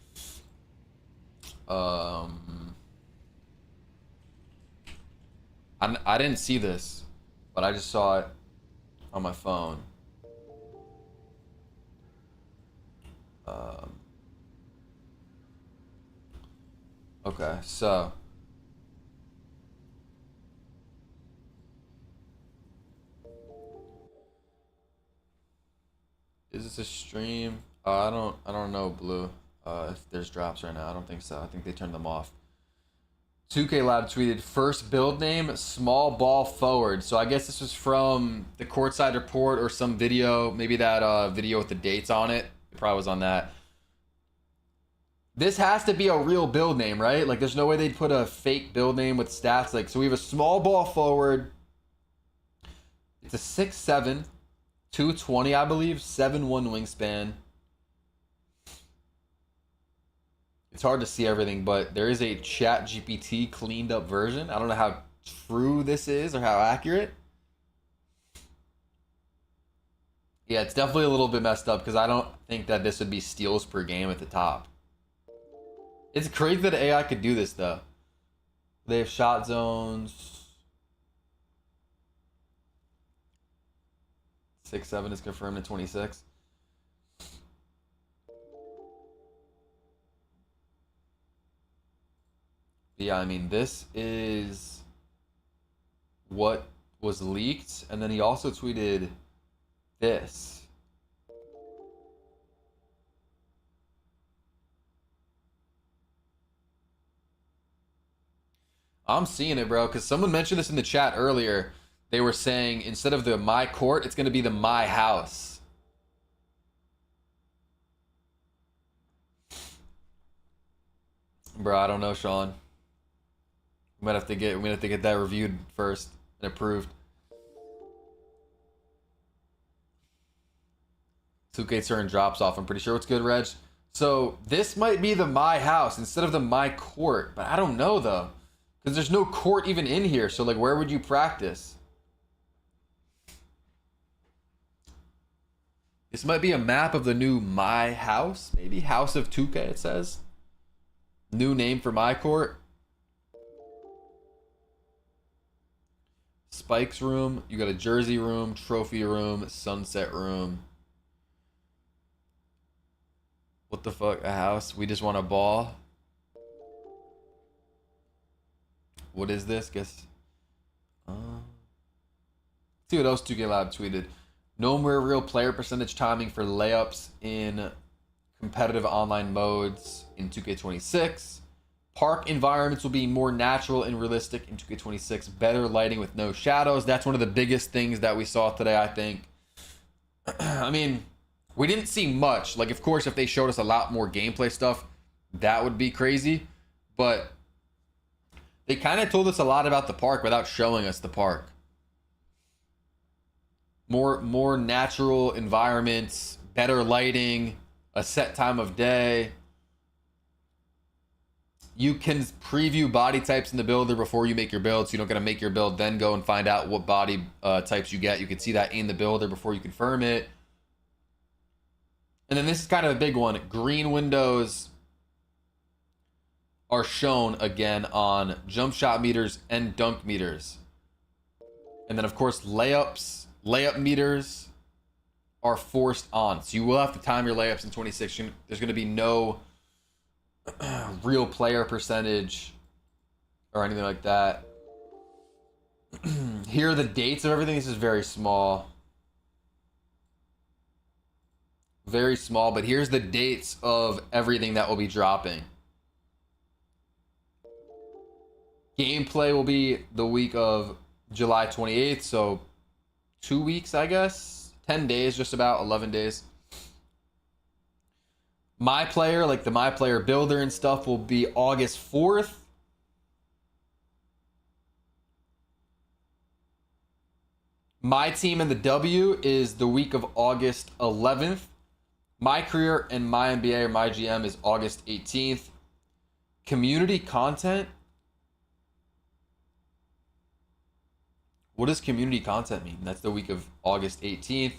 I didn't see this, but I just saw it on my phone. Okay, so is this a stream? I don't know, Blue. If there's drops right now, I don't think so. I think they turned them off. 2K Lab tweeted first build name small ball forward. So I guess this was from the Courtside Report or some video, maybe that video with the dates on it. It probably was on that. This has to be a real build name, right? Like there's no way they'd put a fake build name with stats. Like, so we have a small ball forward. It's a 6'7", 220, I believe, 7'1" wingspan. It's hard to see everything, but there is a Chat GPT cleaned up version. I don't know how true this is or how accurate. Yeah, it's definitely a little bit messed up because I don't think that this would be steals per game at the top. It's crazy that AI could do this though. They have shot zones. 6'7" is confirmed in 26. Yeah, I mean, this is what was leaked, and then he also tweeted this. I'm seeing it, bro, because someone mentioned this in the chat earlier. They were saying instead of the My Court, it's going to be the My House. Bro, I don't know, Sean. We might have to get that reviewed first and approved. 2K turn drops off. I'm pretty sure. What's good, Reg? So this might be the My House instead of the My Court, but I don't know though, because there's no court even in here. So like, where would you practice? This might be a map of the new My House, maybe House of 2K. It says new name for My Court. Spikes room, you got a jersey room, trophy room, sunset room. What the fuck? A house? We just want a ball. What is this? Guess. See what else 2K Lab tweeted. No more real player percentage timing for layups in competitive online modes in 2K26. Park environments will be more natural and realistic in 2K26. Better lighting with no shadows. That's one of the biggest things that we saw today, I think. I mean, we didn't see much. Like, of course, if they showed us a lot more gameplay stuff, that would be crazy. But they kind of told us a lot about the park without showing us the park. More natural environments, better lighting, a set time of day. You can preview body types in the builder before you make your build, so you don't gotta make your build, then go and find out what body types you get. You can see that in the builder before you confirm it. And then this is kind of a big one. Green windows are shown again on jump shot meters and dunk meters. And then of course layup meters are forced on. So you will have to time your layups in 26. There's gonna be no real player percentage or anything like that. Here are the dates of everything. This is very small. Very small, but here's the dates of everything that will be dropping. Gameplay will be the week of July 28th, so 2 weeks, I guess. 10 days, just about 11 days. MyPlayer, like the MyPlayer builder and stuff, will be August 4th. MyTeam and the W is the week of August 11th. MyCareer and MyNBA or MyGM is August 18th. Community content. What does community content mean? That's the week of August 18th.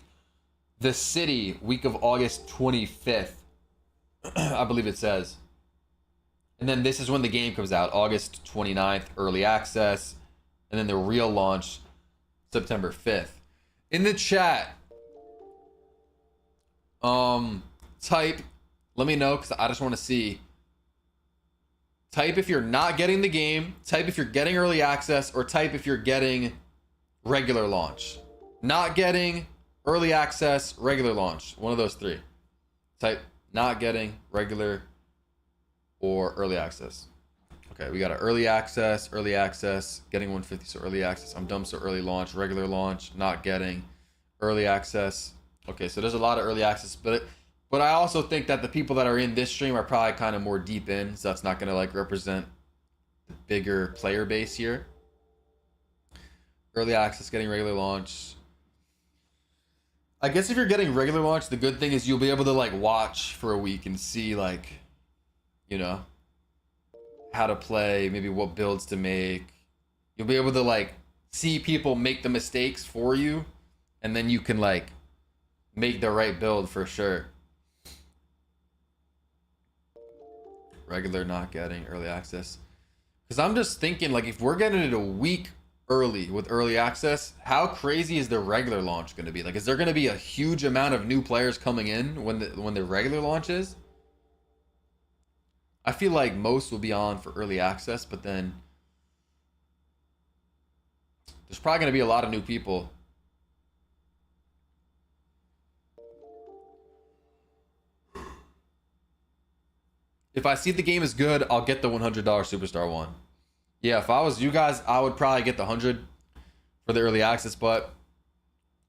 The City, week of August 25th. I believe it says. And then this is when the game comes out, August 29th, early access. And then the real launch, September 5th. In the chat, type, let me know, because I just want to see. Type if you're not getting the game, type if you're getting early access, or type if you're getting regular launch. Not getting, early access, regular launch. One of those three. Type not getting, regular, or early access. Okay, we got an early access, getting 150, so early access. I'm dumb, so early launch, regular launch, not getting, early access. Okay, so there's a lot of early access, but I also think that the people that are in this stream are probably kind of more deep in, so that's not going to like represent the bigger player base here. Early access, getting regular launch. I guess if you're getting regular launch, the good thing is you'll be able to like watch for a week and see like, you know, how to play, maybe what builds to make. You'll be able to like see people make the mistakes for you, and then you can like make the right build for sure. Regular not getting early access. Because I'm just thinking, like, if we're getting it a week early with early access, how crazy is the regular launch going to be? Like, is there going to be a huge amount of new players coming in when the regular launch is? I feel like most will be on for early access, but then there's probably going to be a lot of new people. If I see the game is good, I'll get the $100 Superstar one. Yeah, if I was you guys, I would probably get the 100 for the early access, but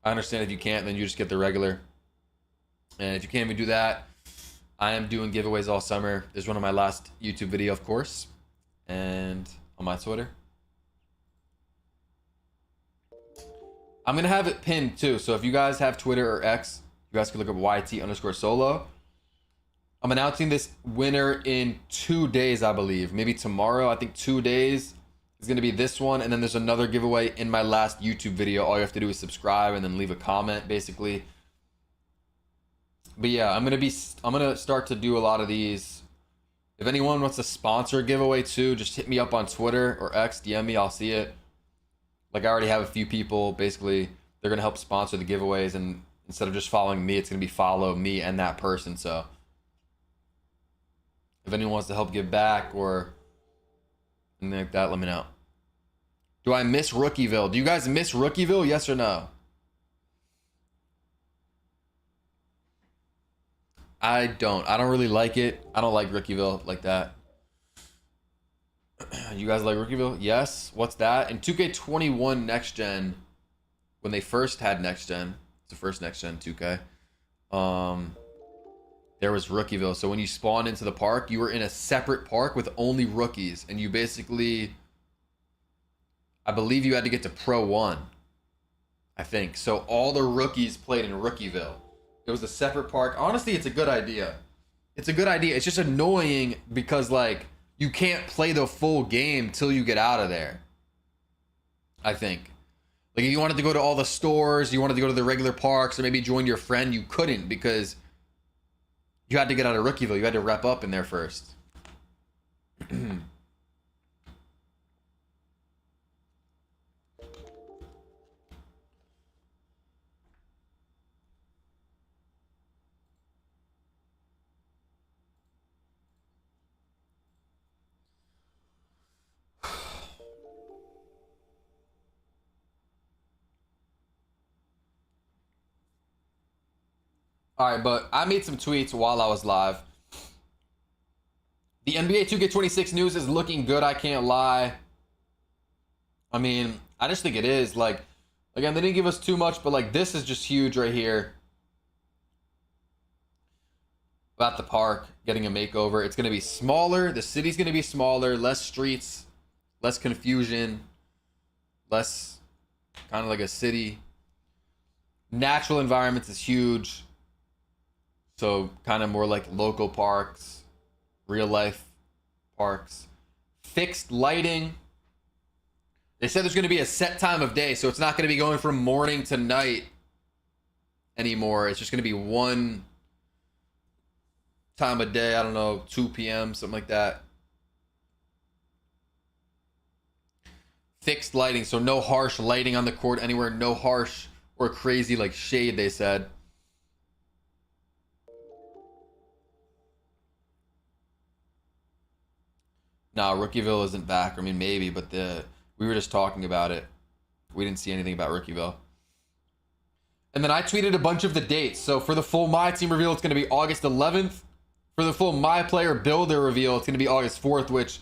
I understand if you can't, then you just get the regular. And if you can't even do that, I am doing giveaways all summer. There's one on my last YouTube video, of course, and on my Twitter. I'm going to have it pinned too, so if you guys have Twitter or X, you guys can look up YT_solo. I'm announcing this winner in 2 days, I believe. Maybe tomorrow. I think 2 days is going to be this one. And then there's another giveaway in my last YouTube video. All you have to do is subscribe and then leave a comment, basically. But yeah, I'm going to start to do a lot of these. If anyone wants to sponsor a giveaway too, just hit me up on Twitter or X, DM me, I'll see it. Like I already have a few people, basically, they're going to help sponsor the giveaways. And instead of just following me, it's going to be follow me and that person. So if anyone wants to help give back or anything like that, let me know. Do I miss Rookieville? Do you guys miss Rookieville? Yes or no? I don't. I don't really like it. I don't like Rookieville like that. You guys like Rookieville? Yes. What's that? In 2K21 Next Gen, when they first had Next Gen, it's the first Next Gen 2K. There was Rookieville. So when you spawned into the park, you were in a separate park with only rookies. And you basically, I believe you had to get to Pro 1. I think. So all the rookies played in Rookieville. It was a separate park. Honestly, it's a good idea. It's a good idea. It's just annoying because, like, you can't play the full game till you get out of there. I think. Like if you wanted to go to all the stores, you wanted to go to the regular parks, or maybe join your friend, you couldn't because you had to get out of Rookieville. You had to rep up in there first. All right, but I made some tweets while I was live. The NBA 2K26 news is looking good, I can't lie. I mean, I just think it is. Like, again, they didn't give us too much, but like this is just huge right here. About the park, getting a makeover. It's going to be smaller. The city's going to be smaller, less streets, less confusion, less kind of like a city. Natural environments is huge. So kind of more like local parks, real life parks. Fixed lighting. They said there's going to be a set time of day, so it's not going to be going from morning to night anymore. It's just going to be one time of day. I don't know, 2 p.m., something like that. Fixed lighting, so no harsh lighting on the court anywhere. No harsh or crazy like shade, they said. Nah, Rookieville isn't back. I mean, maybe, but we were just talking about it. We didn't see anything about Rookieville. And then I tweeted a bunch of the dates. So for the full MyTeam reveal, it's going to be August 11th. For the full MyPlayer builder reveal, it's going to be August 4th, which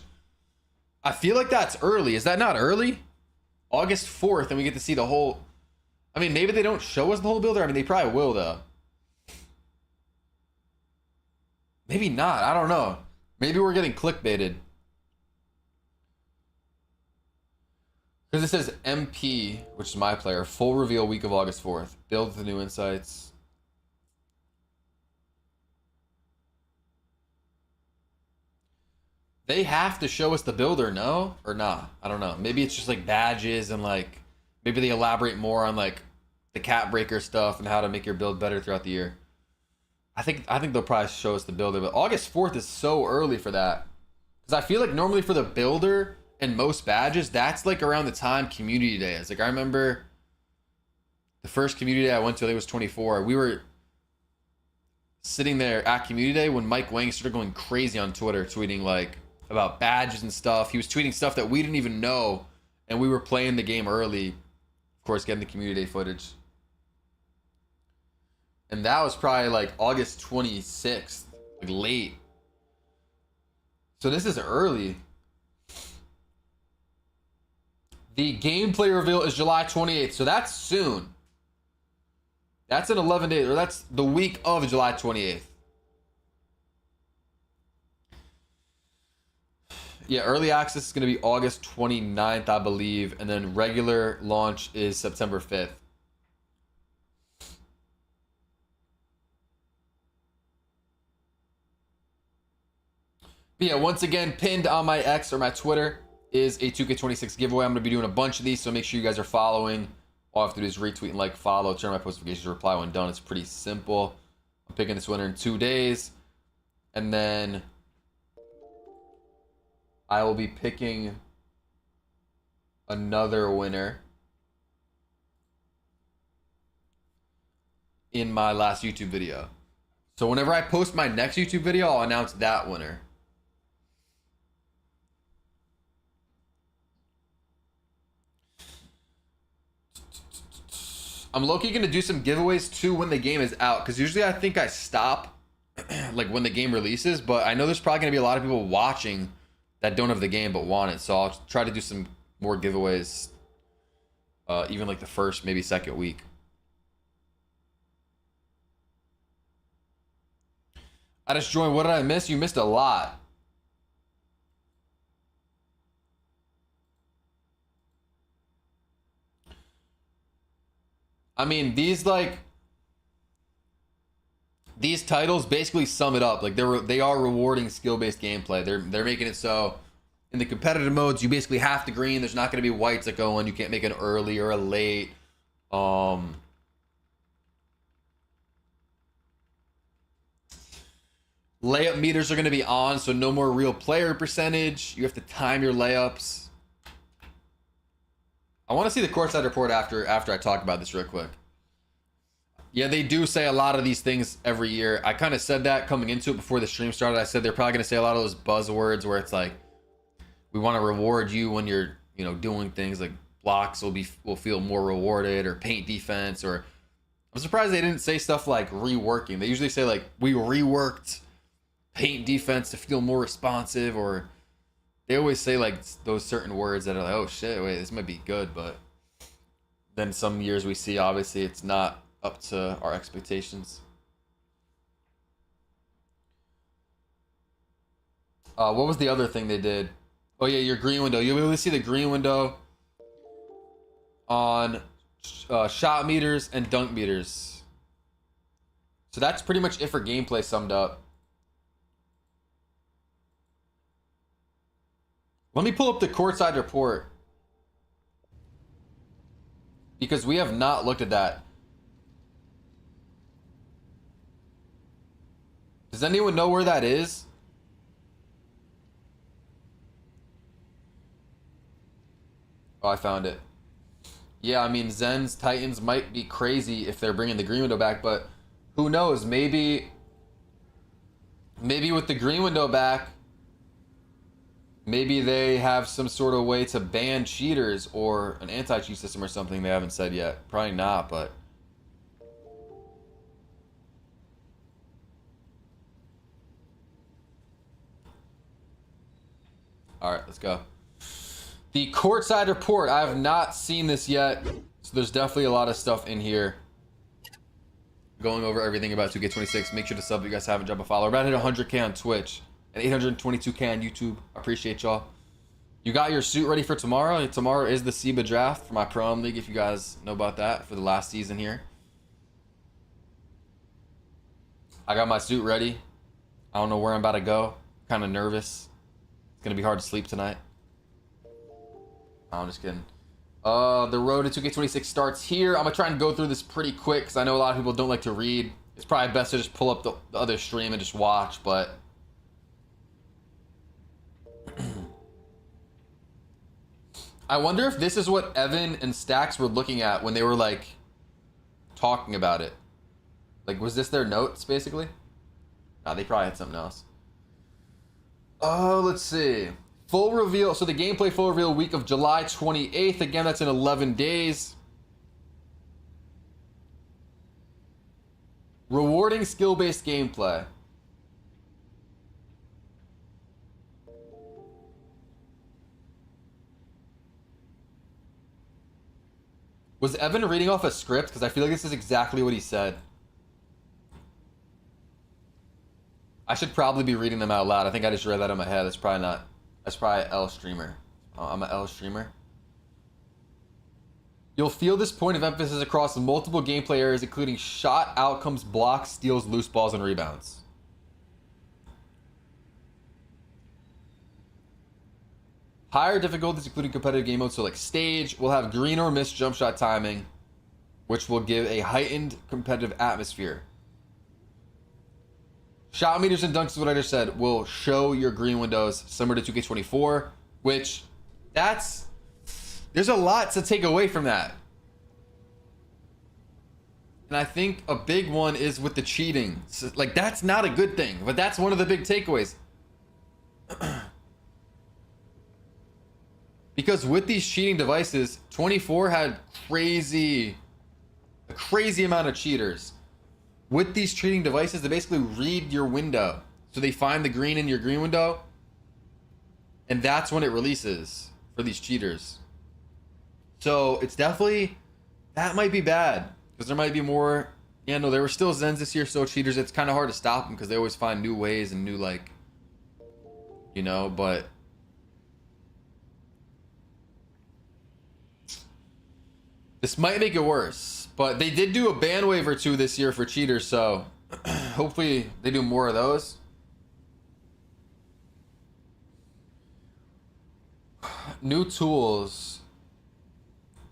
I feel like that's early. Is that not early? August 4th, and we get to see the whole... I mean, maybe they don't show us the whole builder. I mean, they probably will, though. Maybe not. I don't know. Maybe we're getting clickbaited. Because it says MP, which is MyPlayer, full reveal week of August 4th. Build with the new insights. They have to show us the builder, no? Or nah? I don't know. Maybe it's just like badges and like, maybe they elaborate more on like the cap breaker stuff and how to make your build better throughout the year. I think they'll probably show us the builder, but August 4th is so early for that. Because I feel like normally for the builder and most badges, that's like around the time community day is. Like I remember the first community day I went to, I think it was 24. We were sitting there at community day when Mike Wang started going crazy on Twitter, tweeting like about badges and stuff. He was tweeting stuff that we didn't even know, and we were playing the game early. Of course, getting the community day footage. And that was probably like August 26th, like late. So this is early. The gameplay reveal is July 28th, so that's soon. That's in 11 days, or that's the week of July 28th. Yeah, early access is going to be August 29th, I believe, and then regular launch is September 5th. But yeah, once again, pinned on my X or my Twitter is a 2K26 giveaway. I'm going to be doing a bunch of these, so make sure you guys are following. All I have to do is retweet and like, follow, turn on my post notifications, reply when done. It's pretty simple. I'm picking this winner in 2 days. And then I will be picking another winner in my last YouTube video. So whenever I post my next YouTube video, I'll announce that winner. I'm low-key going to do some giveaways too when the game is out, because usually I think I stop like when the game releases, but I know there's probably going to be a lot of people watching that don't have the game but want it, so I'll try to do some more giveaways even like the first, maybe second week. I just joined. What did I miss? You missed a lot. I mean, these these titles basically sum it up. Like they are rewarding skill-based gameplay. They're making it so in the competitive modes you basically have to green. There's not going to be whites that go in. You can't make an early or a late. Layup meters are going to be on, so no more real player percentage. You have to time your layups. I want to see the courtside report after I talk about this real quick. Yeah, they do say a lot of these things every year. I kind of said that coming into it before the stream started. I said they're probably going to say a lot of those buzzwords where it's like, we want to reward you when you're, you know, doing things like blocks will feel more rewarded, or paint defense, or I'm surprised they didn't say stuff like reworking. They usually say like, we reworked paint defense to feel more responsive, or they always say like those certain words that are like, oh shit, wait, this might be good, but then some years we see obviously it's not up to our expectations. What was the other thing they did? Oh yeah, your green window. You'll be able to see the green window on shot meters and dunk meters. So that's pretty much it for gameplay summed up. Let me pull up the courtside report, because we have not looked at that. Does anyone know where that is? Oh, I found it. Yeah, I mean, Zen's Titans might be crazy if they're bringing the green window back, but who knows? Maybe with the green window back, maybe they have some sort of way to ban cheaters or an anti-cheat system or something they haven't said yet. Probably not, but... All right, let's go. The courtside report. I have not seen this yet, so there's definitely a lot of stuff in here. Going over everything about 2K26. Make sure to sub if you guys haven't. Drop a follow. We're about to hit 100K on Twitch and 822K on YouTube. I appreciate y'all. You got your suit ready for tomorrow? Tomorrow is the SEBA draft for my Pro-Am League, if you guys know about that, for the last season here. I got my suit ready. I don't know where I'm about to go. Kind of nervous. It's going to be hard to sleep tonight. I'm just kidding. The road to 2K26 starts here. I'm going to try and go through this pretty quick because I know a lot of people don't like to read. It's probably best to just pull up the other stream and just watch, but... I wonder if this is what Evan and Stacks were looking at when they were, like, talking about it. Like, was this their notes, basically? Nah, they probably had something else. Oh, let's see. Full reveal. So the gameplay full reveal week of July 28th. Again, that's in 11 days. Rewarding skill-based gameplay. Was Evan reading off a script? Because I feel like this is exactly what he said. I should probably be reading them out loud. I think I just read that in my head. That's probably not. That's probably L streamer. I'm an L streamer. You'll feel this point of emphasis across multiple gameplay areas, including shot outcomes, blocks, steals, loose balls, and rebounds. Higher difficulties, including competitive game mode, so like stage, will have green or missed jump shot timing, which will give a heightened competitive atmosphere. Shot meters and dunks is what I just said. Will show your green windows similar to 2K24, which there's a lot to take away from that. And I think a big one is with the cheating. So, like, that's not a good thing, but that's one of the big takeaways. Because with these cheating devices, 24 had a crazy amount of cheaters. With these cheating devices, they basically read your window. So they find the green in your green window, and that's when it releases for these cheaters. So it's definitely, that might be bad, because there might be more. Yeah, no, there were still Zens this year, so cheaters, it's kind of hard to stop them because they always find new ways and new, like, you know, but this might make it worse. But they did do a ban waiver too this year for cheaters, so Hopefully they do more of those. New tools.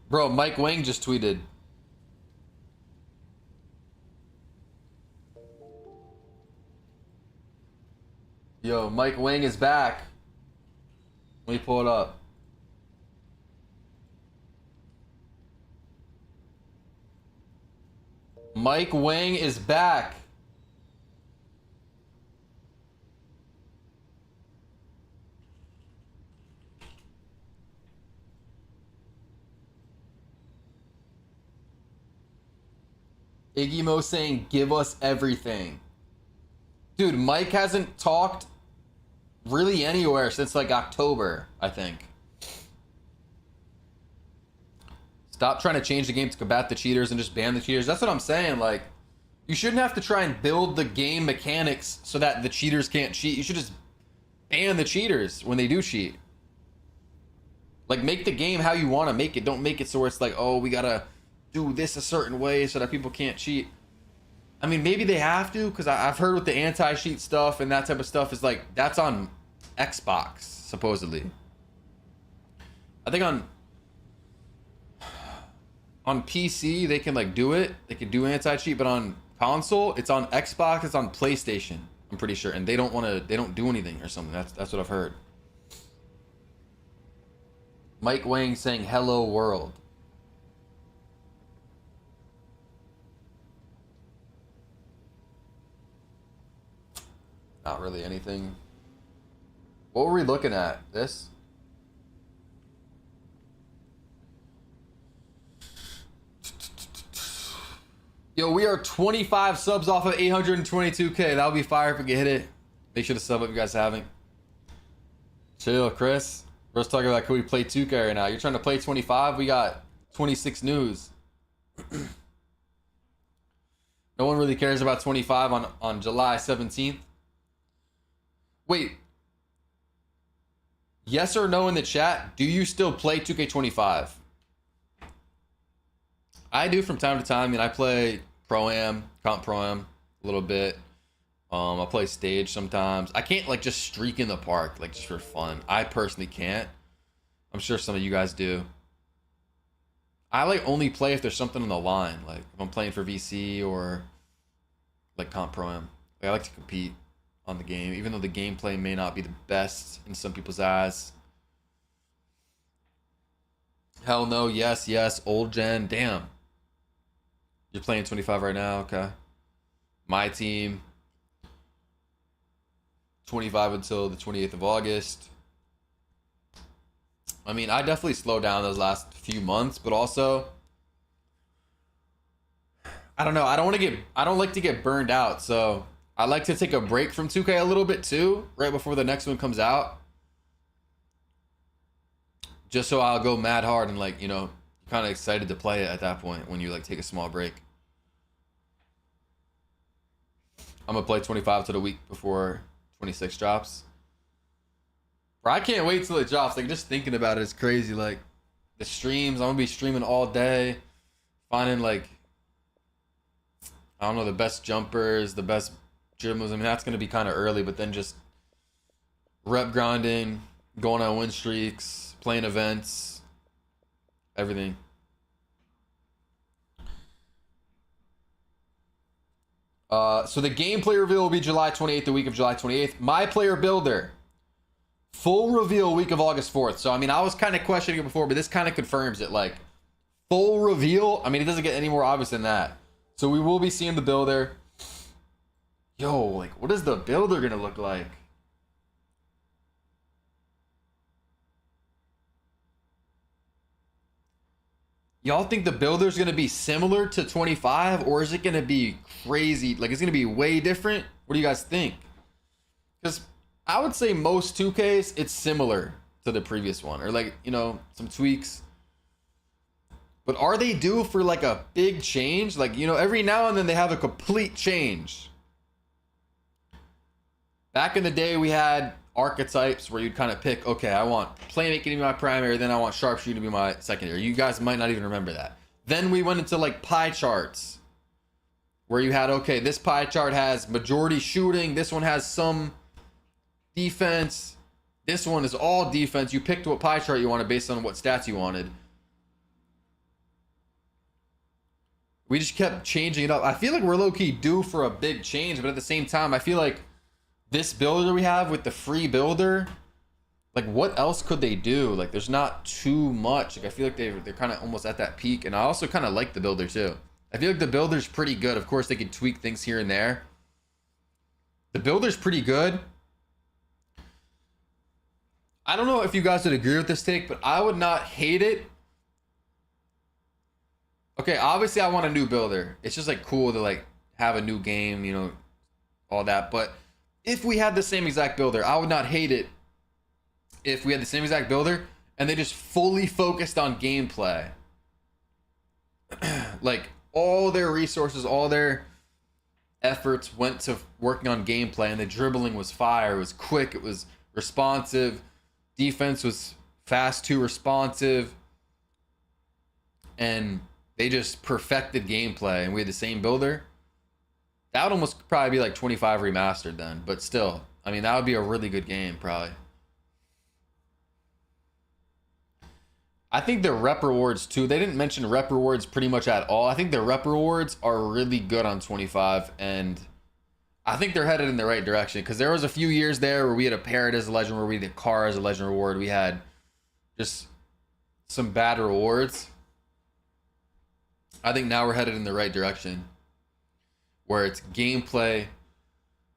Bro, Mike Wang just tweeted. Yo, Mike Wang is back. Let me pull it up. Mike Wang is back. Iggy Mo saying, give us everything. Dude, Mike hasn't talked really anywhere since like October, I think. Stop trying to change the game to combat the cheaters and just ban the cheaters. That's what I'm saying. Like, you shouldn't have to try and build the game mechanics so that the cheaters can't cheat. You should just ban the cheaters when they do cheat. Like, make the game how you want to make it. Don't make it so where it's like, oh, we gotta do this a certain way so that people can't cheat. I mean, maybe they have to, because I've heard with the anti-cheat stuff and that type of stuff is like, that's on Xbox, supposedly. I think on PC, they can like do it. They can do anti-cheat, but on console, it's on Xbox, it's on PlayStation, I'm pretty sure. And they don't do anything or something. That's what I've heard. Mike Wang saying, hello world. Not really anything. What were we looking at? This? Yo, we are 25 subs off of 822K. That'll be fire if we can hit it. Make sure to sub if you guys haven't. Chill, Chris. We're just talking about could we play 2K right now. You're trying to play 25? We got 26 news. No one really cares about 25 on July 17th. Wait. Yes or no in the chat? Do you still play 2K25? I do from time to time. I mean, I play Pro-Am, Comp Pro-Am a little bit. I play Stage sometimes. I can't like just streak in the park like just for fun. I personally can't. I'm sure some of you guys do. I like only play if there's something on the line. Like if I'm playing for VC or like Comp Pro-Am. Like, I like to compete on the game, even though the gameplay may not be the best in some people's eyes. Hell no, yes, old gen. Damn. You're playing 25 right now, okay. MyTeam. 25 until the 28th of August. I mean, I definitely slowed down those last few months, but also I don't know. I don't like to get burned out, so I like to take a break from 2K a little bit too, right before the next one comes out. Just so I'll go mad hard and like, you know, kind of excited to play it at that point when you like take a small break. I'm gonna play 25 to the week before 26 drops. Bro, I can't wait till it drops. Like just thinking about it is crazy. Like the streams, I'm gonna be streaming all day, finding like, I don't know, the best jumpers, the best dribbles. I mean, that's gonna be kind of early, but then just rep grinding, going on win streaks, playing events, everything. So the gameplay reveal will be July 28th, the week of July 28th. MyPlayer Builder, full reveal week of August 4th. So, I mean, I was kind of questioning it before, but this kind of confirms it. Like, full reveal, I mean, it doesn't get any more obvious than that. So we will be seeing the builder. Yo, like, what is the builder gonna look like? Y'all think the builder's gonna be similar to 25, or is it gonna be crazy? Like, it's gonna be way different? What do you guys think? Because I would say most 2Ks, it's similar to the previous one, or like, you know, some tweaks. But are they due for like a big change? Like, you know, every now and then they have a complete change. Back in the day, we had archetypes where you'd kind of pick, okay, I want playmaking to be my primary, then I want sharpshooting to be my secondary. You guys might not even remember that. Then we went into like pie charts, where you had, okay, this pie chart has majority shooting, this one has some defense, this one is all defense. You picked what pie chart you wanted based on what stats you wanted. We just kept changing it up. I feel like we're low-key due for a big change, but at the same time, I feel like this builder we have with the free builder, like what else could they do? Like there's not too much. Like I feel like they're kind of almost at that peak, and I also kind of like the builder too. I feel like the builder's pretty good. Of course, they could tweak things here and there. The builder's pretty good. I don't know if you guys would agree with this take, but I would not hate it. Okay, obviously I want a new builder. It's just like cool to like have a new game, you know, all that. But if we had the same exact builder, I would not hate it if we had the same exact builder and they just fully focused on gameplay. Like all their resources, all their efforts went to working on gameplay, and the dribbling was fire. It was quick. It was responsive. Defense was fast to responsive. And they just perfected gameplay, and we had the same builder. That would almost probably be like 25 remastered then, but still, I mean, that would be a really good game probably. I think the rep rewards too, they didn't mention rep rewards pretty much at all. I think the rep rewards are really good on 25, and I think they're headed in the right direction, because there was a few years there where we had a parrot as a legend, where we had a car as a legend reward. We had just some bad rewards. I think now we're headed in the right direction, where it's gameplay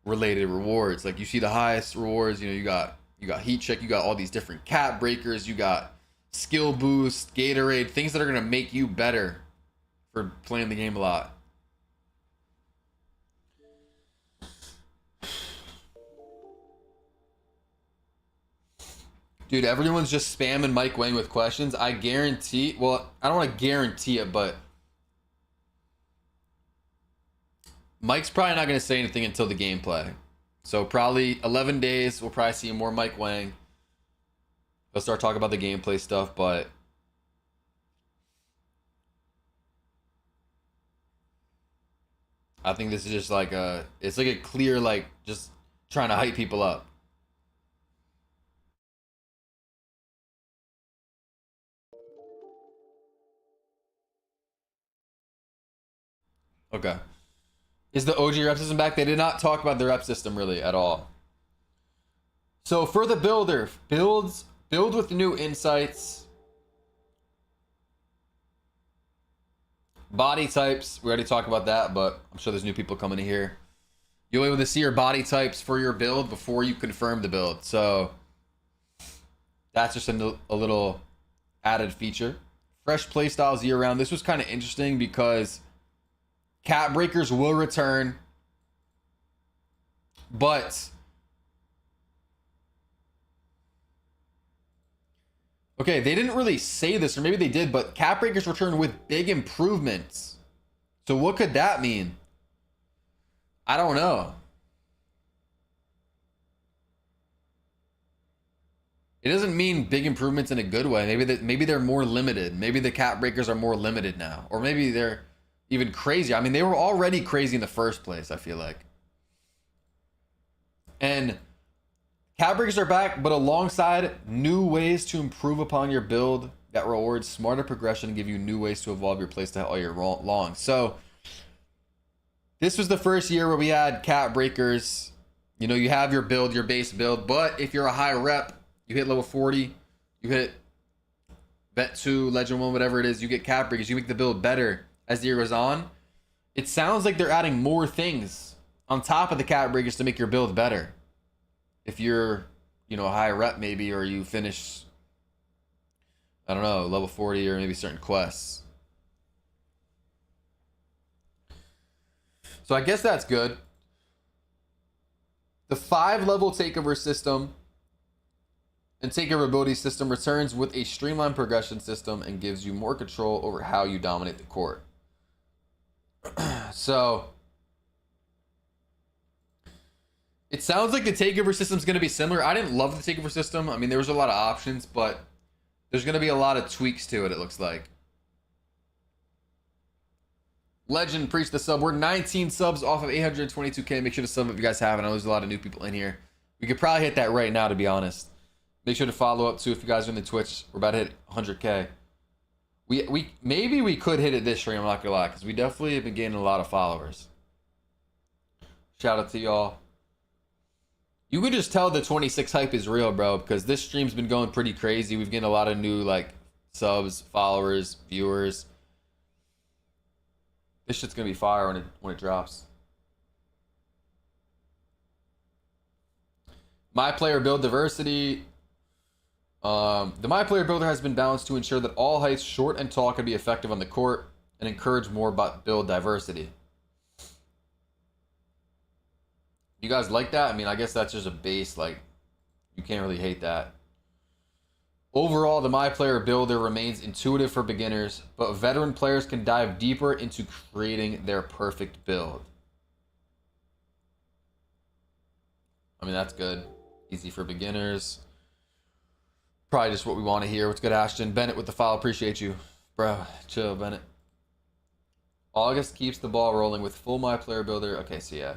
related rewards. Like you see the highest rewards, you know, you got heat check, you got all these different cap breakers, you got skill boost, Gatorade, things that are going to make you better for playing the game a lot. Dude, everyone's just spamming Mike Wang with questions. I guarantee, well, I don't want to guarantee it, but Mike's probably not going to say anything until the gameplay. So probably 11 days, we'll probably see more Mike Wang. He'll start talking about the gameplay stuff, but I think this is just like it's like a clear, like, just trying to hype people up. Okay. Is the OG rep system back? They did not talk about the rep system really at all. So for the builder, build with new insights. Body types, we already talked about that, but I'm sure there's new people coming in here. You'll be able to see your body types for your build before you confirm the build. So that's just a little added feature. Fresh playstyles year round. This was kind of interesting because cap breakers will return, but okay, they didn't really say this, or maybe they did, but cap breakers return with big improvements. So what could that mean? I don't know. It doesn't mean big improvements in a good way. Maybe they're more limited. Maybe the cap breakers are more limited now, or maybe they're even crazier. I mean, they were already crazy in the first place, I feel like. And cap breakers are back, but alongside new ways to improve upon your build that rewards smarter progression and give you new ways to evolve your playstyle all year long. So this was the first year where we had cap breakers. You know, you have your build, your base build, but if you're a high rep, you hit level 40, you hit vet 2, legend 1, whatever it is, you get cap breakers, you make the build better as the year goes on. It sounds like they're adding more things on top of the cap breakers to make your build better. If you're, you know, a high rep maybe, or you finish, I don't know, level 40, or maybe certain quests. So I guess that's good. The 5-level takeover system and takeover ability system returns with a streamlined progression system and gives you more control over how you dominate the court. So it sounds like the takeover system is going to be similar. I didn't love the takeover system. I mean, there was a lot of options, but there's going to be a lot of tweaks to it, it looks like. Legend, preach the sub. We're 19 subs off of 822K. Make sure to sub if you guys haven't. I know there's a lot of new people in here. We could probably hit that right now, to be honest. Make sure to follow up too if you guys are in the Twitch. We're about to hit 100K. Maybe we could hit it this stream, I'm not gonna lie, because we definitely have been gaining a lot of followers. Shout out to y'all. You can just tell the 26 hype is real, bro, because this stream's been going pretty crazy. We've gained a lot of new like subs, followers, viewers. This shit's gonna be fire when it drops. MyPlayer build diversity. The MyPlayer builder has been balanced to ensure that all heights, short and tall, can be effective on the court and encourage more build diversity. You guys like that? I mean, I guess that's just a base, like, you can't really hate that. Overall, the MyPlayer builder remains intuitive for beginners, but veteran players can dive deeper into creating their perfect build. I mean, that's good. Easy for beginners. Probably just what we want to hear. What's good, Ashton? Bennett with the file. Appreciate you. Bro, chill, Bennett. August keeps the ball rolling with full MyPlayer builder. Okay, so yeah.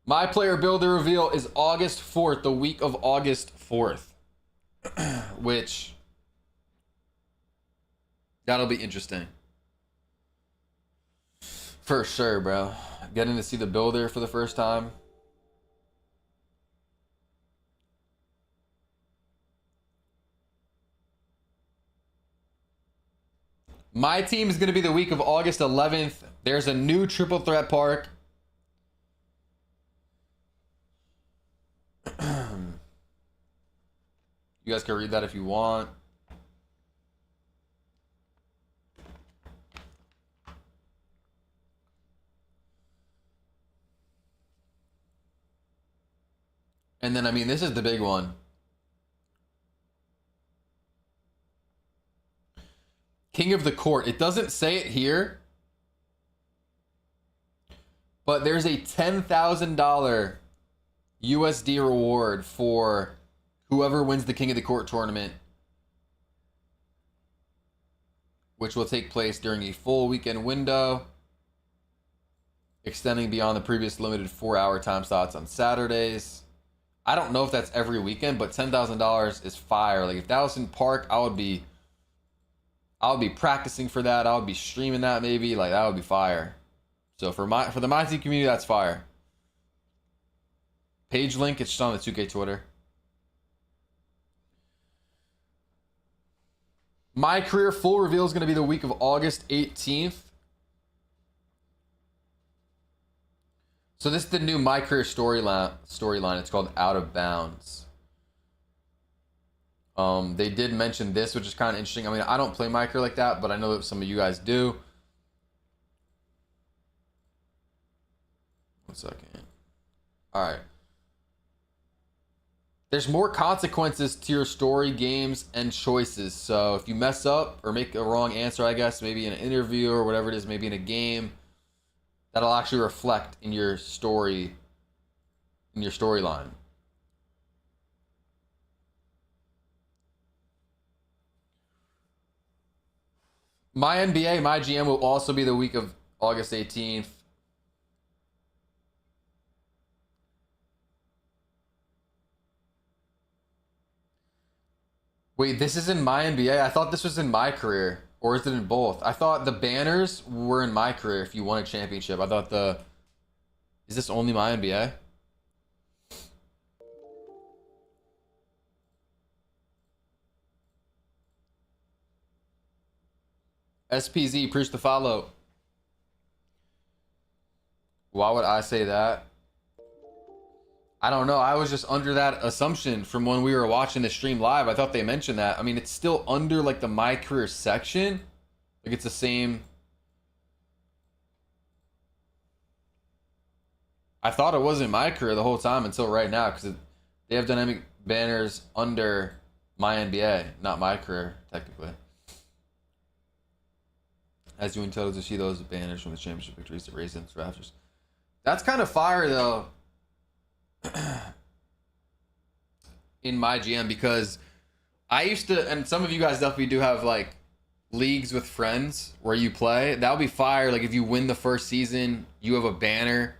MyPlayer builder reveal is August 4th, the week of August 4th. Which, that'll be interesting. For sure, bro. Getting to see the builder for the first time. MyTeam is going to be the week of August 11th. There's a new triple threat park. You guys can read that if you want. And then, I mean, this is the big one. King of the Court. It doesn't say it here, but there's a $10,000 USD reward for whoever wins the King of the Court tournament, which will take place during a full weekend window, extending beyond the previous limited 4-hour time slots on Saturdays. I don't know if that's every weekend, but $10,000 is fire. Like, if that was in Park, I would be practicing for that. I would be streaming that maybe. Like, that would be fire. So for the MyTeam community, that's fire. Page link, it's just on the 2K Twitter. MyCareer full reveal is going to be the week of August 18th. So this is the new MyCareer storyline. It's called Out of Bounds. They did mention this, which is kind of interesting. I mean, I don't play MyCareer like that, but I know that some of you guys do. 1 second. All right. There's more consequences to your story, games, and choices. So if you mess up or make a wrong answer, I guess, maybe in an interview or whatever it is, maybe in a game, that'll actually reflect in your story, in your storyline. MyNBA, MyGM will also be the week of August 18th. Wait, this is in MyNBA? I thought this was in MyCareer. Or is it in both? I thought the banners were in MyCareer if you won a championship. I thought Is this only MyNBA? SPZ, preach the follow. Why would I say that? I don't know. I was just under that assumption from when we were watching the stream live. I thought they mentioned that. I mean, it's still under like the MyCareer section. Like it's the same. I thought it wasn't MyCareer the whole time until right now because they have dynamic banners under MyNBA, not MyCareer technically. As you entitled to see those banners from the championship victories to raise into rafters. That's kind of fire though. In my GM, because I used to, and some of you guys definitely do have like leagues with friends where you play, that would be fire. Like if you win the first season, you have a banner,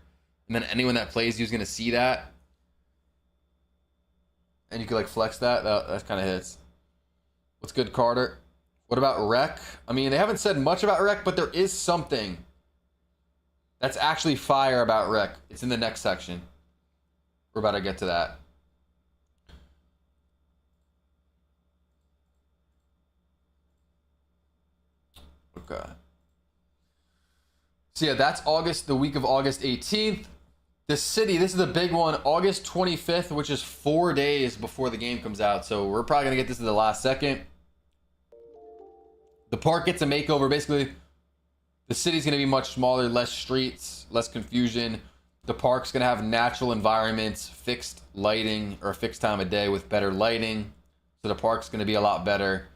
and then anyone that plays you is gonna see that, and you could like flex that. That kind of hits. What's good, Carter? What about rec? I mean, they haven't said much about rec, but there is something that's actually fire about rec. It's in the next section. We're about to get to that. Okay. So yeah, that's August, the week of August 18th. The city, this is the big one, August 25th, which is 4 days before the game comes out. So we're probably going to get this in the last second. The park gets a makeover. Basically, the city's going to be much smaller, less streets, less confusion. The park's going to have natural environments, fixed lighting, or a fixed time of day with better lighting. So the park's going to be a lot better.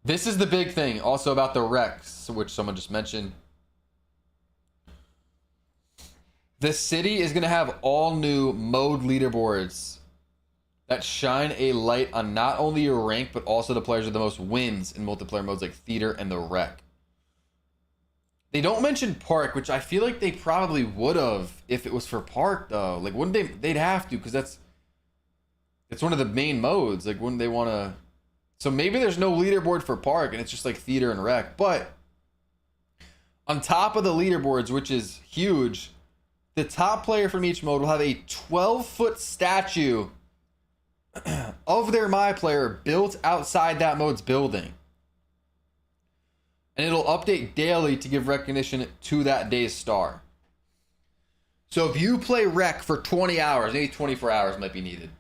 This is the big thing also about the recs, which someone just mentioned. The city is going to have all new mode leaderboards that shine a light on not only your rank, but also the players with the most wins in multiplayer modes like Theater and the Rec. They don't mention Park, which I feel like they probably would have if it was for Park, though. Like, wouldn't they? They'd have to, because it's one of the main modes. Like, wouldn't they want to? So maybe there's no leaderboard for Park, and it's just like Theater and Rec. But on top of the leaderboards, which is huge, the top player from each mode will have a 12-foot statue of their MyPlayer built outside that mode's building. And it'll update daily to give recognition to that day's star. So if you play Rec for 20 hours, maybe 24 hours might be needed.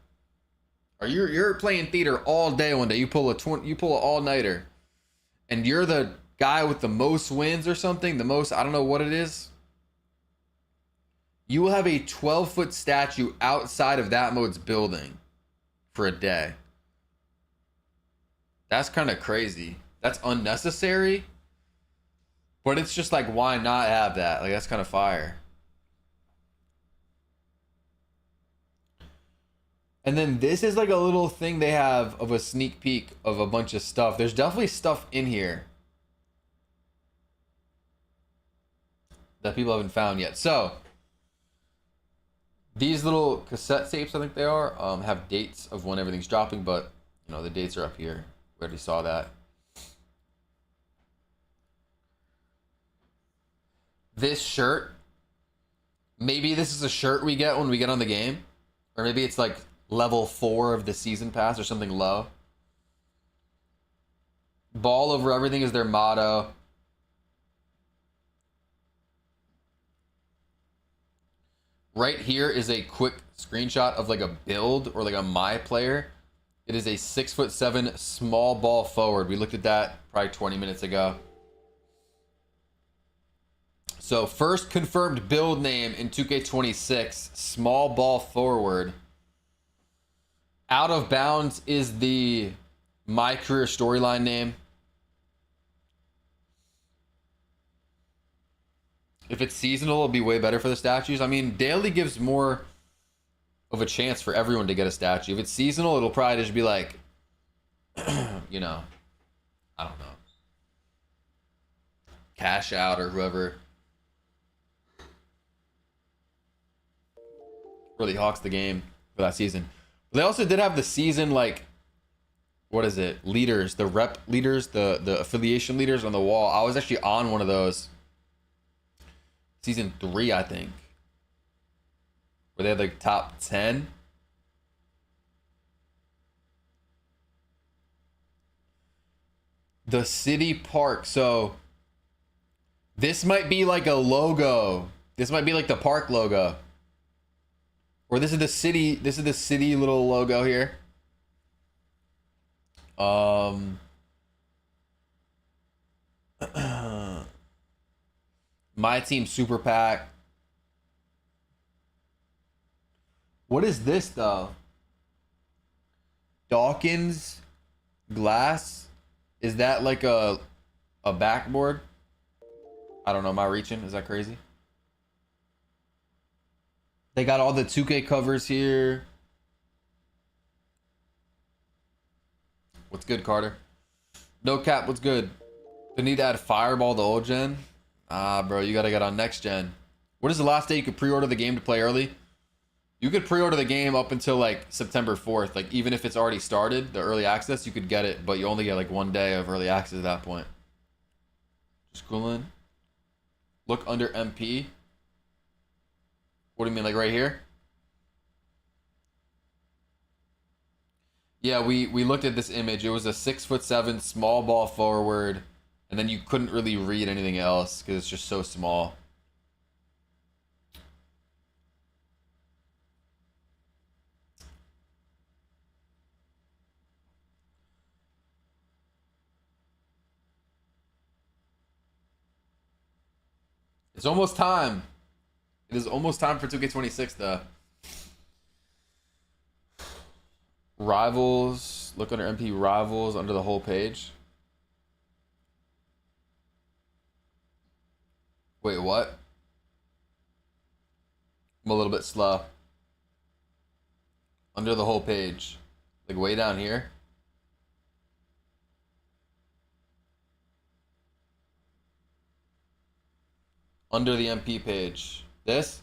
Or you're playing Theater all day one day, you pull an all-nighter, and you're the guy with the most wins or something, the most, I don't know what it is. You will have a 12-foot statue outside of that mode's building for a day. That's kind of crazy. That's unnecessary. But it's just like, why not have that? Like, that's kind of fire. And then this is like a little thing they have of a sneak peek of a bunch of stuff. There's definitely stuff in here that people haven't found yet. So these little cassette tapes, I think they are, have dates of when everything's dropping, but you know, the dates are up here. We already saw that. This shirt, maybe this is a shirt we get when we get on the game, or maybe it's like level 4 of the season pass or something low. Ball over everything is their motto. Right here is a quick screenshot of like a build or like a MyPlayer. It is a 6'7" small ball forward. We looked at that probably 20 minutes ago. So first confirmed build name in 2K26, small ball forward. Out of bounds is the MyCareer storyline name. If it's seasonal, it'll be way better for the statues. I mean, daily gives more of a chance for everyone to get a statue. If it's seasonal, it'll probably just be like, you know, I don't know, Cash Out or whoever really hawks the game for that season. But they also did have the season, like, what is it? Leaders, the rep leaders, the affiliation leaders on the wall. I was actually on one of those. Season 3, I think, where they had like top 10. The city park. So this might be like a logo. This might be like the park logo. Or this is the city. This is the city little logo here. MyTeam Super Pack. What is this though? Dawkins glass? Is that like a backboard? I don't know. Am I reaching? Is that crazy? They got all the 2K covers here. What's good, Carter? No cap, what's good? They need to add Fireball to old gen. Ah, bro, you gotta get on next gen. What is the last day you could pre-order the game to play early? You could pre-order the game up until like September 4th. Like even if it's already started, the early access, you could get it, but you only get like 1 day of early access at that point. Scrolling. Look under MP. What do you mean, like right here? Yeah, we looked at this image. It was a 6'7" small ball forward, and then you couldn't really read anything else because it's just so small. It's almost time. It is almost time for 2K26 though. Rivals. Look under MP Rivals under the whole page. Wait, what? I'm a little bit slow. Under the whole page. Like way down here. Under the MP page. This?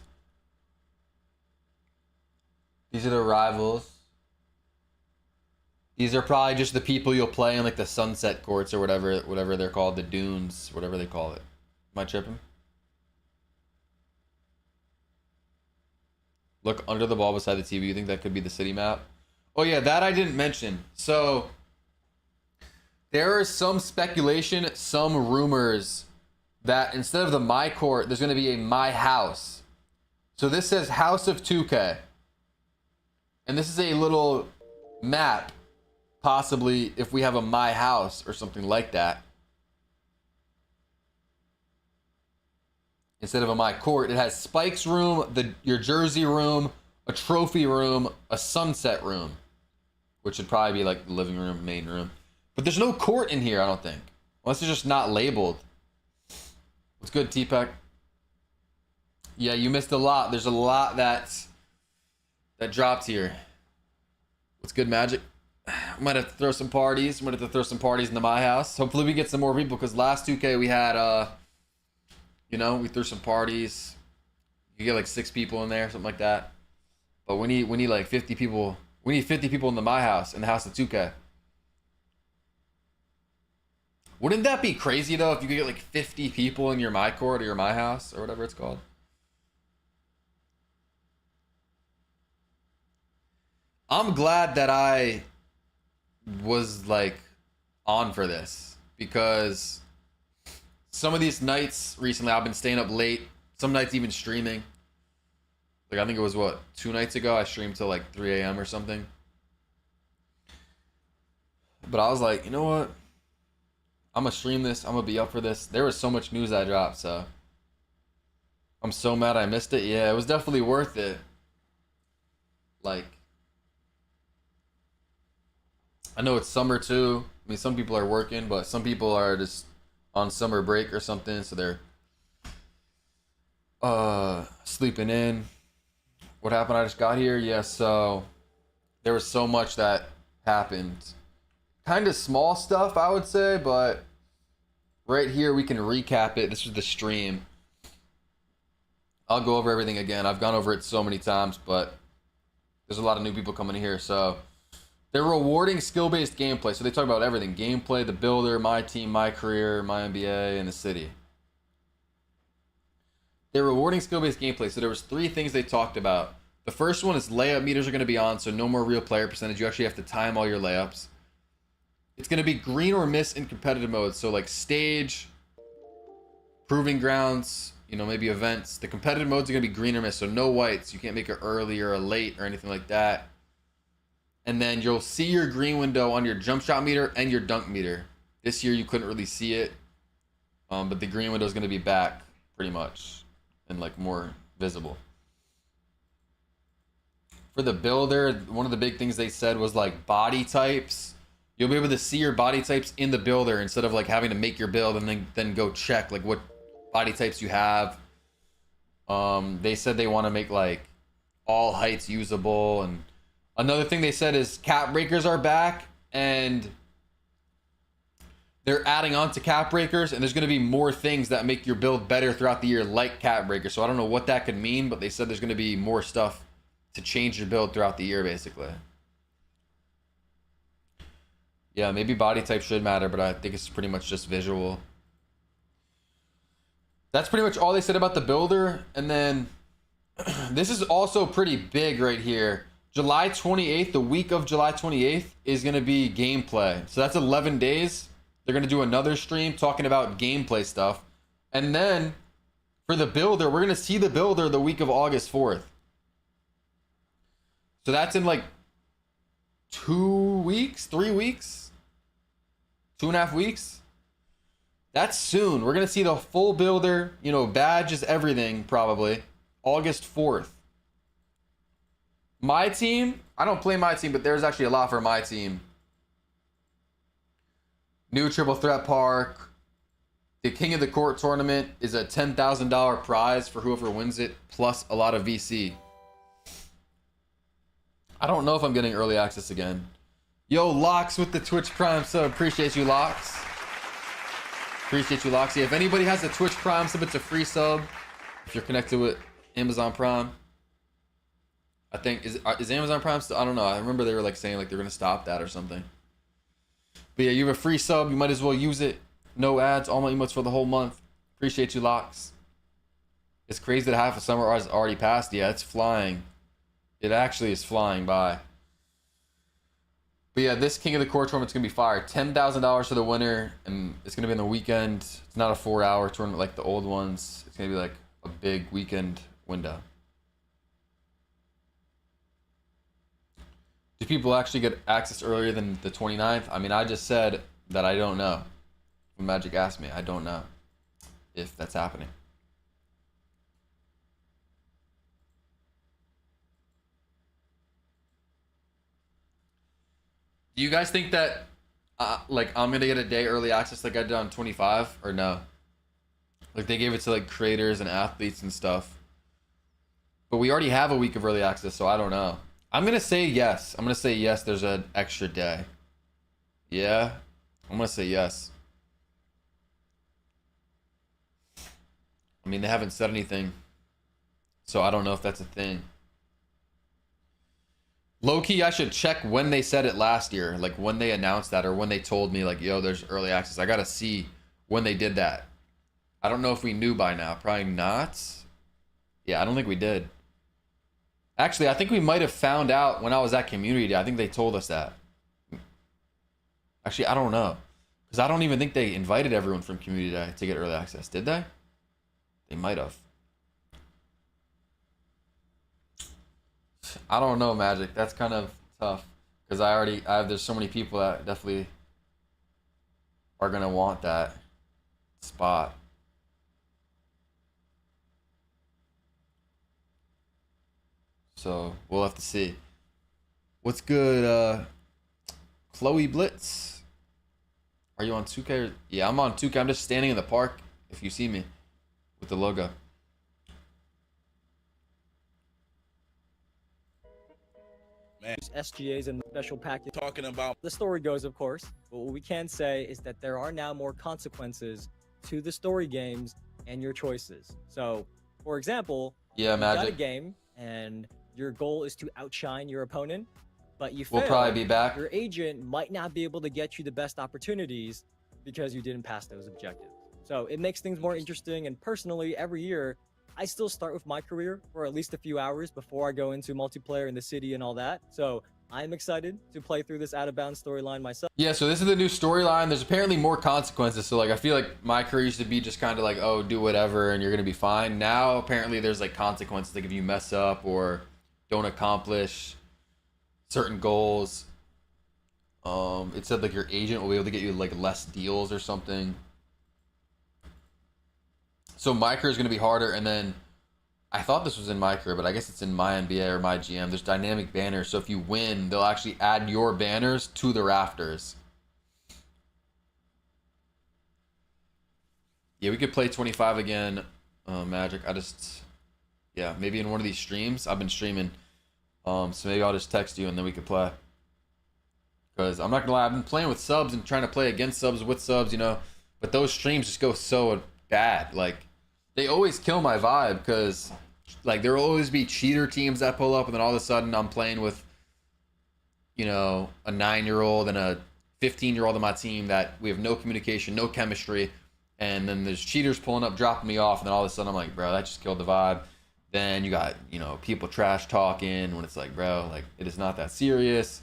These are the rivals. These are probably just the people you'll play in like the sunset courts or whatever they're called, the dunes, whatever they call it. Am I tripping? Look under the ball beside the TV. You think that could be the city map? Oh yeah, that I didn't mention. So there is some speculation, some rumors that instead of the My Court, there's going to be a My House. So this says House of 2K. And this is a little map, possibly if we have a My House or something like that. Instead of a My Court, it has Spike's room, your jersey room, a trophy room, a sunset room, which should probably be like the living room, main room. But there's no court in here, I don't think. Unless it's just not labeled. What's good, T-Pack? Yeah, you missed a lot. There's a lot that dropped here. What's good, Magic? I might have to throw some parties. Might have to throw some parties into my house. Hopefully we get some more people, because last 2K we had, you know, we threw some parties. You get like 6 people in there, something like that. But we need like 50 people. We need 50 people in my house, in the house of 2K. Wouldn't that be crazy though if you could get like 50 people in your My Court or your My House or whatever it's called? I'm glad that I was like on for this, because some of these nights recently I've been staying up late, some nights even streaming. Like I think it was what, 2 nights ago I streamed till like 3 a.m. or something. But I was like, you know what? I'm gonna stream this. I'm gonna be up for this. There was so much news I dropped, so I'm so mad I missed it. Yeah, it was definitely worth it. Like, I know it's summer too. I mean, some people are working, but some people are just on summer break or something, so they're sleeping in. What happened? I just got here. Yeah, so there was so much that happened. Kind of small stuff, I would say, but right here we can recap it. This is the stream. I'll go over everything again. I've gone over it so many times, but there's a lot of new people coming in here. So they're rewarding skill-based gameplay. So they talk about everything. Gameplay, the builder, MyTeam, MyCareer, MyNBA, and the city. They're rewarding skill-based gameplay. So there was 3 things they talked about. The first one is layup meters are going to be on, so no more real player percentage. You actually have to time all your layups. It's going to be green or miss in competitive mode. So like stage, proving grounds, you know, maybe events. The competitive modes are going to be green or miss. So no whites. You can't make it early or late or anything like that. And then you'll see your green window on your jump shot meter and your dunk meter. This year you couldn't really see it. But the green window is going to be back pretty much and like more visible. For the builder, one of the big things they said was like body types. You'll be able to see your body types in the builder instead of like having to make your build and then go check like what body types you have. They said they want to make like all heights usable, and another thing they said is cap breakers are back, and they're adding on to cap breakers, and there's going to be more things that make your build better throughout the year, like cap breakers. So I don't know what that could mean, but they said there's going to be more stuff to change your build throughout the year, basically. Yeah, maybe body type should matter, but I think it's pretty much just visual. That's pretty much all they said about the builder. And then this is also pretty big right here. July 28th, the week of July 28th, is going to be gameplay. So that's 11 days. They're going to do another stream talking about gameplay stuff. And then for the builder, we're going to see the builder the week of August 4th. So that's in like 2 weeks, 3 weeks, 2.5 weeks. That's soon. We're going to see the full builder, you know, badges, everything, probably. August 4th. MyTeam, I don't play MyTeam, but there's actually a lot for MyTeam. New triple threat park. The King of the Court tournament is a $10,000 prize for whoever wins it, plus a lot of VC. I don't know if I'm getting early access again. Yo, Locks with the Twitch Prime sub. Appreciate you, Locks. Appreciate you, Locks. Yeah, if anybody has a Twitch Prime sub, it's a free sub. If you're connected with Amazon Prime. I think, is Amazon Prime still? I don't know. I remember they were like saying like they're going to stop that or something. But yeah, you have a free sub. You might as well use it. No ads. All my emotes for the whole month. Appreciate you, Locks. It's crazy that half of summer has already passed. Yeah, it's flying. It actually is flying by. But yeah, this King of the Court tournament's going to be fire. $10,000 for the winner. And it's going to be on the weekend. It's not a 4-hour tournament like the old ones. It's going to be like a big weekend window. Do people actually get access earlier than the 29th? I mean, I just said that I don't know. When Magic asked me, I don't know if that's happening. Do you guys think that, like, I'm going to get a day early access like I did on 25 or no? Like, they gave it to, like, creators and athletes and stuff. But we already have a week of early access, so I don't know. I'm going to say yes. I'm going to say yes, there's an extra day. Yeah? I'm going to say yes. I mean, they haven't said anything. So I don't know if that's a thing. Low-key, I should check when they said it last year. Like, when they announced that or when they told me, like, yo, there's early access. I got to see when they did that. I don't know if we knew by now. Probably not. Yeah, I don't think we did. Actually, I think we might have found out when I was at Community Day. I think they told us that. Actually, I don't know. Because I don't even think they invited everyone from Community Day to get early access. Did they? They might have. I don't know, Magic. That's kind of tough. Because there's so many people that definitely are going to want that spot. So we'll have to see. What's good, Chloe Blitz? Are you on 2K? Yeah, I'm on 2K. I'm just standing in the park if you see me with the logo. Man, SGAs and the special package. talking about The story goes, of course, but what we can say is that there are now more consequences to the story games and your choices. So, for example, Yeah, you got a Magic. game and your goal is to outshine your opponent, but you fail. We'll probably be back. Your agent might not be able to get you the best opportunities because you didn't pass those objectives. So it makes things more interesting. And personally, every year, I still start with MyCareer for at least a few hours before I go into multiplayer in the city and all that. So I'm excited to play through this out of bounds storyline myself. Yeah, so this is the new storyline. There's apparently more consequences. So like, I feel like MyCareer used to be just kind of like, oh, do whatever and you're gonna be fine. Now apparently there's like consequences, like if you mess up or don't accomplish certain goals. It said like your agent will be able to get you like less deals or something. So MyCareer is gonna be harder, and then I thought this was in MyCareer, but I guess it's in MyNBA or MyGM. There's dynamic banners, so if you win, they'll actually add your banners to the rafters. Yeah, we could play 25 again, Magic. Yeah, maybe in one of these streams. I've been streaming, so maybe I'll just text you and then we could play. Because I'm not gonna lie, I've been playing with subs and trying to play against subs with subs, you know, but those streams just go so bad. Like, they always kill my vibe because, like, there will always be cheater teams that pull up, and then all of a sudden I'm playing with, you know, a 9-year-old and a 15-year-old on my team that we have no communication, no chemistry, and then there's cheaters pulling up, dropping me off, and then all of a sudden I'm like, bro, that just killed the vibe. Then you got, you know, people trash talking when it's like, bro, like, it is not that serious.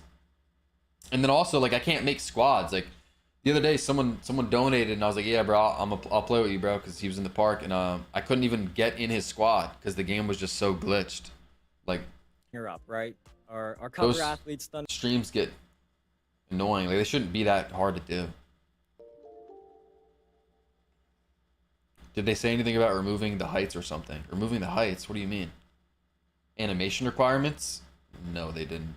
And then also, like, I can't make squads. Like, the other day, someone donated, and I was like, yeah, bro, I'll play with you, bro, because he was in the park, and I couldn't even get in his squad because the game was just so glitched. Like, You're up, right? Our cover those athletes done. streams get annoying. Like, they shouldn't be that hard to do. Did they say anything about removing the heights or something? Removing the heights? What do you mean? Animation requirements? No, they didn't.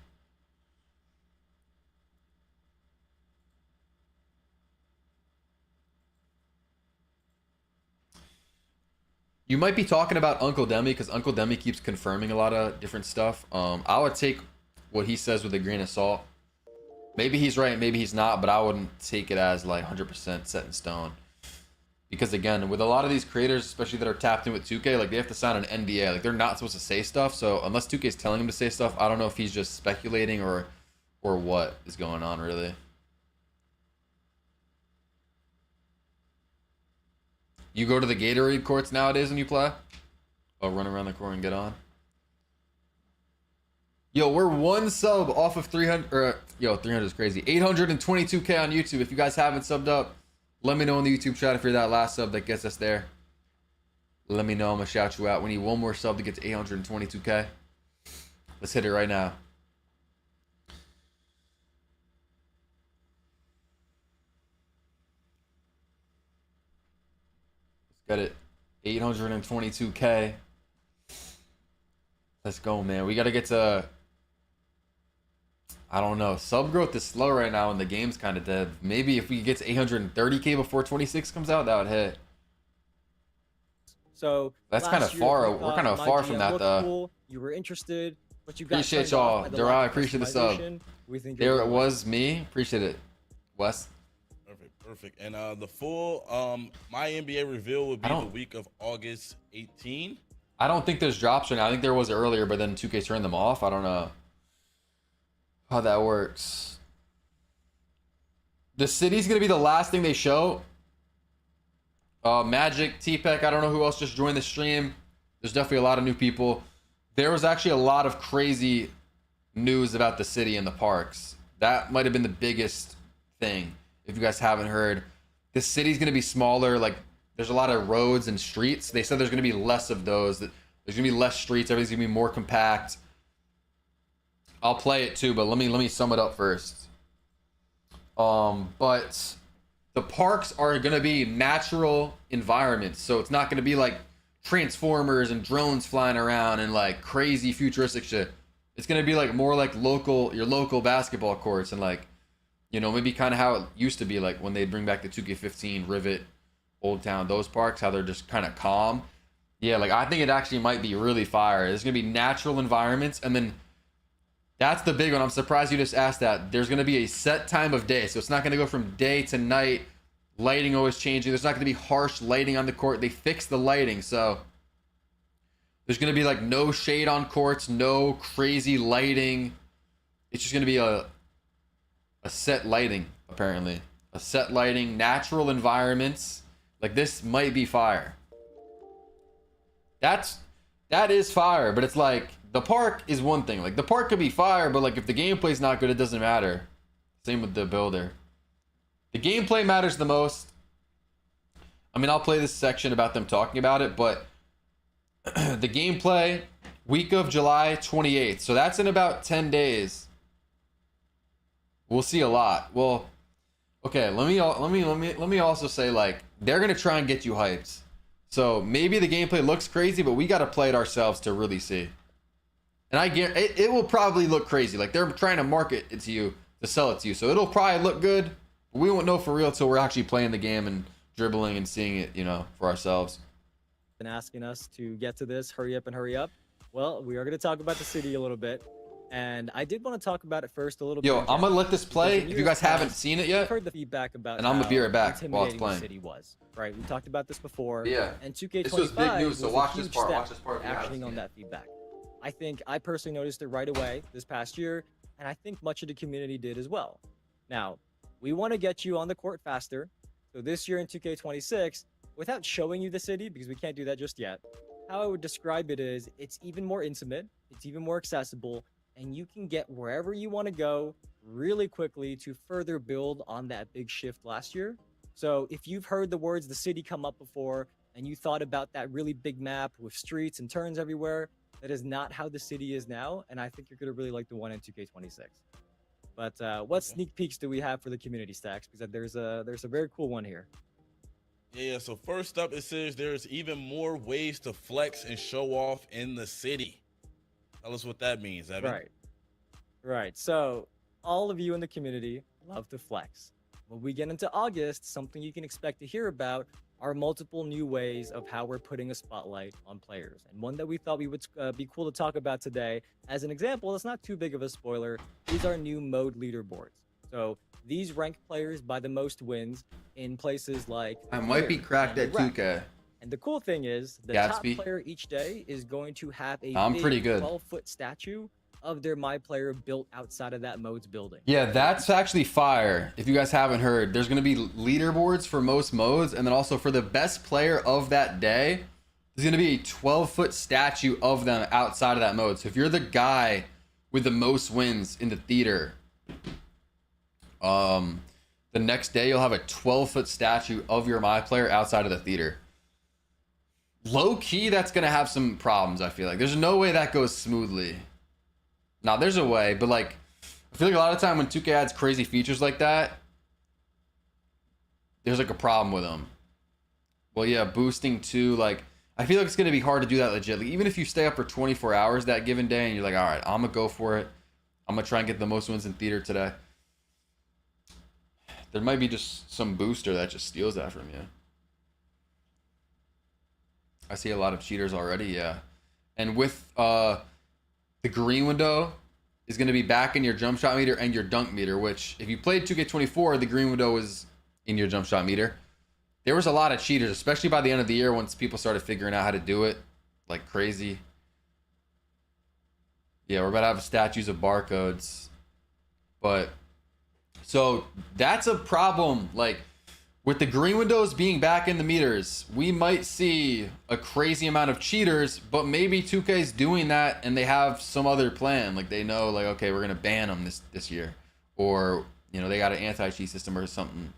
You might be talking about Uncle Demi because Uncle Demi keeps confirming a lot of different stuff. I would take what he says with a grain of salt. Maybe he's right, maybe he's not, but I wouldn't take it as like 100% set in stone. Because again, with a lot of these creators, especially that are tapped in with 2K, like they have to sign an NDA. Like they're not supposed to say stuff. So unless 2K is telling him to say stuff, I don't know if he's just speculating or what is going on really. You go to the Gatorade courts nowadays when you play? Oh, run around the court and get on. Yo, we're one sub off of 300. Yo, 300 is crazy. 822K on YouTube. If you guys haven't subbed up, let me know in the YouTube chat if you're that last sub that gets us there. Let me know. I'm going to shout you out. We need one more sub to get to 822K. Let's hit it right now. Got it. 822K. Let's go, man. We got to get to... I don't know. Sub growth is slow right now and the game's kind of dead. Maybe if we get to 830K before 26 comes out, that would hit. So that's kind of far. We're kind of far from that, though. Cool. You were interested, but you got appreciate y'all. Durai, appreciate the sub. We think there it was me. Appreciate it. Wes. Perfect. And the full MyNBA reveal would be the week of August 18. I don't think there's drops right now. I think there was earlier, but then 2K turned them off. I don't know how that works. The city's gonna be the last thing they show. Magic, T-Pec, I don't know who else just joined the stream. There's definitely a lot of new people. There was actually a lot of crazy news about the city and the parks. That might have been the biggest thing. If you guys haven't heard, the city's gonna be smaller. Like there's a lot of roads and streets. They said there's gonna be less of those. There's gonna be less streets. Everything's gonna be more compact. I'll play it too, but let me sum it up first. But the parks are gonna be natural environments, so it's not gonna be like Transformers and drones flying around and like crazy futuristic shit. It's gonna be like more like your local basketball courts and like, you know, maybe kind of how it used to be, like when they bring back the 2K15, Rivet, Old Town, those parks, how they're just kind of calm. Yeah, like I think it actually might be really fire. There's gonna be natural environments, and then that's the big one. I'm surprised you just asked that. There's gonna be a set time of day, so it's not gonna go from day to night. Lighting always changing. There's not gonna be harsh lighting on the court. They fixed the lighting, so there's gonna be like no shade on courts, no crazy lighting. It's just gonna be a set lighting, apparently. A set lighting, natural environments. Like this might be fire. That is fire, but it's like the park is one thing. Like the park could be fire, but like if the gameplay's not good, it doesn't matter. Same with the builder. The gameplay matters the most. I mean, I'll play this section about them talking about it, but the gameplay, week of July 28th. So that's in about 10 days. We'll see a lot. Well, okay, let me also say, like, they're gonna try and get you hyped. So maybe the gameplay looks crazy, but we gotta play it ourselves to really see. And I guarantee it will probably look crazy. Like they're trying to market it to you, to sell it to you. So it'll probably look good, but we won't know for real till we're actually playing the game and dribbling and seeing it, you know, for ourselves. Been asking us to get to this, hurry up and hurry up. Well, we are going to talk about the city a little bit. And I did want to talk about it first a little Yo, bit. I'm gonna let this play. Because in If you guys years haven't past, seen it I've yet, heard the feedback about and I'm gonna be right back while it's intimidating playing. the city was, right? We talked about this before. Yeah. And This was 2K25 big news, so was a watch this huge part. step Watch this part if you haven't actioning on seen that feedback. I think I personally noticed it right away this past year, and I think much of the community did as well. Now, we want to get you on the court faster. So this year in 2K26, without showing you the city, because we can't do that just yet, how I would describe it is it's even more intimate, it's even more accessible, and you can get wherever you want to go really quickly to further build on that big shift last year. So if you've heard the words the city come up before and you thought about that really big map with streets and turns everywhere, that is not how the city is now, and I think you're going to really like the one in 2K26. But what sneak peeks do we have for the community, Stacks? Because there's a very cool one here. Yeah, so first up, it says there's even more ways to flex and show off in the city. Tell us what that means, Evan. Right. So all of you in the community love to flex. When we get into August, something you can expect to hear about are multiple new ways of how we're putting a spotlight on players. And one that we thought we would be cool to talk about today, as an example, it's not too big of a spoiler, is our new mode leaderboards. So these rank players by the most wins in places like I might be cracked at 2K. And the cool thing is, the Gatsby. top player each day is going to have a I'm big pretty good. 12-foot statue of their MyPlayer built outside of that mode's building. Yeah, that's actually fire. If you guys haven't heard, there's going to be leaderboards for most modes, and then also for the best player of that day, there's going to be a 12-foot statue of them outside of that mode. So if you're the guy with the most wins in the theater, the next day you'll have a 12-foot statue of your MyPlayer outside of the theater. Low key, that's going to have some problems, I feel like. There's no way that goes smoothly. Now, there's a way, but like, I feel like a lot of time when 2K adds crazy features like that, there's like a problem with them. Well, yeah, boosting too, like, I feel like it's going to be hard to do that legit. Like, even if you stay up for 24 hours that given day and you're like, all right, I'm going to go for it. I'm going to try and get the most wins in theater today. There might be just some booster that just steals that from you. I see a lot of cheaters already, yeah. And with the green window is going to be back in your jump shot meter and your dunk meter, which if you played 2K24, the green window was in your jump shot meter. There was a lot of cheaters, especially by the end of the year once people started figuring out how to do it like crazy. Yeah, we're about to have statues of barcodes. But so that's a problem. Like with the green windows being back in the meters, we might see a crazy amount of cheaters, but maybe 2K's doing that and they have some other plan. Like they know, like, okay, we're gonna ban them this year, or you know, they got an anti-cheat system or something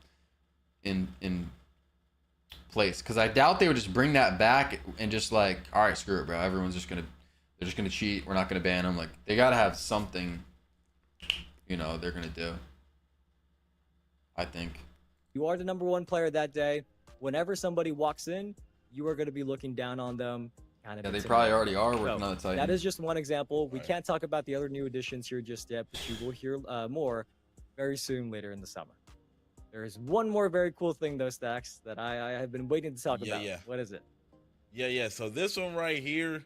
in place. Because I doubt they would just bring that back and just like, all right, screw it, bro. Everyone's just gonna, they're just gonna cheat. We're not gonna ban them. Like they gotta have something, you know, they're gonna do. I think. You are the number one player that day. Whenever somebody walks in, you are going to be looking down on them. Kind of Yeah, they probably already are working so, on the Titan. that is just one example. We can't talk about the other new additions here just yet, but you will hear more very soon later in the summer. There is one more very cool thing, though, Stacks, that I have been waiting to talk about. Yeah. What is it? Yeah. So this one right here,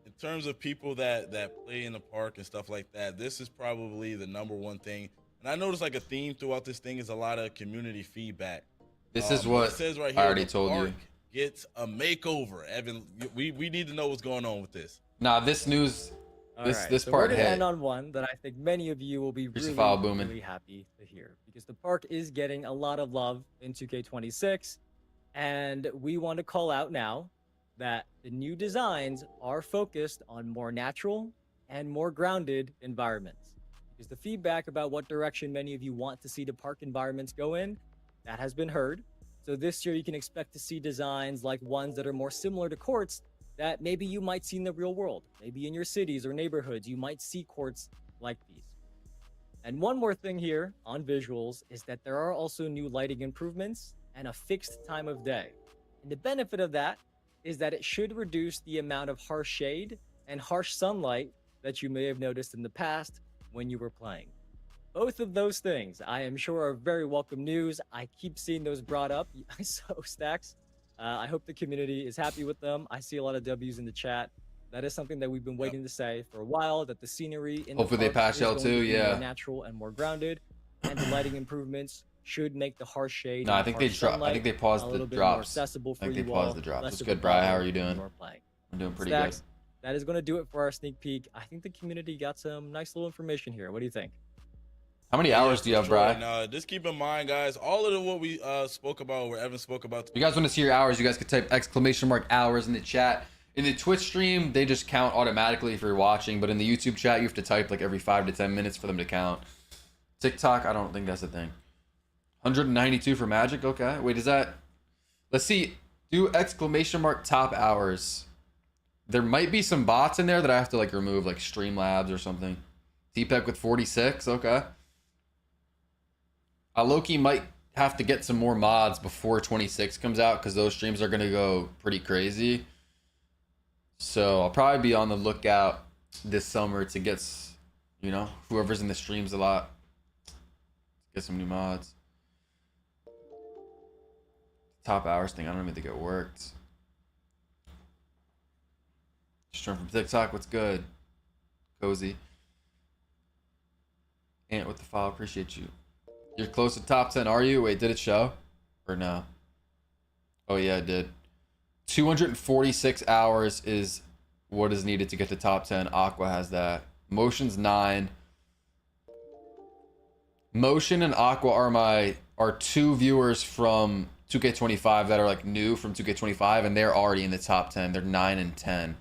in terms of people that play in the park and stuff like that, this is probably the number one thing. And I noticed like a theme throughout this thing is a lot of community feedback. This is what it says right here, I already the told park you. Gets a makeover. Evan, we need to know what's going on with this. Nah, this news, this so part we're gonna hit. end on one that I think many of you will be really happy to hear, because the park is getting a lot of love in 2K26, and we want to call out now that the new designs are focused on more natural and more grounded environments. Because the feedback about what direction many of you want to see the park environments go in, that has been heard. So this year you can expect to see designs like ones that are more similar to courts that maybe you might see in the real world. Maybe in your cities or neighborhoods, you might see courts like these. And one more thing here on visuals is that there are also new lighting improvements and a fixed time of day. And the benefit of that is that it should reduce the amount of harsh shade and harsh sunlight that you may have noticed in the past when you were playing. Both of those things, I am sure, are very welcome news. I keep seeing those brought up. So, Stacks, I hope the community is happy with them. I see a lot of W's in the chat. that is something that we've been waiting to say for a while, that the scenery in Hopefully they the park patch is out going too, to be yeah. more natural and more grounded, and the lighting improvements should make the harsh shade No, and I the think they harsh I sunlight think they paused a the little bit more drops. accessible for I think they you paused all. the drops. Less What's of a good, Bri? How bother are you when doing? you're playing. I'm doing pretty Stacks, good. that is going to do it for our sneak peek. I think the community got some nice little information here. What do you think? How many hours do you have, sure. Bri? And just keep in mind, guys, all of what we spoke about, where Evan spoke about. If you guys want to see your hours, you guys could type !hours in the chat. In the Twitch stream, they just count automatically if you're watching, but in the YouTube chat, you have to type like every 5 to 10 minutes for them to count. TikTok, I don't think that's a thing. 192 for Magic, okay. Wait, is that... Let's see. Do ! top hours. There might be some bots in there that I have to like remove, like Streamlabs or something. TPEC with 46, okay. Loki might have to get some more mods before 26 comes out because those streams are going to go pretty crazy. So I'll probably be on the lookout this summer to get, you know, whoever's in the streams a lot, get some new mods. Top hours thing, I don't even think it worked. Stream from TikTok, what's good? Cozy. Ant with the file, appreciate you. You're close to top 10, are you? Wait, did it show? Or no? Oh yeah, it did. 246 hours is what is needed to get to top 10. Aqua has that. Motion's 9. Motion and Aqua are two viewers from 2K25 that are like new from 2K25, and they're already in the top 10. They're 9 and 10.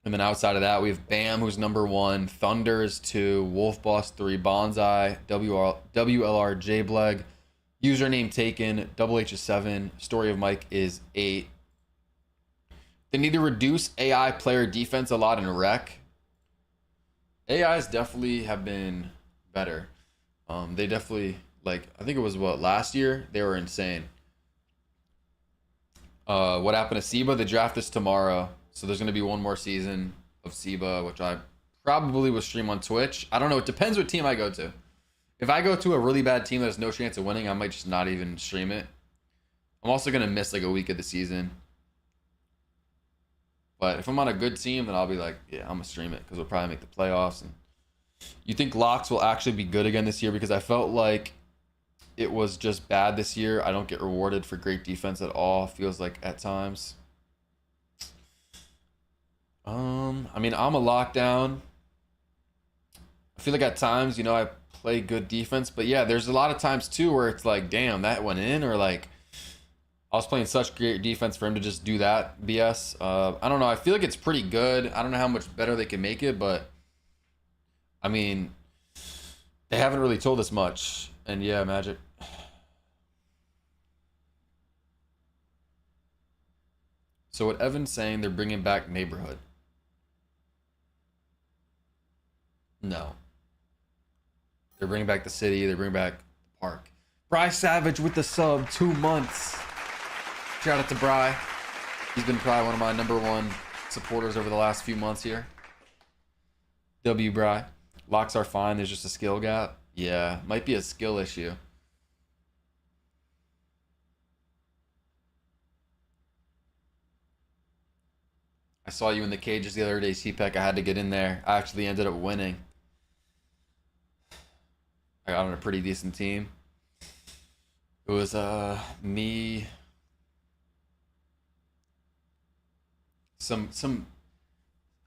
And then outside of that, we have Bam, who's number 1, Thunders 2, Wolf Boss 3, Bonsai, WLR Jbleg, username taken, Double H is 7, Story of Mike is 8. They need to reduce AI player defense a lot in rec. AIs definitely have been better. They definitely, like, I think it was what, last year? They were insane. What happened to Siba? The draft is tomorrow. So there's going to be one more season of Siba, which I probably will stream on Twitch. I don't know. It depends what team I go to. If I go to a really bad team that has no chance of winning, I might just not even stream it. I'm also going to miss like a week of the season. But if I'm on a good team, then I'll be like, yeah, I'm going to stream it because we'll probably make the playoffs. And you think locks will actually be good again this year? Because I felt like it was just bad this year. I don't get rewarded for great defense at all. Feels like at times. I mean, I'm a lockdown. I feel like at times, you know, I play good defense, but yeah, there's a lot of times too where it's like, damn, that went in, or like I was playing such great defense for him to just do that BS. I don't know. I feel like it's pretty good. I don't know how much better they can make it, but I mean, they haven't really told us much. And yeah, Magic. So what Evan's saying, they're bringing back Neighborhood. No. They're bringing back the city. They're bringing back the park. Bry Savage with the sub, 2 months. Shout out to Bry. He's been probably one of my number 1 supporters over the last few months here. W Bry. Locks are fine. There's just a skill gap. Yeah, might be a skill issue. I saw you in the cages the other day, CPEC. I had to get in there. I actually ended up winning. I got on a pretty decent team. It was me, some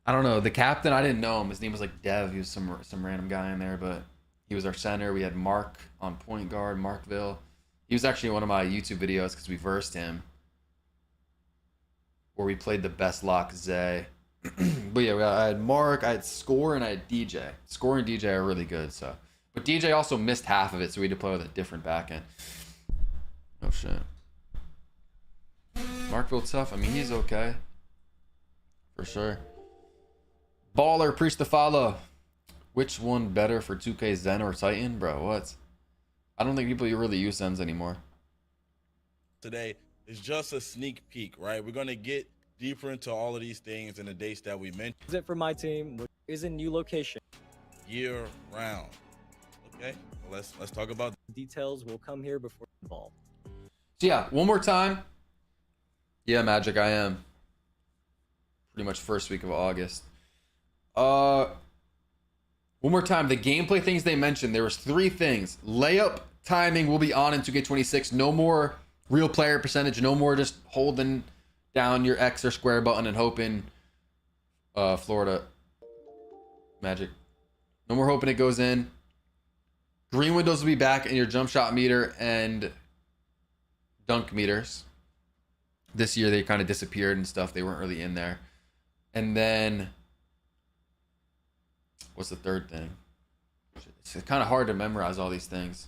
I don't know, the captain, I didn't know him. His name was like Dev. He was some random guy in there, but he was our center. We had Mark on point guard, Markville. He was actually in one of my YouTube videos because we versed him, where we played the best lock Zay. But yeah, I had Mark, I had Score, and I had DJ. Score and DJ are really good, so. But DJ also missed half of it, so we had to play with a different backend. Oh shit. Markville tough. I mean, he's okay. For sure. Baller, preach the follow. Which one better for 2K, Zen or Titan? Bro, what? I don't think people really use Zens anymore. Today is just a sneak peek, right? We're going to get deeper into all of these things in the dates that we mentioned. Is it for MyTeam, which is a new location. Year round. Okay, well, let's talk about Details will come here before involved. So yeah, one more time. Yeah, Magic, I am. pretty much first week of August. One more time, the gameplay things they mentioned, there was 3 things. Layup timing will be on in 2K26. No more real player percentage. No more just holding down your X or square button and hoping Florida Magic. No more hoping it goes in. Green windows will be back in your jump shot meter and dunk meters. This year they kind of disappeared and stuff. They weren't really in there. And then what's the third thing? It's kind of hard to memorize all these things.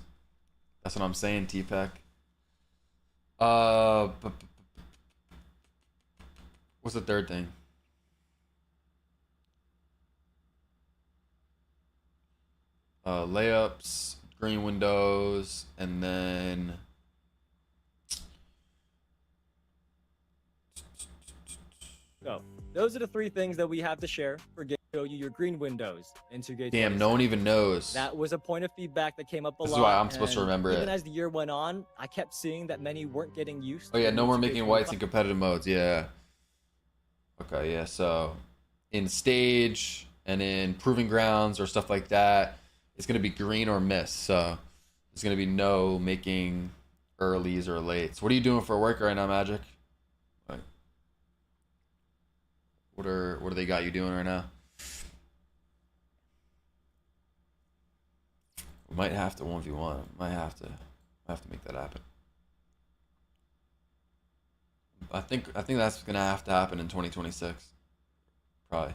That's what I'm saying, T-Peck. What's the third thing? Layups, green windows, and then So those are the 3 things that we have to share for show you your green windows into Gate. Damn, no one even knows. That was a point of feedback that came up a lot. This is why I'm supposed to remember even it. as the year went on, I kept seeing that many weren't getting used. Oh yeah, no more 2K25. making whites in competitive modes. Yeah. Okay, yeah. So in stage and in proving grounds or stuff like that, it's gonna be green or miss. So there's gonna be no making earlies or lates. What are you doing for work right now, Magic? Like, what do they got you doing right now? We might have to 1v1. Might have to make that happen. I think that's gonna have to happen in 2026. Probably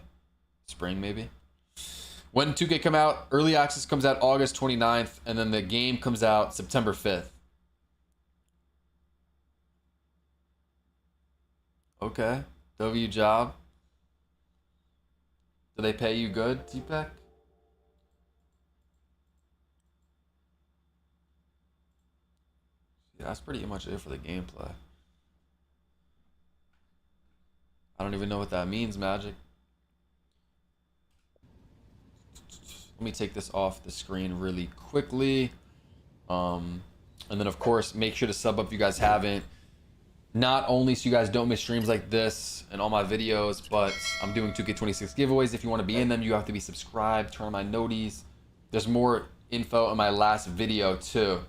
spring maybe. When 2K come out, early access comes out August 29th, and then the game comes out September 5th. Okay. W job. Do they pay you good, T-Peck? Yeah, that's pretty much it for the gameplay. I don't even know what that means, Magic. Let me take this off the screen really quickly. And then, of course, make sure to sub up if you guys haven't. Not only so you guys don't miss streams like this and all my videos, but I'm doing 2K26 giveaways. If you want to be in them, you have to be subscribed, turn on my noties. There's more info in my last video, too.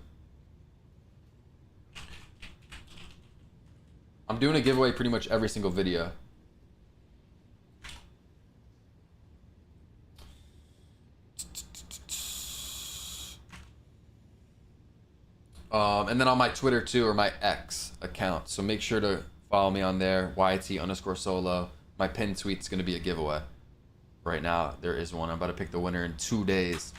I'm doing a giveaway pretty much every single video. And then on my Twitter too, or my X account. So make sure to follow me on there, YT_solo. My pinned tweet's gonna be a giveaway. Right now, there is one. I'm about to pick the winner in 2 days.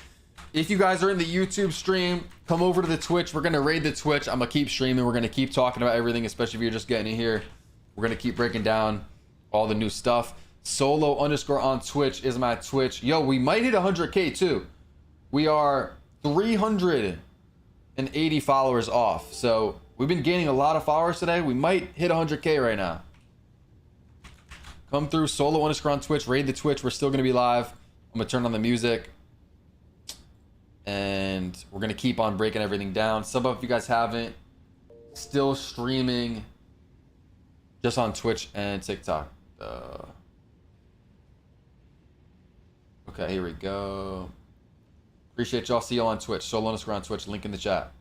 If you guys are in the YouTube stream, come over to the Twitch. We're gonna raid the Twitch. I'm gonna keep streaming. We're gonna keep talking about everything, especially if you're just getting in here. We're gonna keep breaking down all the new stuff. Solo_ on Twitch is my Twitch. Yo, we might hit 100K too. We are 380 followers off. So we've been gaining a lot of followers today. We might hit 100K right now. Come through, Solo_ on Twitch. Raid the Twitch. We're still gonna be live. I'm gonna turn on the music. And we're gonna keep on breaking everything down. Sub up if you guys haven't. Still streaming just on Twitch and TikTok. Okay, here we go. Appreciate y'all. See y'all on Twitch. Solo_ on Twitch. Link in the chat.